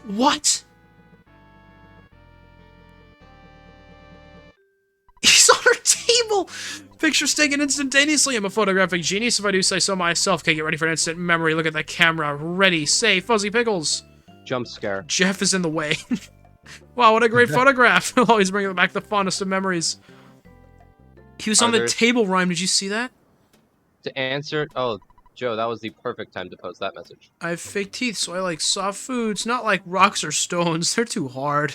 What? He's on our table! Pictures taken instantaneously. I'm a photographic genius if I do say so myself. Okay, get ready for an instant memory. Look at the camera. Ready, say, Fuzzy Pickles. Jump scare. Jeff is in the way. Wow, what a great photograph. He'll always bring back the fondest of memories. He was on the table rhyme. Did you see that? To answer... Oh, Joe, that was the perfect time to post that message. I have fake teeth, so I like soft foods, not like rocks or stones. They're too hard.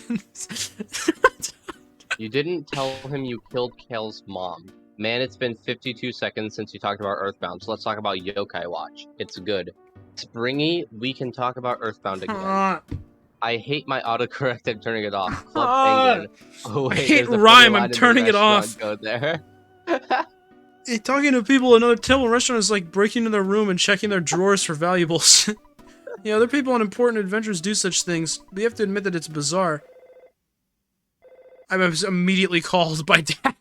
You didn't tell him you killed Kale's mom. Man, it's been 52 seconds since you talked about Earthbound, so let's talk about Yokai Watch. It's good. Springy, we can talk about Earthbound again. I hate my autocorrect, I'm turning it off. Club Penguin. Oh, wait, I hate rhyme, I'm turning it off. Go there. Hey, talking to people at another table in a restaurant is like breaking into their room and checking their drawers for valuables. You know, other people on important adventures do such things, but you have to admit that it's bizarre. I was immediately called by Dad.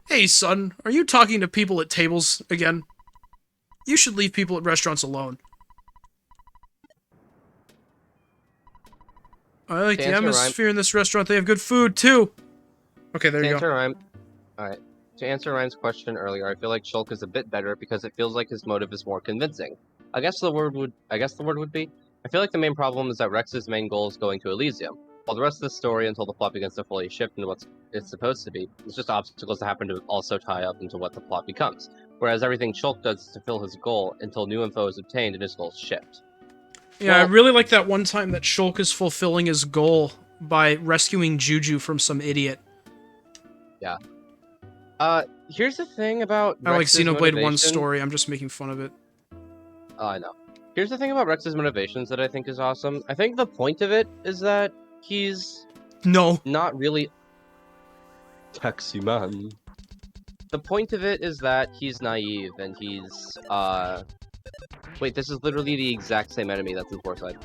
Hey, son, are you talking to people at tables again? You should leave people at restaurants alone. I like the atmosphere in this restaurant. They have good food, too. Okay, there you go. Alright. To answer Ryan's question earlier, I feel like Shulk is a bit better because it feels like his motive is more convincing. I guess the word would be. I feel like the main problem is that Rex's main goal is going to Elysium, while the rest of the story until the plot begins to fully shift into what it's supposed to be, it's just obstacles that happen to also tie up into what the plot becomes. Whereas everything Shulk does is to fulfill his goal until new info is obtained and his goals shift. Yeah, well, I really like that one time that Shulk is fulfilling his goal by rescuing Juju from some idiot. Yeah. Here's the thing about I like Xenoblade 1's story, I'm just making fun of it. Oh, I know. Here's the thing about Rex's motivations that I think is awesome. I think the point of it is that he's... not really... Taxi man. The point of it is that he's naive, and he's, Wait, this is literally the exact same enemy that's in Foresight.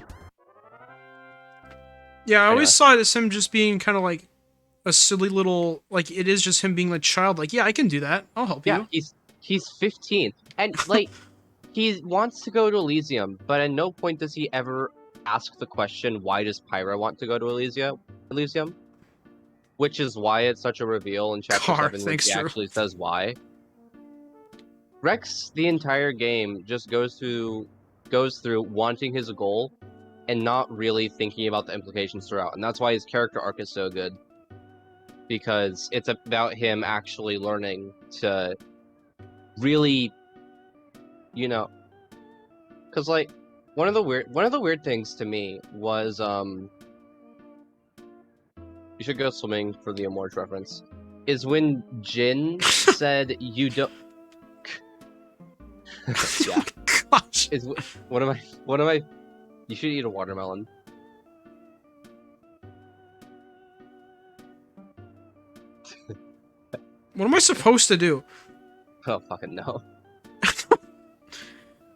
Yeah, I always saw it as him just being kind of like a silly little... Like, it is just him being like child. Like, yeah, I can do that. I'll help you. Yeah, he's 15. And, like, he wants to go to Elysium, but at no point does he ever ask the question, why does Pyra want to go to Elysium? Which is why it's such a reveal in Chapter 7, when he actually says why. Rex, the entire game, just goes through wanting his goal and not really thinking about the implications throughout. And that's why his character arc is so good. Because it's about him actually learning to really, you know... Because, like, one of the weird things to me was, you should go swimming for the Amorge reference, is when Jin said, you don't... Yeah. Gosh. One of my... You should eat a watermelon. What am I supposed to do? Oh, fucking no.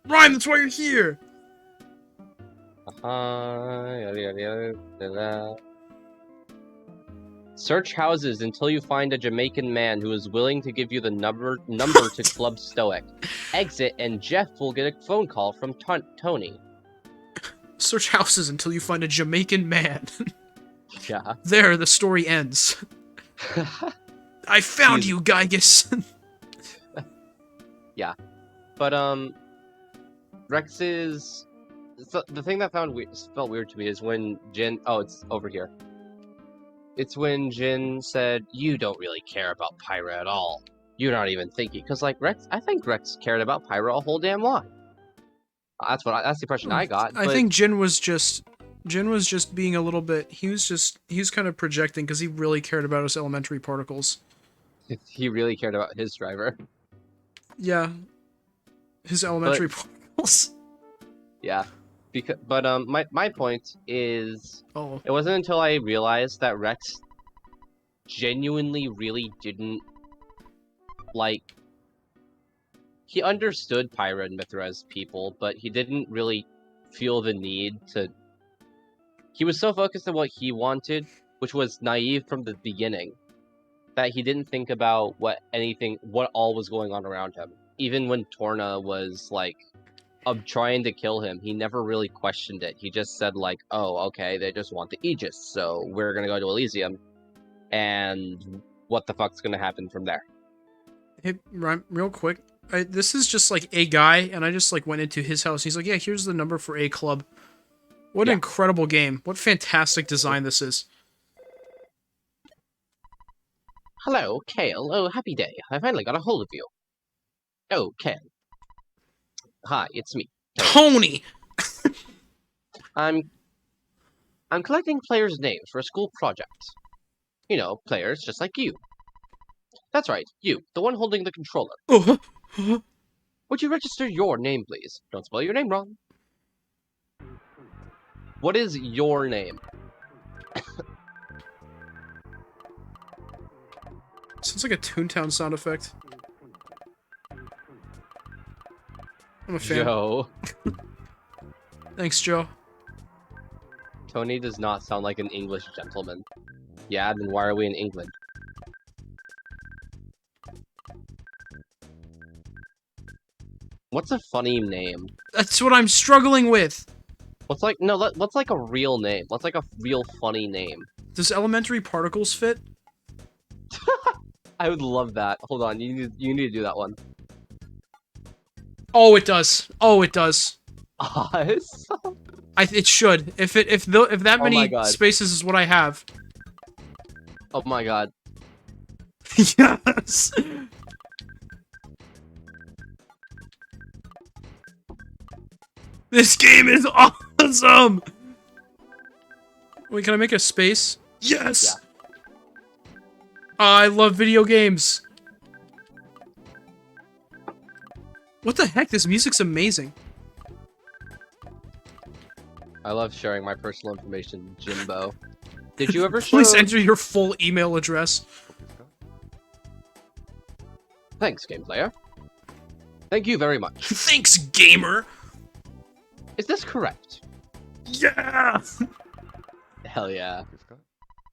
Ryan, that's why you're here! Search houses until you find a Jamaican man who is willing to give you the number to Club Stoic. Exit and Jeff will get a phone call from Tony. Search houses until you find a Jamaican man. Yeah. There, the story ends. I found you, Gygus! Yeah. But, Rex's... The thing that felt weird to me is when Jin... Oh, it's over here. It's when Jin said, you don't really care about Pyra at all. You're not even thinking. Because, like, I think Rex cared about Pyra a whole damn lot. That's the impression I got. I think Jin was just Jin was just being a little bit. He was kind of projecting because he really cared about his elementary particles. He really cared about his driver. Yeah, his elementary particles. Yeah. But my point is, Oh, it wasn't until I realized that Rex genuinely really didn't like. He understood Pyra and Mithra as people, but he didn't really feel the need to. He was so focused on what he wanted, which was naive from the beginning, that he didn't think about what all was going on around him. Even when Torna was like trying to kill him, he never really questioned it. He just said like, "Oh, okay, they just want the Aegis, so we're gonna go to Elysium, and what the fuck's gonna happen from there?" hey, real quick. This is just like a guy, and I just like went into his house. He's like, "Yeah, here's the number for a club." What an incredible game! What fantastic design this is. Hello, Kale. Oh, happy day. I finally got a hold of you. Oh, Kale. Hi, it's me. Tony. I'm collecting players' names for a school project. You know, players just like you. That's right, you, the one holding the controller. Oh, Would you register your name, please? Don't spell your name wrong. What is your name? sounds like a Toontown sound effect. I'm a fan. Joe. Thanks, Joe. Tony does not sound like an English gentleman. Yeah, then why are we in England? What's a funny name? That's what I'm struggling with. What's like what's like a real name? What's like a real funny name? Does elementary particles fit? I would love that. Hold on, you need to do that one. Oh, it does. Oh, it does. Us? It should. If that Oh my many God. spaces is what I have. Oh my god. Yes. This game is awesome. Wait, can I make a space? Yes. Yeah. I love video games. What the heck? This music's amazing. I love sharing my personal information, Jimbo. Did you ever show... Please enter your full email address. Thanks, game player. Thank you very much. Thanks, gamer. Is this correct? Yeah. Hell yeah.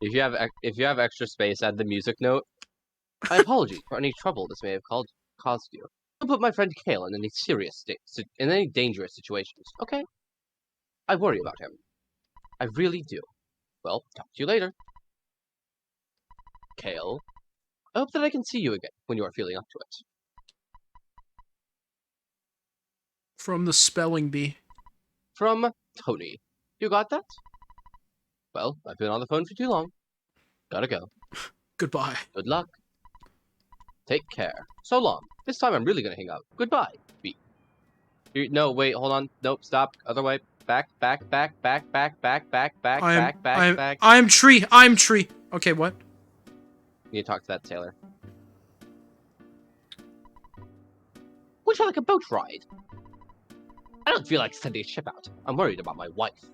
If you have extra space, add the music note. I apologize for any trouble this may have caused you. Don't put my friend Kale in any dangerous situations, okay? I worry about him. I really do. Well, talk to you later. Kale, I hope that I can see you again when you are feeling up to it. From the spelling bee. From Tony. You got that? Well, I've been on the phone for too long. Gotta go. Goodbye. Good luck. Take care. So long. This time I'm really gonna hang up. Goodbye. Beep. No, wait, hold on. Nope, stop. Other way. Back. I'm tree. I'm tree. Okay, what? Need to talk to that sailor. Would you like a boat ride? I don't feel like sending a ship out. I'm worried about my wife.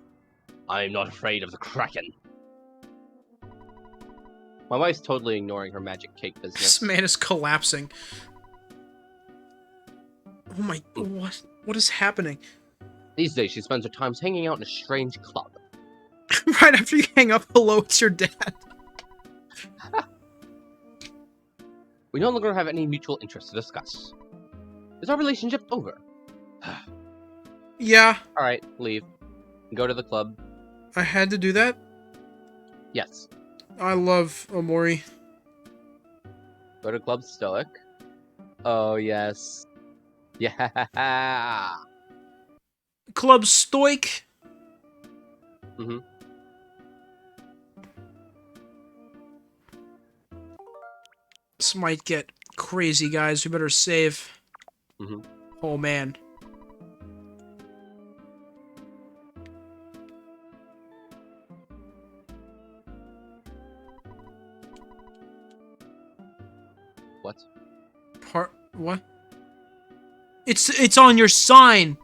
I'm not afraid of the Kraken. My wife's totally ignoring her magic cake business. This man is collapsing. Oh my... What is happening? These days she spends her time hanging out in a strange club. Right after you hang up, hello, it's your dad. We no longer have any mutual interests to discuss. Is our relationship over? Yeah. Alright, leave. Go to the club. I had to do that? Yes. I love Omori. Go to Club Stoic. Oh, yes. Yeah. Club Stoic? Mm-hmm. This might get crazy, guys. We better save. Mm-hmm. Oh, man. What? What? It's on your sign.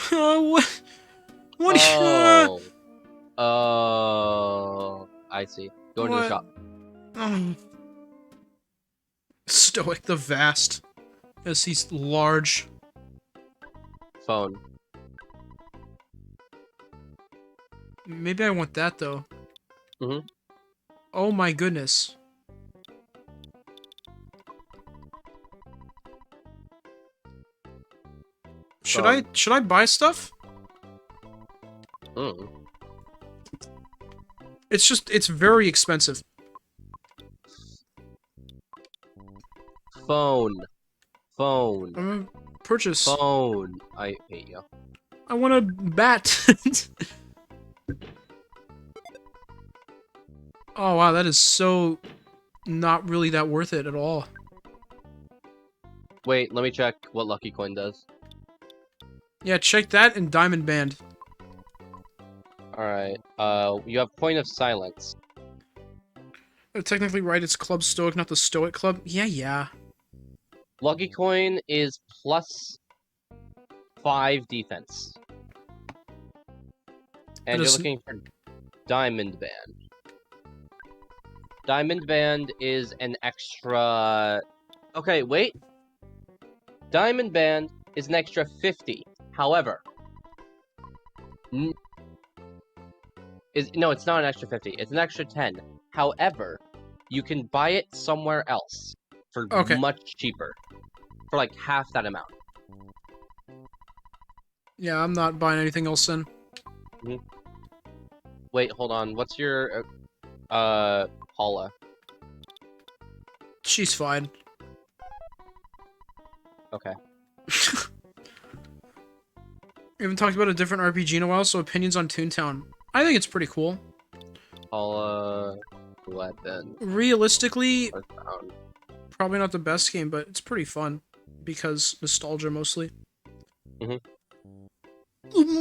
What? What? Oh. Oh. I see. Go into the What? shop. Stoic the Vast. Yes, he's large. Phone. Maybe I want that though. Mm-hmm. Oh my goodness. Should I buy stuff? Mm. It's very expensive. Phone. Phone. I'm gonna purchase. Phone. I hate you. I want a bat. Oh wow, that is so not really that worth it at all. Wait, let me check what Lucky Coin does. Yeah, check that and Diamond Band. Alright. You have Point of Silence. Technically right, it's Club Stoic, not the Stoic Club. Yeah. Lucky Coin is plus 5 defense. And you're is- looking for Diamond Band. Diamond Band is an extra... Okay, wait. Diamond Band is an extra 50. However... No, it's not an extra 50. It's an extra 10. However, you can buy it somewhere else for much cheaper. For like half that amount. Yeah, I'm not buying anything else then. Mm-hmm. Wait, hold on. What's your... Paula? She's fine. Okay. We haven't talked about a different RPG in a while, so opinions on Toontown. I think it's pretty cool. Paula... What then? Realistically, Earthbound. probably not the best game, but it's pretty fun. Because nostalgia, mostly. Mm-hmm.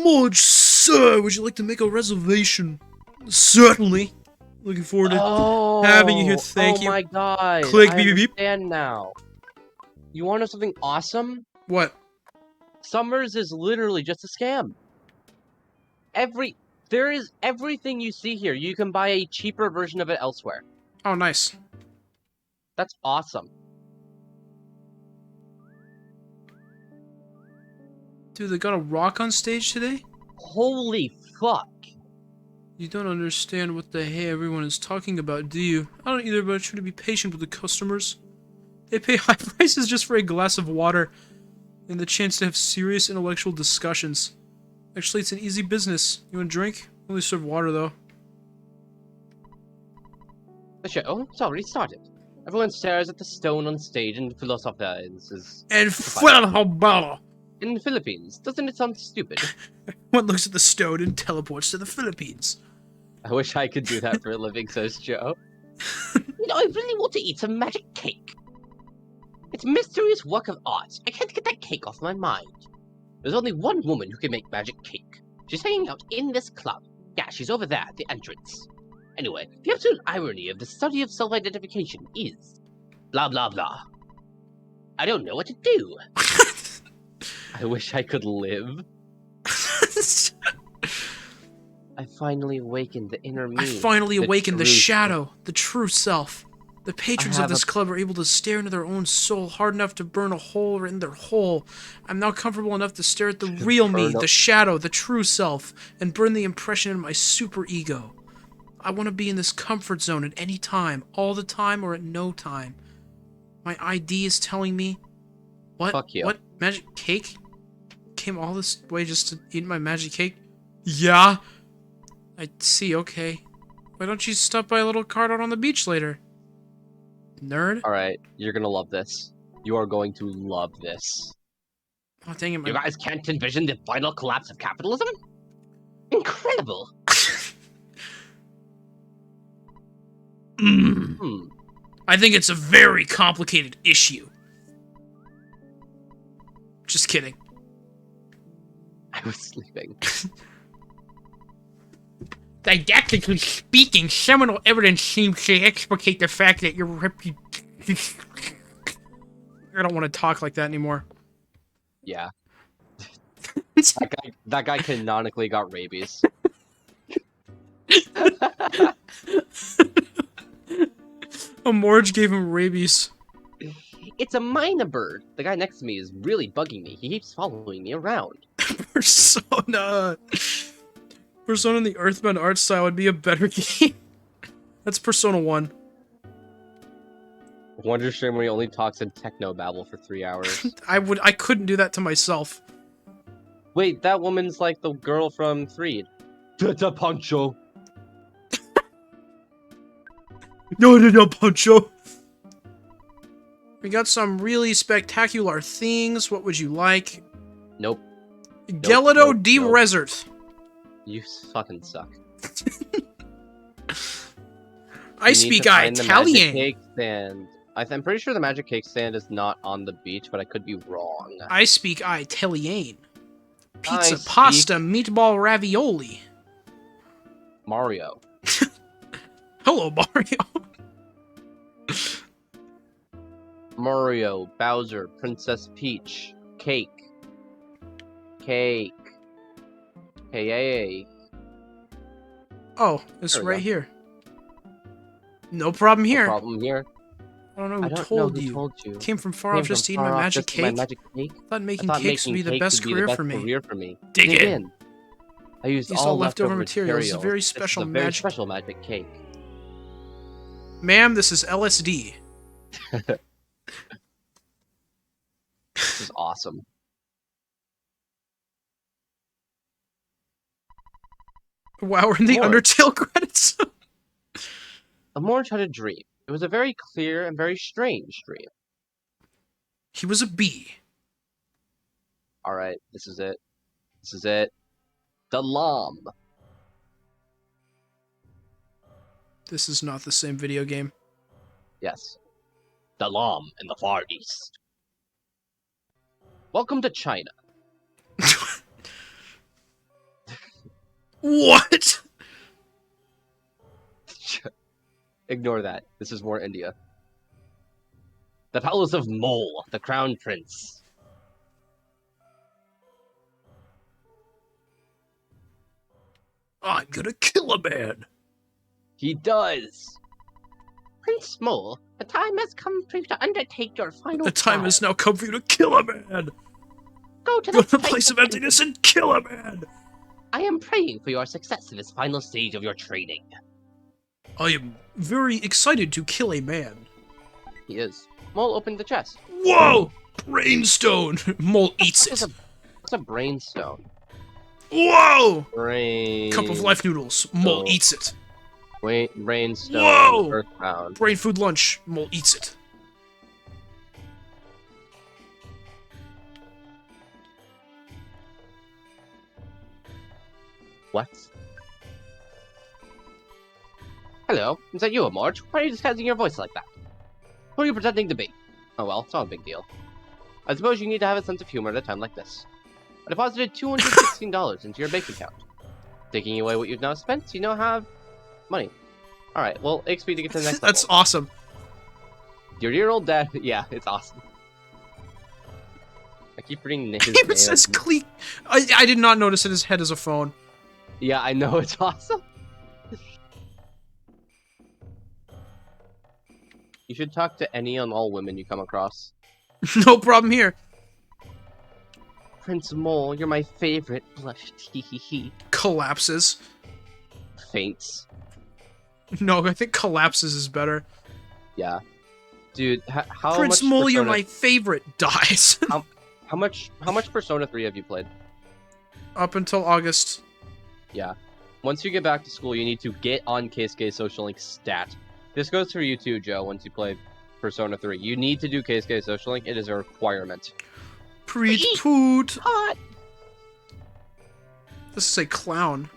Marge, sir, would you like to make a reservation? Certainly. Looking forward to having you here. Thank you. Oh my god. Click, I beep, beep, beep. understand now. You want to know something awesome? What? Summers is literally just a scam. There is everything you see here. You can buy a cheaper version of it elsewhere. Oh, nice. That's awesome. Dude, they got a rock on stage today? Holy fuck. You don't understand what the hey everyone is talking about, do you? I don't either, but I try to be patient with the customers. They pay high prices just for a glass of water and the chance to have serious intellectual discussions. Actually, it's an easy business. You want a drink? Only serve water, though. The show's already started. Everyone stares at the stone on stage and philosophizes. And Philhabala! In the Philippines, doesn't it sound stupid? One looks at the stone and teleports to the Philippines. I wish I could do that for a living, says Joe. I really want to eat some magic cake. It's a mysterious work of art. I can't get that cake off my mind. There's only one woman who can make magic cake. She's hanging out in this club. Yeah, she's over there at the entrance. Anyway, the absolute irony of the study of self-identification is... blah blah blah. I don't know what to do. I wish I could live. I finally awakened the inner me. I finally awakened the true shadow, the true self. The patrons of have this a- club are able to stare into their own soul hard enough to burn a hole in their hole. I'm now comfortable enough to stare at the real me, burn a- the shadow, the true self, and burn the impression in my super ego. I want to be in this comfort zone at any time, all the time, or at no time. My ID is telling me... What? Fuck you. What? Magic cake? Came all this way just to eat my magic cake? Yeah? I see, okay. Why don't you stop by a little cart out on the beach later? Nerd? Alright, you're gonna love this. You are going to love this. Oh, dang it, You guys can't envision the final collapse of capitalism? Incredible! I think it's a very complicated issue. Just kidding. I was sleeping. Didactically speaking, seminal evidence seems to explicate the fact that your I don't want to talk like that anymore. Yeah. That guy canonically got rabies. A Morge gave him rabies. It's a minor bird. The guy next to me is really bugging me. He keeps following me around. Persona. Persona in the Earthbound art style would be a better game. That's Persona 1. Wonder stream where he only talks in techno babble for 3 hours. I couldn't do that to myself. Wait, that woman's like the girl from Freed. Tata Pancho. No, Pancho. We got some really spectacular things. What would you like? Nope. Gelato de Resort. You fucking suck. I speak Italian. I'm pretty sure the magic cake stand is not on the beach, but I could be wrong. I speak Italian. Pizza, I speak pasta, meatball, ravioli. Mario. Hello, Mario. Mario, Bowser, Princess Peach, cake. Cake. Hey. Oh, it's There we right go. here. No problem here. No problem here. I don't know who I don't told know who you. told you. Came from far Came off just to eat from my far off magic just to eat my cake. magic cake. I thought making I thought cakes would be making the cakes best would be career the best for me. career for me. Dig in. I used Used all leftover materials. This is a very special This is a very magic. special magic cake. Ma'am, this is LSD. This is awesome. Wow, we're in the More. Undertale credits. Amorge had a dream. It was a very clear and very strange dream. He was a bee. Alright, this is it. This is it. The Lam. This is not the same video game. Yes. The Lam in the Far East. Welcome to China. What? Ignore that. This is more India. The Palace of Mole, the Crown Prince. I'm gonna kill a man. He does. Prince Mole, the time has come for you to undertake your final The time trial. has now come for you to kill a man. Go to Go the to the place of emptiness and kill a man. I am praying for your success in this final stage of your training. I am very excited to kill a man. He is. Mole opened the chest. Whoa! Brainstone. Mole eats it. What's a brainstone? Whoa! Brain. Cup of life noodles. Mole Oh. eats it. Wait, brainstone. Whoa! Earthbound. Brain food lunch. Mole eats it. What? Hello, is that you, Amorge? Why are you disguising your voice like that? Who are you pretending to be? Oh well, it's not a big deal. I suppose you need to have a sense of humor at a time like this. I deposited $216 into your bank account. Taking away what you've now spent, you now have money. Alright, well, XP to get to the next That's level. awesome. Your dear old dad, yeah, it's awesome. I keep reading his It name. says Cleek. I did not notice that his head is a phone. Yeah, I know, it's awesome. You should talk to any and all women you come across. No problem here. Prince Mole, you're my favorite. Blushed, hee hee hee. Collapses. Faints. No, I think collapses is better. Yeah. Dude, how Prince much Mole, you're Persona- my favorite. Dies. How much Persona 3 have you played? Up until August. Yeah. Once you get back to school, you need to get on Keisuke Social Link stat. This goes for you too, Joe, once you play Persona 3. You need to do Keisuke Social Link. It is a requirement. Preach poot. Hot! This is a clown.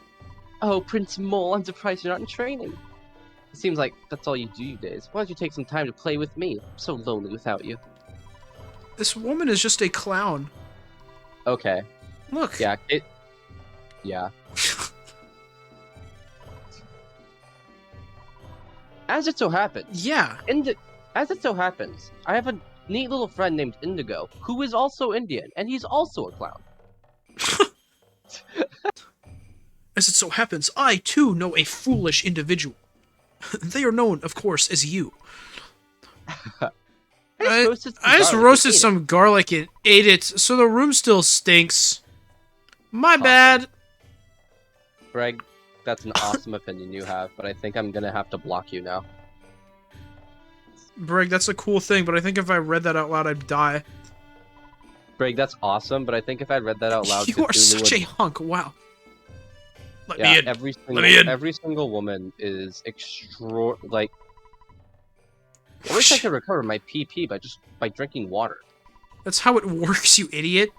Oh, Prince Mole, I'm surprised you're not in training. It seems like that's all you do these days. Why don't you take some time to play with me? I'm so lonely without you. This woman is just a clown. Okay. Look. Yeah, Yeah. As it so happens, Yeah. as it so happens, I have a neat little friend named Indigo who is also Indian, and he's also a clown. As it so happens, I too know a foolish individual. They are known, of course, as you. I just roasted some garlic and ate it, so the room still stinks. My bad. Greg, that's an awesome opinion you have, but I think I'm gonna have to block you now. Brig, that's a cool thing, but I think if I read that out loud, I'd die. Greg, that's awesome, but I think if I read that out loud, You are such a hunk. Wow. Let me in. Every single woman is like. I wish I could recover my PP by drinking water. That's how it works, you idiot.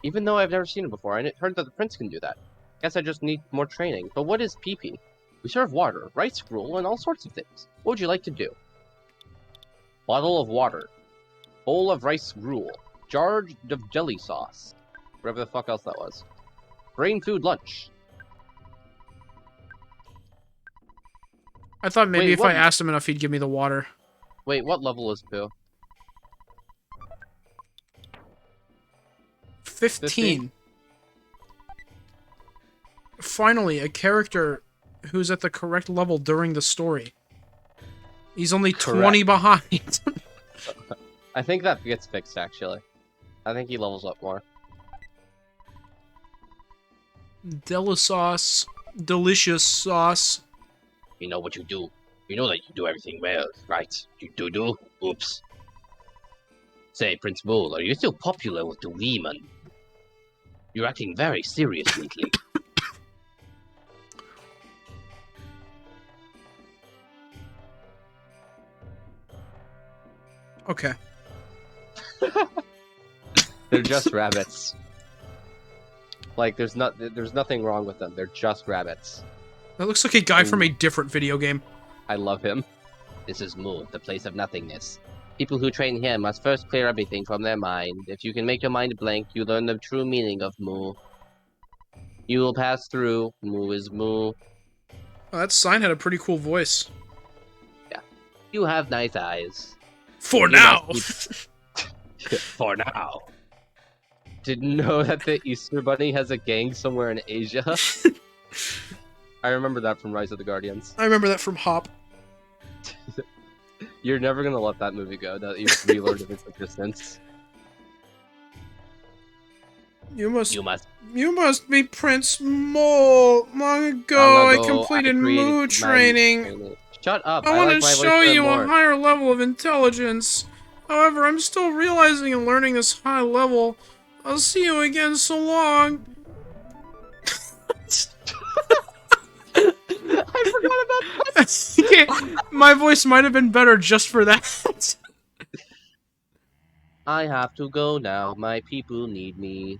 Even though I've never seen it before, I heard that the prince can do that. Guess I just need more training. But what is PP? We serve water, rice gruel, and all sorts of things. What would you like to do? Bottle of water, bowl of rice gruel, jar of jelly sauce, whatever the fuck else that was. Brain food lunch. I thought maybe if I asked him enough, he'd give me the water. Wait, what level is Pooh? 15. Finally, a character who's at the correct level during the story. He's only 20 behind. I think that gets fixed, actually. I think he levels up more. Delisauce. Delicious sauce. You know what you do. You know that you do everything well, right? You do? Oops. Say, Prince Bull, are you still popular with the women? You're acting very serious lately. Okay. They're just rabbits. Like, there's nothing wrong with them. They're just rabbits. That looks like a guy from a different video game. I love him. This is Mu, the place of nothingness. People who train here must first clear everything from their mind. If you can make your mind blank, you learn the true meaning of Mu. You will pass through. Mu is Mu. Oh, that sign had a pretty cool voice. Yeah. You have nice eyes. For now! For now. Didn't know that the Easter Bunny has a gang somewhere in Asia. I remember that from Rise of the Guardians. I remember that from Hop. You're never gonna let that movie go, that you've relearned of its existence. You must be Prince Mole. Long ago, I completed Moo training. Shut up. I want to show you a higher level of intelligence. However, I'm still realizing and learning this high level. I'll see you again so long. I forgot about that. Okay, my voice might have been better just for that. I have to go now. My people need me.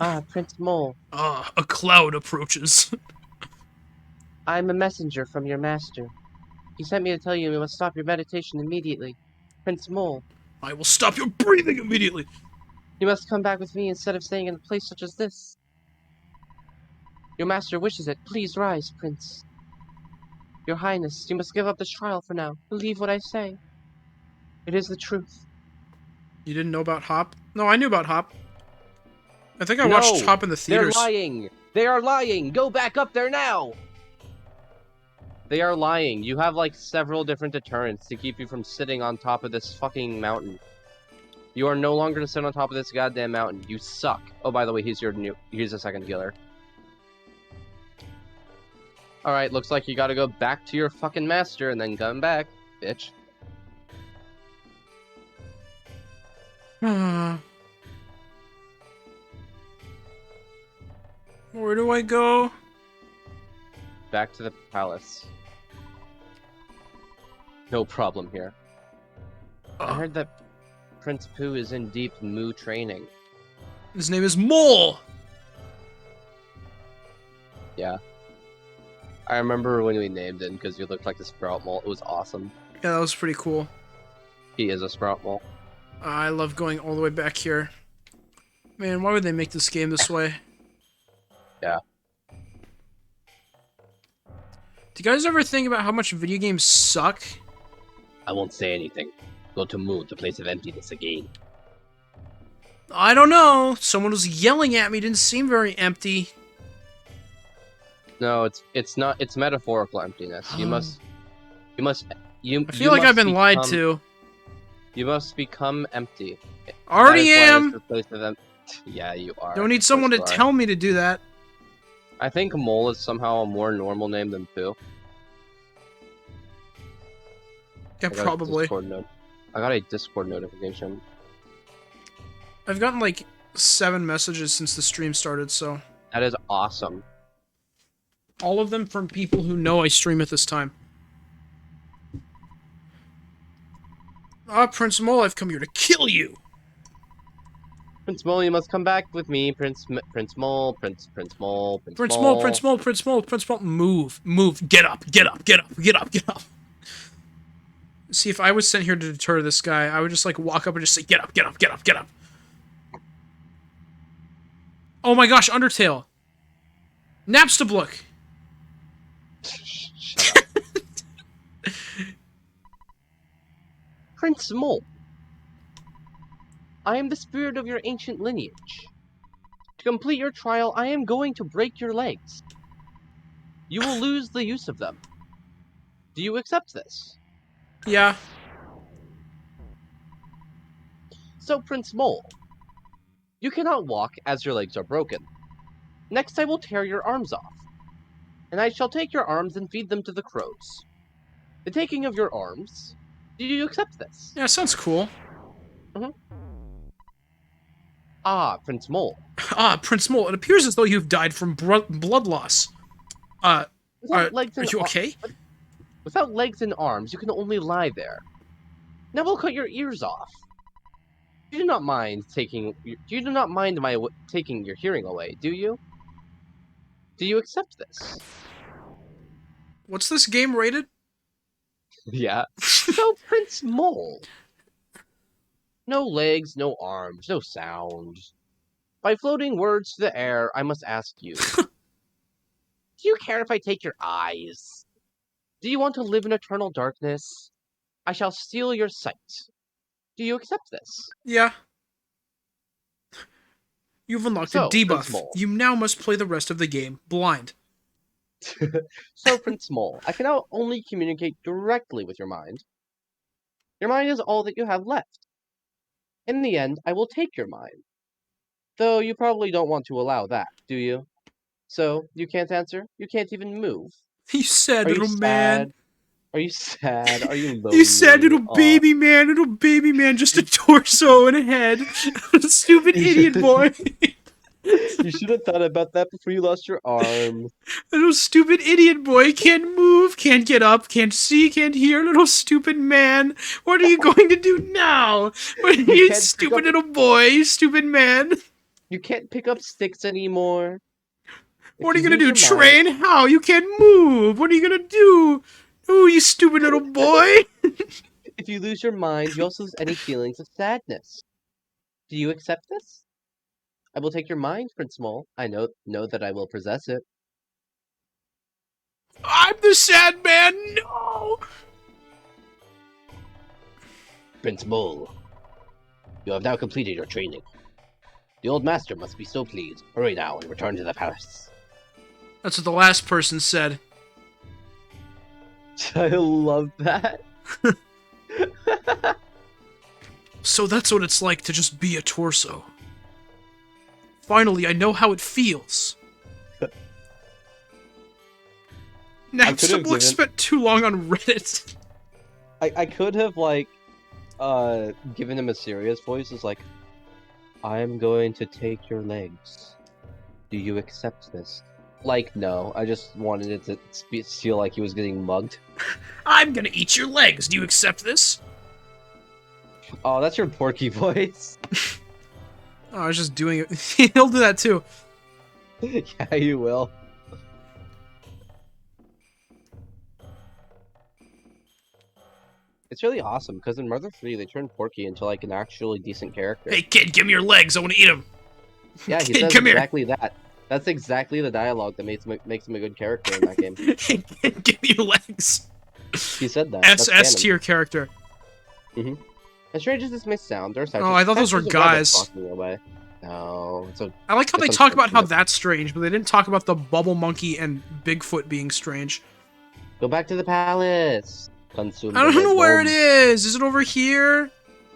Ah, Prince Mole. Ah, a cloud approaches. I'm a messenger from your master. He sent me to tell you must stop your meditation immediately. Prince Mole. I will stop your breathing immediately. You must come back with me instead of staying in a place such as this. Your master wishes it. Please rise, Prince. Your Highness, you must give up this trial for now. Believe what I say. It is the truth. You didn't know about Hop? No, I knew about Hop. I think I watched Hop in the theaters. They're lying! They are lying! Go back up there now! They are lying. You have, like, several different deterrents to keep you from sitting on top of this fucking mountain. You are no longer to sit on top of this goddamn mountain. You suck. Oh, by the way, he's a second healer. Alright, looks like you gotta go back to your fucking master and then come back, bitch. Where do I go? Back to the palace. No problem here. I heard that Prince Pooh is in deep Moo training. His name is Mole! Yeah. I remember when we named him because you looked like a Sprout Mole. It was awesome. Yeah, that was pretty cool. He is a Sprout Mole. I love going all the way back here. Man, why would they make this game this way? Yeah. Do you guys ever think about how much video games suck? I won't say anything. Go to moon, the place of emptiness again. I don't know. Someone was yelling at me. Didn't seem very empty. No, it's not. It's metaphorical emptiness. You must. I feel like I've been lied to. You must become empty. Already am. The place of yeah, you are. Don't need someone to tell me to do that. I think Mole is somehow a more normal name than Pooh. Yeah, probably. I got a Discord notification. I've gotten like 7 messages since the stream started, so... That is awesome. All of them from people who know I stream at this time. Ah, Prince Mole, I've come here to kill you! Prince Mole, you must come back with me, Prince Mole, Prince Mole, move, get up, get up, get up, get up, get up. See, if I was sent here to deter this guy, I would just like walk up and just say, get up, get up, get up, get up. Oh my gosh, Undertale. Napstablook. Shut up. Prince Mole, I am the spirit of your ancient lineage. To complete your trial, I am going to break your legs. You will lose the use of them. Do you accept this? Yeah. So, Prince Mole, you cannot walk as your legs are broken. Next, I will tear your arms off, and I shall take your arms and feed them to the crows. The taking of your arms, do you accept this? Yeah, sounds cool. Ah, Prince Mole. Ah, Prince Mole, it appears as though you've died from blood loss. Are you okay? Without legs and arms, you can only lie there. Now we'll cut your ears off. You do not mind taking your hearing away, do you? Do you accept this? What's this game rated? Yeah. So, Prince Mole. No legs, no arms, no sound. By floating words to the air, I must ask you. Do you care if I take your eyes? Do you want to live in eternal darkness? I shall steal your sight. Do you accept this? Yeah. You've unlocked a debuff. You now must play the rest of the game blind. So, Prince Mole, I can now only communicate directly with your mind. Your mind is all that you have left. In the end, I will take your mind. Though you probably don't want to allow that, do you? So, you can't answer? You can't even move? You sad little man. Are you sad? Are you lonely? You sad little baby man, just a torso and a head. Stupid idiot boy. You should have thought about that before you lost your arm. Little stupid idiot boy, can't move, can't get up, can't see, can't hear, little stupid man. What are you going to do now? What are you stupid little boy, you stupid man? You can't pick up sticks anymore. What are you gonna do, train? How? You can't move. What are you gonna do? Oh, you stupid little boy. If you lose your mind, you also lose any feelings of sadness. Do you accept this? I will take your mind, Prince Mole. I know that I will possess it. I'm the sad man. No. Prince Mole, you have now completed your training. The old master must be so pleased. Hurry now and return to the palace. That's what the last person said. I love that. So that's what it's like to just be a torso. Finally, I know how it feels. Napstablook spent too long on Reddit. I could have, like, given him a serious voice. It's like, I'm going to take your legs. Do you accept this? Like, no. I just wanted it to feel like he was getting mugged. I'm gonna eat your legs. Do you accept this? Oh, that's your Porky voice. Oh, I was just doing it. He'll do that too. Yeah, you will. It's really awesome, because in Mother 3, they turned Porky into, like, an actually decent character. Hey, kid, give me your legs. I want to eat them. Yeah, he kid, says come exactly here. that. That's exactly the dialogue that makes him a good character in that game. Give you legs. He said that. S That's tier character. canon. As strange as this may sound, there are Oh, I thought those were guys. Walking away. No, I like how they it's talk about how unfortunate. that's strange, but they didn't talk about the bubble monkey and Bigfoot being strange. Go back to the palace. Consume I don't the know where it bomb. is. Is it over here?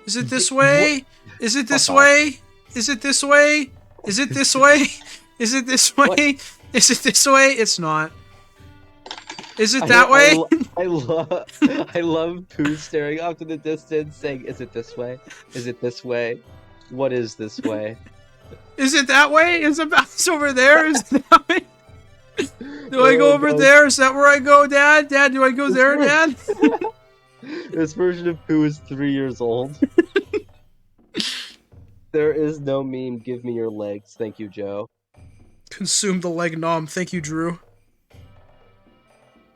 Is it this way? Is it this Fuck off. way? Is it this way? Is it this way? Is it this way? Is it this way? It's not. Is it that way? I love Pooh staring off to the distance, saying, "Is it this way? Is it this way? What is this way?" Is it that way? Is it it's over there? Is it that way? Do I go over there? Is that where I go, Dad? Dad, do I go there, Dad? This version of Pooh is 3 years old. There is no meme. Give me your legs, thank you, Joe. Consume the leg nom. Thank you, Drew.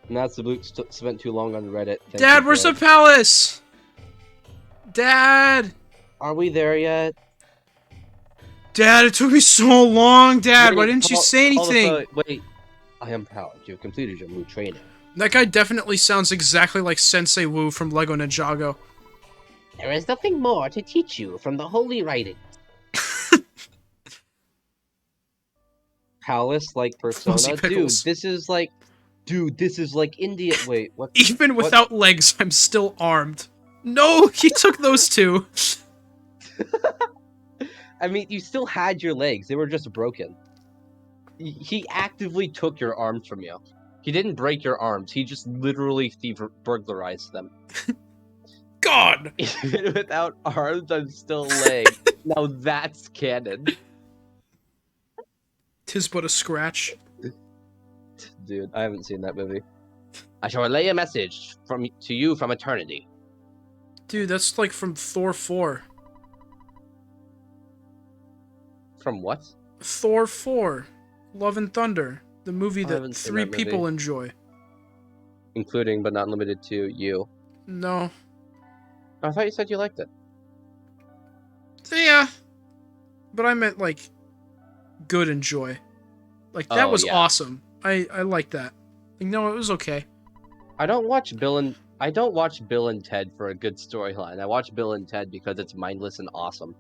Not spent too long on Reddit. Thank Dad, you, where's the Greg. palace? Dad! Are we there yet? Dad, it took me so long, Dad. Wait, Why didn't you say call the anything? phone. Wait, I am proud. You have completed your new training. That guy definitely sounds exactly like Sensei Wu from Lego Ninjago. There is nothing more to teach you from the holy writing. Palace-like persona, Fuzzy pickles. Dude, this is like India. Wait, what? Even without legs, I'm still armed. No, he took those two. I mean, you still had your legs. They were just broken. He actively took your arms from you. He didn't break your arms. He just literally burglarized them. God! Even without arms, I'm still leg. Now that's canon. 'Tis but a scratch. Dude, I haven't seen that movie. I shall relay a message to you from eternity. Dude, that's like from Thor 4. From what? Thor 4. Love and Thunder. The movie I that haven't seen 3 that movie. people enjoy. Including, but not limited to, you. No. I thought you said you liked it. Yeah. But I meant, like, good enjoy. Like, that Oh, was yeah. awesome. I like that. Like, no, it was okay. I don't watch Bill and Ted for a good storyline. I watch Bill and Ted because it's mindless and awesome.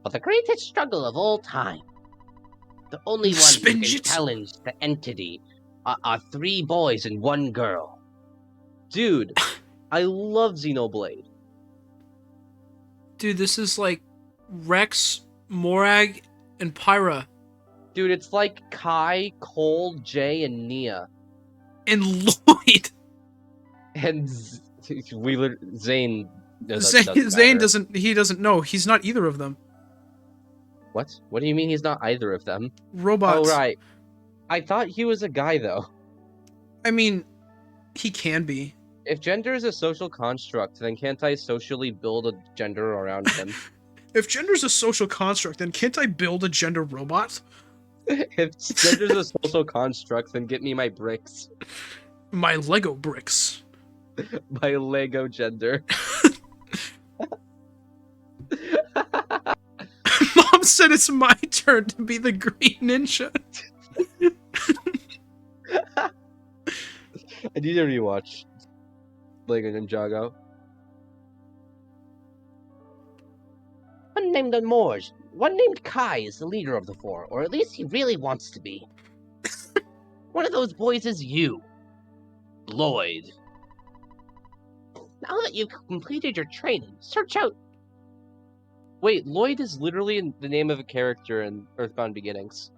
But the greatest struggle of all time, the only one who can Spinjitzu. challenge the entity, are 3 boys and 1 girl. Dude, I love Xenoblade. Dude, this is like Rex, Morag, and Pyra. Dude, it's like Kai, Cole, Jay, and Nia. And Lloyd. And Zane. Zane doesn't know. He's not either of them. What? What do you mean he's not either of them? Robots. Oh, right. I thought he was a guy, though. I mean, he can be. If gender is a social construct, then can't I socially build a gender around him? If gender's a social construct, then can't I build a gender robot? If gender's a social construct, then get me my bricks. My Lego bricks. My Lego gender. Mom said it's my turn to be the green ninja. I need to rewatch Lego Ninjago. One named Morge, one named Kai is the leader of the 4, or at least he really wants to be. One of those boys is you, Lloyd. Now that you've completed your training, search out. Wait, Lloyd is literally the name of a character in Earthbound Beginnings.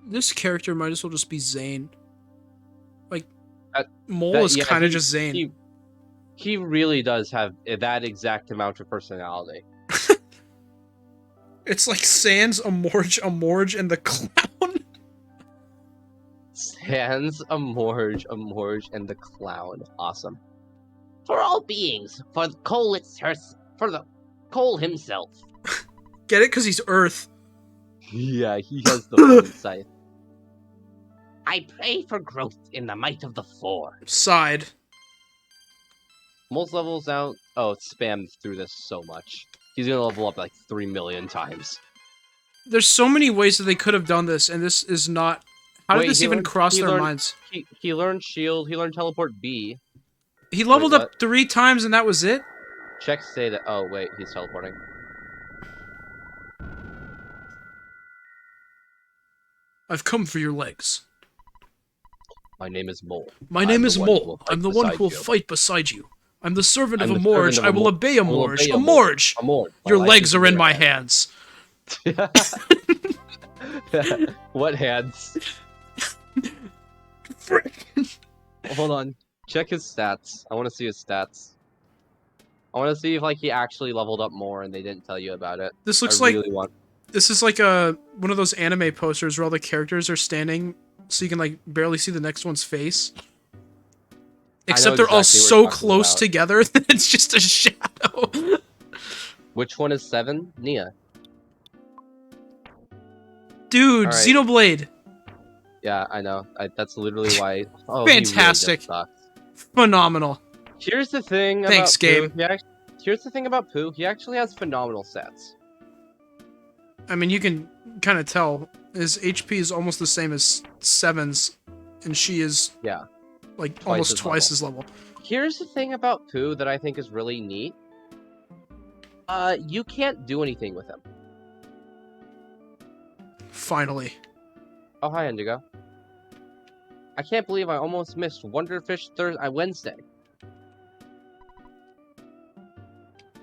This character might as well just be Zane. Like, That- Mole is kind of just Zane. He really does have that exact amount of personality. It's like Sans, a Morge, and the clown. Sans, a Morge, and the clown. Awesome. For all beings, for Cole Cole himself. Get it? Because he's Earth. Yeah, he has the fun scythe. I pray for growth in the might of the 4. Side. Most levels out. Oh, spam through this so much. He's gonna level up like 3 million times. There's so many ways that they could have done this, and this is not. How did Wait, this he even learned- cross he their learned- minds? He learned shield. He learned teleport B. He leveled Wait, up 3 times, and that was it. Check say that. Oh wait, he's teleporting. I've come for your legs. My name is Mole. My name is the one who Mole. will fight I'm the one beside who will you. fight beside you. I'm the servant I'm of a the servant Morge. of I a will Mor- obey a I will Morge. obey A a Mor- Morge! A Mole. My Your life legs is are in your my hands. hands. What hands? Frick. Hold on. Check his stats. I want to see his stats. I want to see if like he actually leveled up more and they didn't tell you about it. This looks I like really want. this is like a one of those anime posters where all the characters are standing, so you can like barely see the next one's face. Except they're all exactly what so you're talking close about. together that it's just a shadow. Which one is 7? Nia. Dude, All right. Xenoblade, Yeah, I know. That's literally why. Oh, he really just Fantastic. sucks. phenomenal. Here's the thing Thanks, about Pooh. game. Here's the thing about Pooh. He actually has phenomenal stats. I mean, you can kind of tell his HP is almost the same as Seven's, and she is Yeah. like Twice almost his twice his level. Here's the thing about Pooh that I think is really neat. You can't do anything with him. Finally. Oh, hi, Indigo. I can't believe I almost missed Wonderfish Wednesday.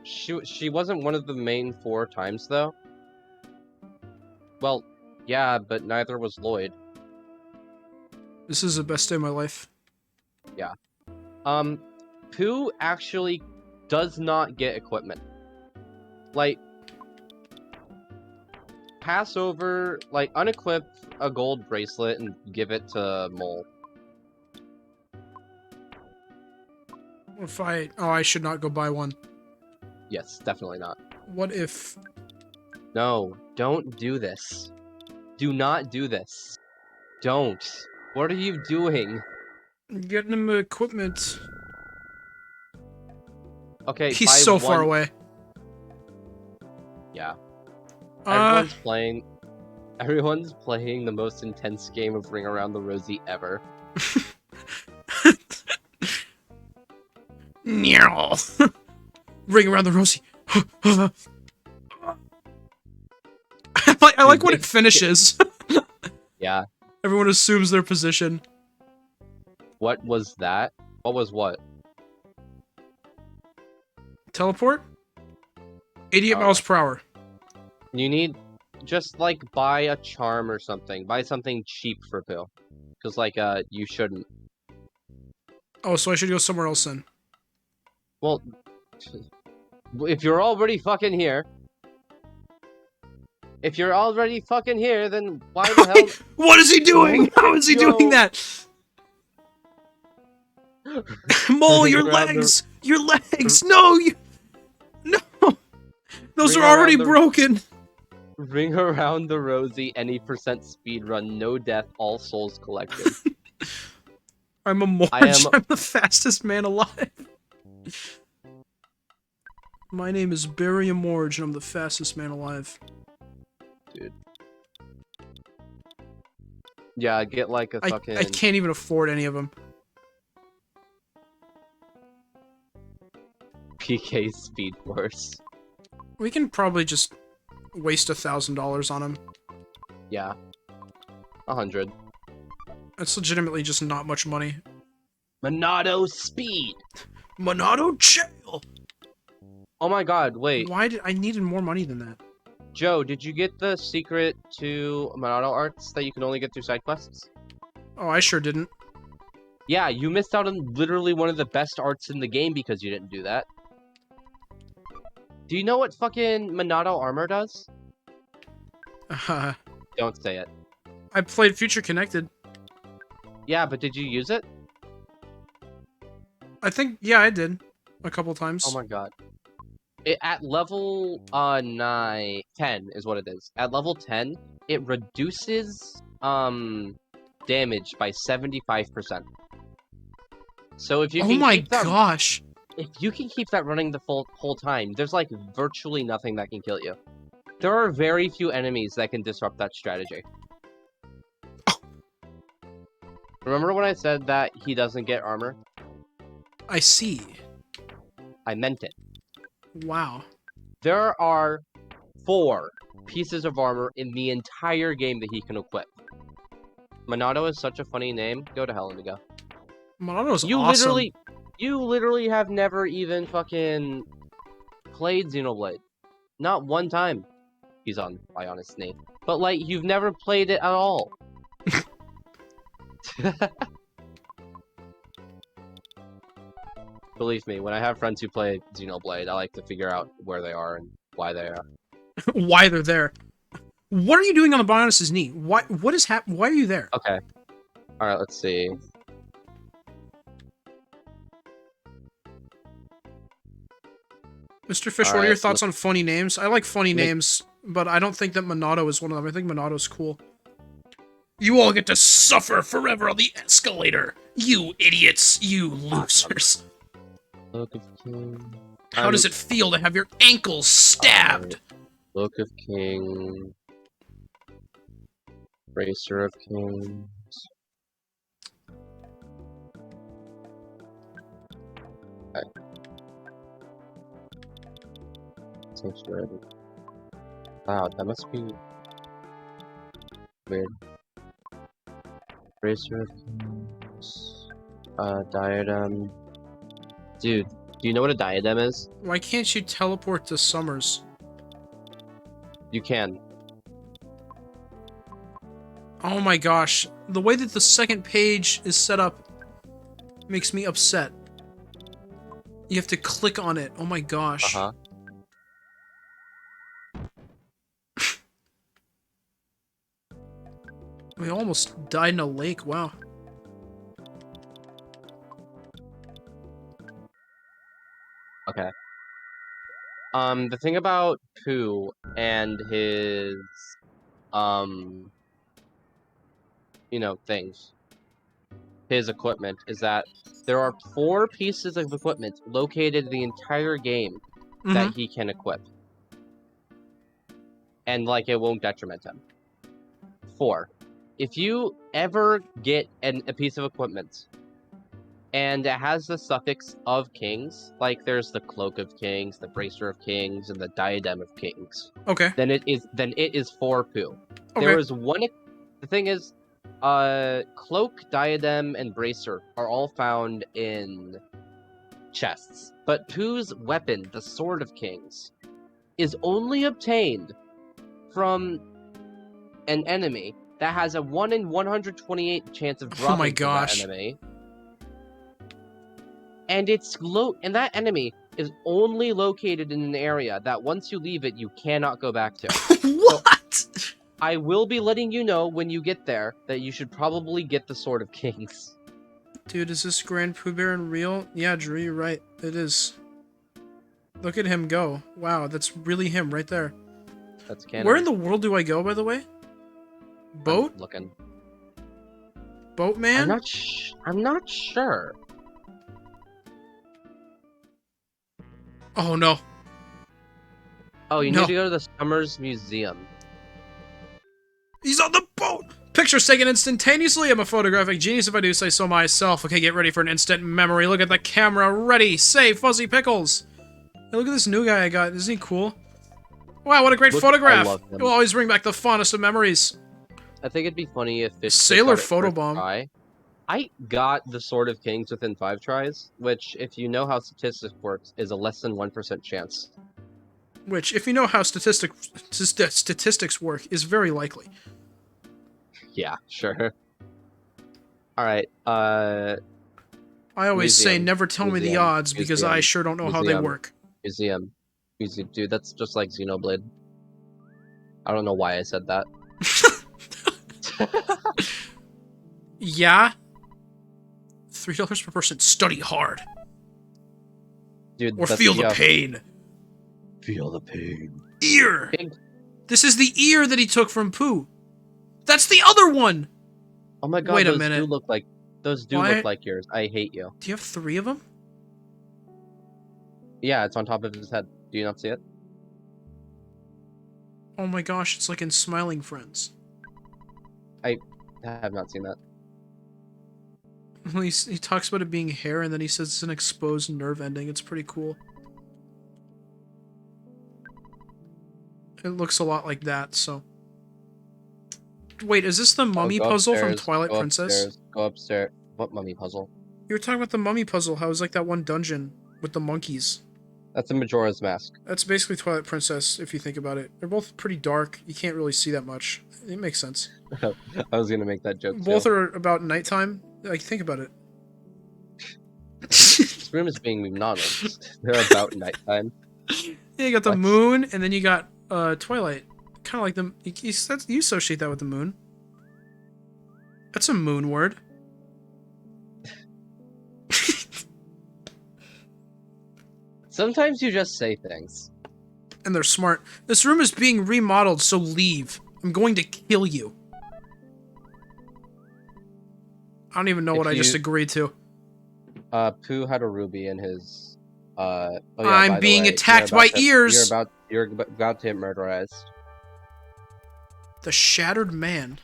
She wasn't one of the main 4 times, though. Well, yeah, but neither was Lloyd. This is the best day of my life. Pooh actually does not get equipment. Like, pass over, like, unequip a gold bracelet and give it to Mole. What if I... Oh, I should not go buy one. Yes, definitely not. What if... No, don't do this. Do not do this. Don't. What are you doing? Getting him equipment. Okay, He's buy so far one- away. Yeah. Everyone's playing the most intense game of Ring Around the Rosie ever. Meow. Ring around the rosy. I like when it finishes. Yeah. Everyone assumes their position. What was that? What was what? Teleport? 88 Oh. miles per hour. You need just like buy a charm or something. Buy something cheap for Pooh. Cause like you shouldn't. Oh, so I should go somewhere else then. Well, if you're already fucking here. If you're already fucking here, then why the hell? What is he doing? How is he Yo. doing that? Mole, your Ring around the- legs! Your legs! No, you... No! Those Ring are already around the- broken! Ring Around the Rosie, any percent speed run, no death, all souls collected. I'm a Morge. I am- I'm the fastest man alive. My name is Barry Morge, and I'm the fastest man alive. Yeah, get like a I fucking. can't even afford any of them. PK Speed Force. We can probably just waste $1,000 on him. Yeah. 100. That's legitimately just not much money. Monado Speed! Monado jail! Oh my god, wait. Why did I needed more money than that? Joe, did you get the secret to Monado arts that you can only get through side quests? Oh, I sure didn't. Yeah, you missed out on literally one of the best arts in the game because you didn't do that. Do you know what fucking Monado armor does? Don't say it. I played Future Connected. Yeah, but did you use it? I think, yeah, I did. A couple times. Oh my god. At level 10 is what it is. At level 10, it reduces damage by 75%. So if you Oh can my keep that, gosh. if you can keep that running the whole time, there's like virtually nothing that can kill you. There are very few enemies that can disrupt that strategy. Remember when I said that he doesn't get armor? I see. I meant it. Wow. There are 4 pieces of armor in the entire game that he can equip. Monado is such a funny name. Go to hell, Indigo. Monato's You awesome. literally have never even fucking played Xenoblade. Not one time. He's on my honest name. But like, you've never played it at all. Believe me, when I have friends who play Xenoblade, I like to figure out where they are and why they are. Why they're there. What are you doing on the Bionis' knee? What is why are you there? Okay. Alright, let's see. Mr. Fish, what are your thoughts on funny names? I like funny names, but I don't think that Monado is one of them. I think Monado's cool. You all get to suffer forever on the escalator. You idiots. You losers. Look of King. How does it feel to have your ankles stabbed? Book of King. Racer of Kings. Okay. Sanctuary. Wow, that must be weird. Racer of Kings. Diadem. Dude, do you know what a diadem is? Why can't you teleport to Summers? You can. Oh my gosh. The way that the second page is set up makes me upset. You have to click on it. Oh my gosh. Uh-huh. We almost died in a lake. Wow. Okay. The thing about Pooh and his, you know, things, his equipment, is that there are 4 pieces of equipment located in the entire game that he can equip. And, like, it won't detriment him. 4. If you ever get a piece of equipment and it has the suffix of kings, like there's the cloak of kings, the bracer of kings, and the diadem of kings. Okay. Then it is for Pooh. Okay. There is one. The thing is, cloak, diadem, and bracer are all found in chests, but Pooh's weapon, the sword of kings, is only obtained from an enemy that has a 1 in 128 chance of dropping Oh my from gosh. that enemy. And and that enemy is only located in an area that once you leave it, you cannot go back to. What? So, I will be letting you know when you get there that you should probably get the Sword of Kings. Dude, is this Grand Pooh Baron real? Yeah, Drew, you're right. It is. Look at him go. Wow, that's really him right there. That's canon. Where in the world do I go, by the way? Boat? I'm looking. Boatman? I'm not sure. Oh, no. Oh, you No. need to go to the Summers Museum. He's on the boat! Pictures taken instantaneously. I'm a photographic genius if I do say so myself. Okay, get ready for an instant memory. Look at the camera. Ready. Save Fuzzy Pickles. Hey, look at this new guy I got. Isn't he cool? Wow, what a great photograph. I love him. It will always bring back the fondest of memories. I think it'd be funny if this Sailor Photobomb. I got the Sword of Kings within 5 tries, which, if you know how statistics works, is a less than 1% chance. Which, if you know how statistics work, is very likely. Yeah, sure. Alright, I always say never tell me the odds because I sure don't know how they work. Museum. Dude, that's just like Xenoblade. I don't know why I said that. Yeah? $3 per person. Study hard. Dude, or feel the pain. Feel the pain. Ear! This is the ear that he took from Pooh. That's the other one! Oh my god, Wait a those minute. do look like look like yours. I hate you. Do you have 3 of them? Yeah, it's on top of his head. Do you not see it? Oh my gosh, it's like in Smiling Friends. I have not seen that. He talks about it being hair, and then he says it's an exposed nerve ending. It's pretty cool. It looks a lot like that, so... Wait, is this the mummy go puzzle from upstairs, Twilight go Princess? Upstairs, go upstairs. What mummy puzzle? You were talking about the mummy puzzle, how it was like that one dungeon with the monkeys. That's a Majora's Mask. That's basically Twilight Princess, if you think about it. They're both pretty dark. You can't really see that much. It makes sense. I was gonna make that joke Both too. are about nighttime. Like, think about it. This room is being monotonous. They're about nighttime. Yeah, you got the What? moon, and then you got Twilight. Kind of like the... You associate that with the moon. That's a moon word. Sometimes you just say things. And they're smart. This room is being remodeled, so leave. I'm going to kill you. I don't even know what I just agreed to. Pooh had a ruby in his. Oh yeah, I'm by the being way, attacked by ears. You're about to get murderized. The Shattered Man.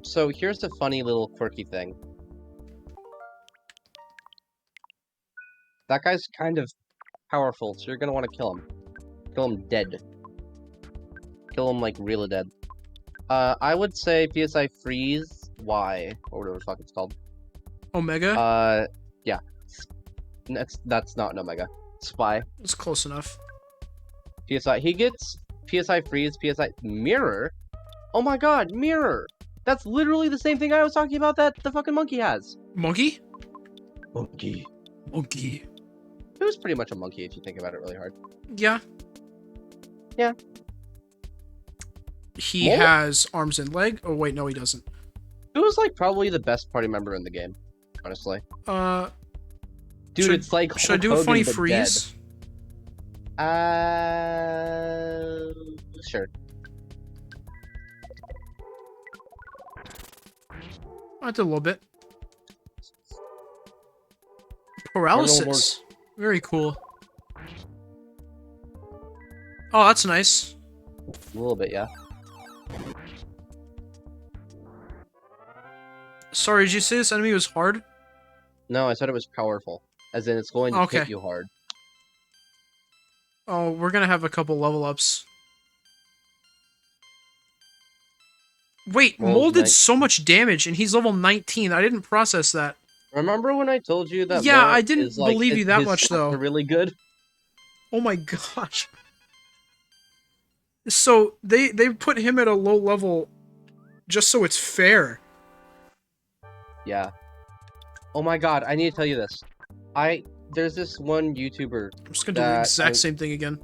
So here's the funny little quirky thing. That guy's kind of powerful, so you're gonna want to kill him. Kill him dead. Kill him like really dead. I would say PSI freeze Y or whatever the fuck it's called. Omega? Yeah. That's not an Omega. Spy. It's close enough. PSI. He gets PSI freeze, PSI mirror. Oh my god, mirror! That's literally the same thing I was talking about that the fucking monkey has. Monkey? Monkey. Monkey. It was pretty much a monkey if you think about it really hard. Yeah. Yeah. He What? has arms and leg. Oh wait, no, he doesn't. It was like probably the best party member in the game, honestly. Dude, should- it's like Should I Hulk do a Hogan, funny but freeze? dead. Sure. I did a little bit. Paralysis. Very cool. Oh, that's nice. A little bit, yeah. Sorry, did you say this enemy was hard? No, I said it was powerful. As in, it's going to Okay. hit you hard. Oh, we're gonna have a couple level ups. Wait, Well, Mole did nice. so much damage, and he's level 19. I didn't process that. Remember when I told you that? Yeah, Mole I didn't is, like, believe you that his much, stats though. are really good. Oh my gosh. So, they put him at a low level just so it's fair. Yeah. Oh my god, I need to tell you this. There's this one YouTuber. I'm just gonna do the That exact I- same thing again.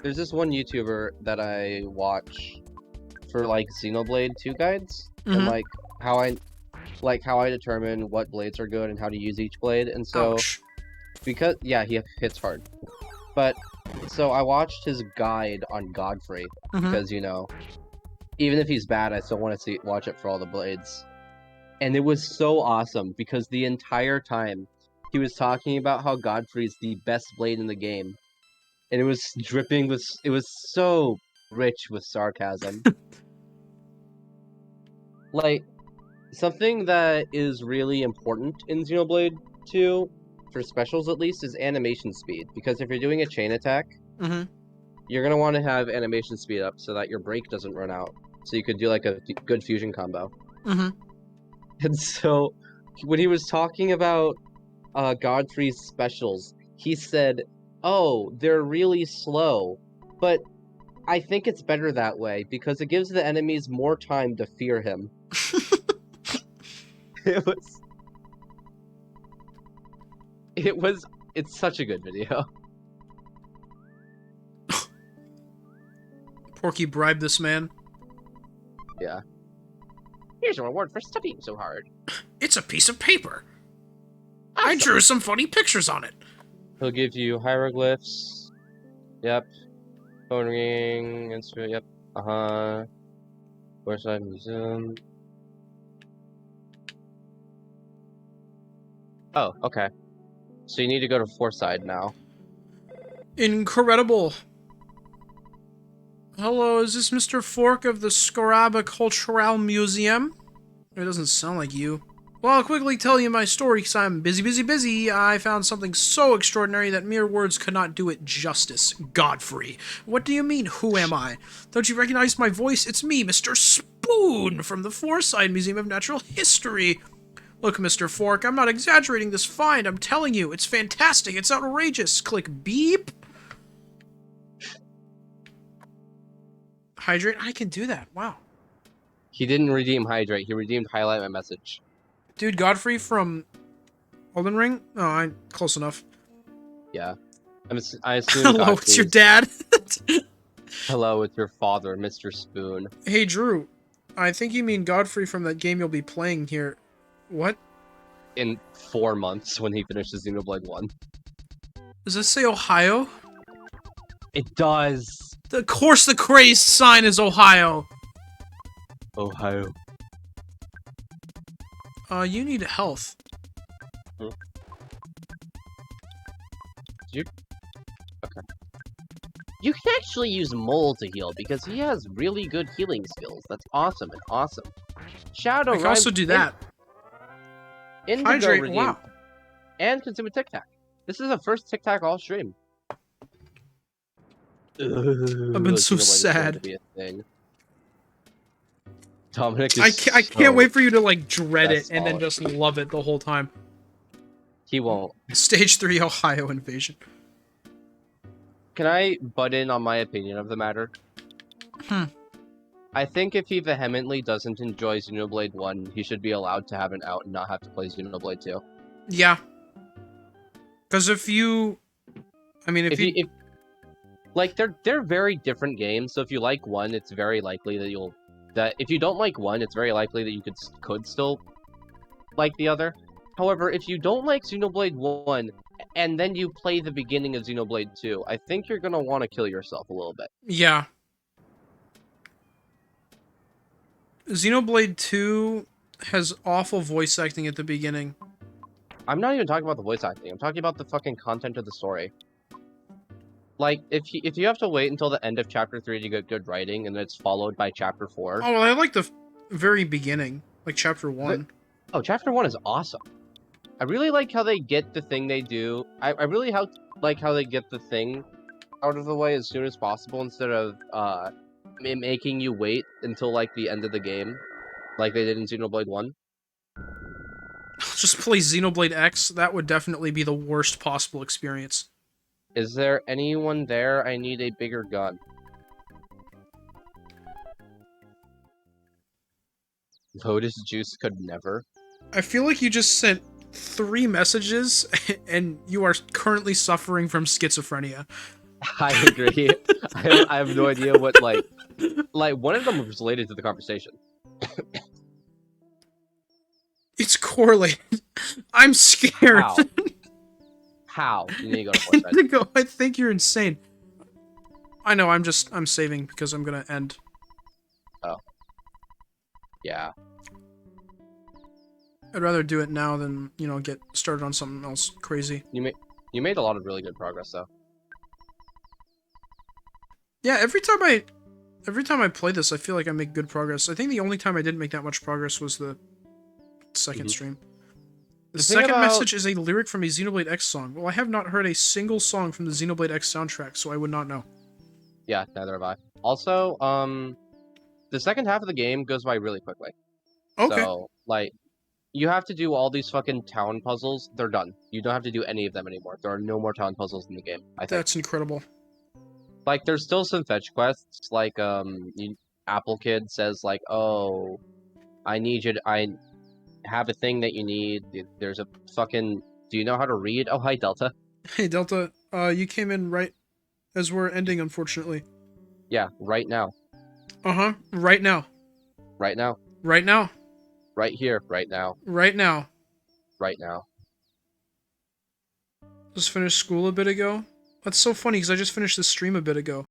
There's this one YouTuber that I watch for like Xenoblade 2 guides and Mhm. like how I determine what blades are good and how to use each blade. And so Ouch. because yeah, he hits hard. But so I watched his guide on Godfrey Mhm. because even if he's bad, I still want to watch it for all the blades. And it was so awesome because the entire time he was talking about how Godfrey's the best blade in the game. And it was dripping with it was so rich with sarcasm. Like something that is really important in Xenoblade 2 for specials at least is animation speed because if you're doing a chain attack, Mhm. you're going to want to have animation speed up so that your break doesn't run out. So you could do like a good fusion combo. Mhm. And so, when he was talking about Godfrey's specials, he said, "Oh, they're really slow, but I think it's better that way because it gives the enemies more time to fear him." It's such a good video. Porky bribed this man. Yeah. Here's a reward for studying so hard. It's a piece of paper. I drew some funny pictures on it. He'll give you hieroglyphs. Yep. Phone ring. Instrument. Yep. Where's Museum? Oh, okay. So you need to go to Forsyth now. Incredible. Hello, is this Mr. Fork of the Scaraba Cultural Museum? It doesn't sound like you. Well, I'll quickly tell you my story because I'm busy. I found something so extraordinary that mere words could not do it justice. Godfrey. What do you mean, who am I? Don't you recognize my voice? It's me, Mr. Spoon, from the Forsyth Museum of Natural History. Look, Mr. Fork, I'm not exaggerating this find. I'm telling you, it's fantastic. It's outrageous. Click beep. Hydrate? I can do that. Wow. He didn't redeem hydrate. He redeemed highlight my message. Dude, Godfrey from Elden Ring? Oh, I'm close enough. Yeah. I assume. Hello, Godfrey it's your is- dad. Hello, it's your father, Mr. Spoon. Hey, Drew. I think you mean Godfrey from that game you'll be playing here. What? In 4 months when he finishes Xenoblade 1. Does this say Ohio? It does. Of course the crazed sign is Ohio. Ohio. You need health. Hmm. You can actually use Mole to heal because he has really good healing skills. That's awesome and awesome. Shadow I can also do that. Indigo Hydrate, redeemed wow. and consume a Tic Tac. This is the first Tic Tac all stream. I've been so Xenoblade is going sad. to be a thing. Dominic is I can't wait for you to, like, dread it That's and then all. just love it the whole time. He won't. Stage 3 Ohio invasion. Can I butt in on my opinion of the matter? I think if he vehemently doesn't enjoy Xenoblade 1, he should be allowed to have it out and not have to play Xenoblade 2. Yeah. Because if you... I mean, if you... Like, they're very different games, so if you like one, it's very likely that if you don't like one, it's very likely that you could still like the other. However, if you don't like Xenoblade 1, and then you play the beginning of Xenoblade 2, I think you're gonna want to kill yourself a little bit. Yeah. Xenoblade 2 has awful voice acting at the beginning. I'm not even talking about the voice acting, I'm talking about the fucking content of the story. Like, if you have to wait until the end of Chapter 3 to get good writing, and it's followed by Chapter 4... Oh, I like the very beginning. Like, Chapter 1. Oh, Chapter 1 is awesome. I really like how they get the thing they do. I really like how they get the thing out of the way as soon as possible instead of making you wait until, like, the end of the game, like they did in Xenoblade 1. Just play Xenoblade X. That would definitely be the worst possible experience. Is there anyone there? I need a bigger gun. Lotus Juice could never. I feel like you just sent 3 messages, and you are currently suffering from schizophrenia. I agree. I have no idea what, like, one of them was related to the conversation. It's correlated. I'm scared. How? How? You need to go to Forsyth. Indigo, I think you're insane. I know, I'm saving because I'm gonna end. Oh. Yeah. I'd rather do it now than, you know, get started on something else crazy. You made a lot of really good progress, though. Yeah, every time I play this, I feel like I make good progress. I think the only time I didn't make that much progress was the second stream. The thing second about- message is a lyric from a Xenoblade X song. Well, I have not heard a single song from the Xenoblade X soundtrack, so I would not know. Yeah, neither have I. Also, the second half of the game goes by really quickly. Okay. So, like, you have to do all these fucking town puzzles. They're done. You don't have to do any of them anymore. There are no more town puzzles in the game, I think. That's incredible. Like, there's still some fetch quests. Like, Apple Kid says, like, oh, I have a thing that you need. There's a fucking... Do you know how to read? Oh, hi, Delta. Hey, Delta, you came in right as we're ending, unfortunately. Yeah, right now. Uh-huh. Right now. Right now. Right now. Right here. Right now. Right now. Right now. Just finished school a bit ago. That's so funny, because I just finished the stream a bit ago.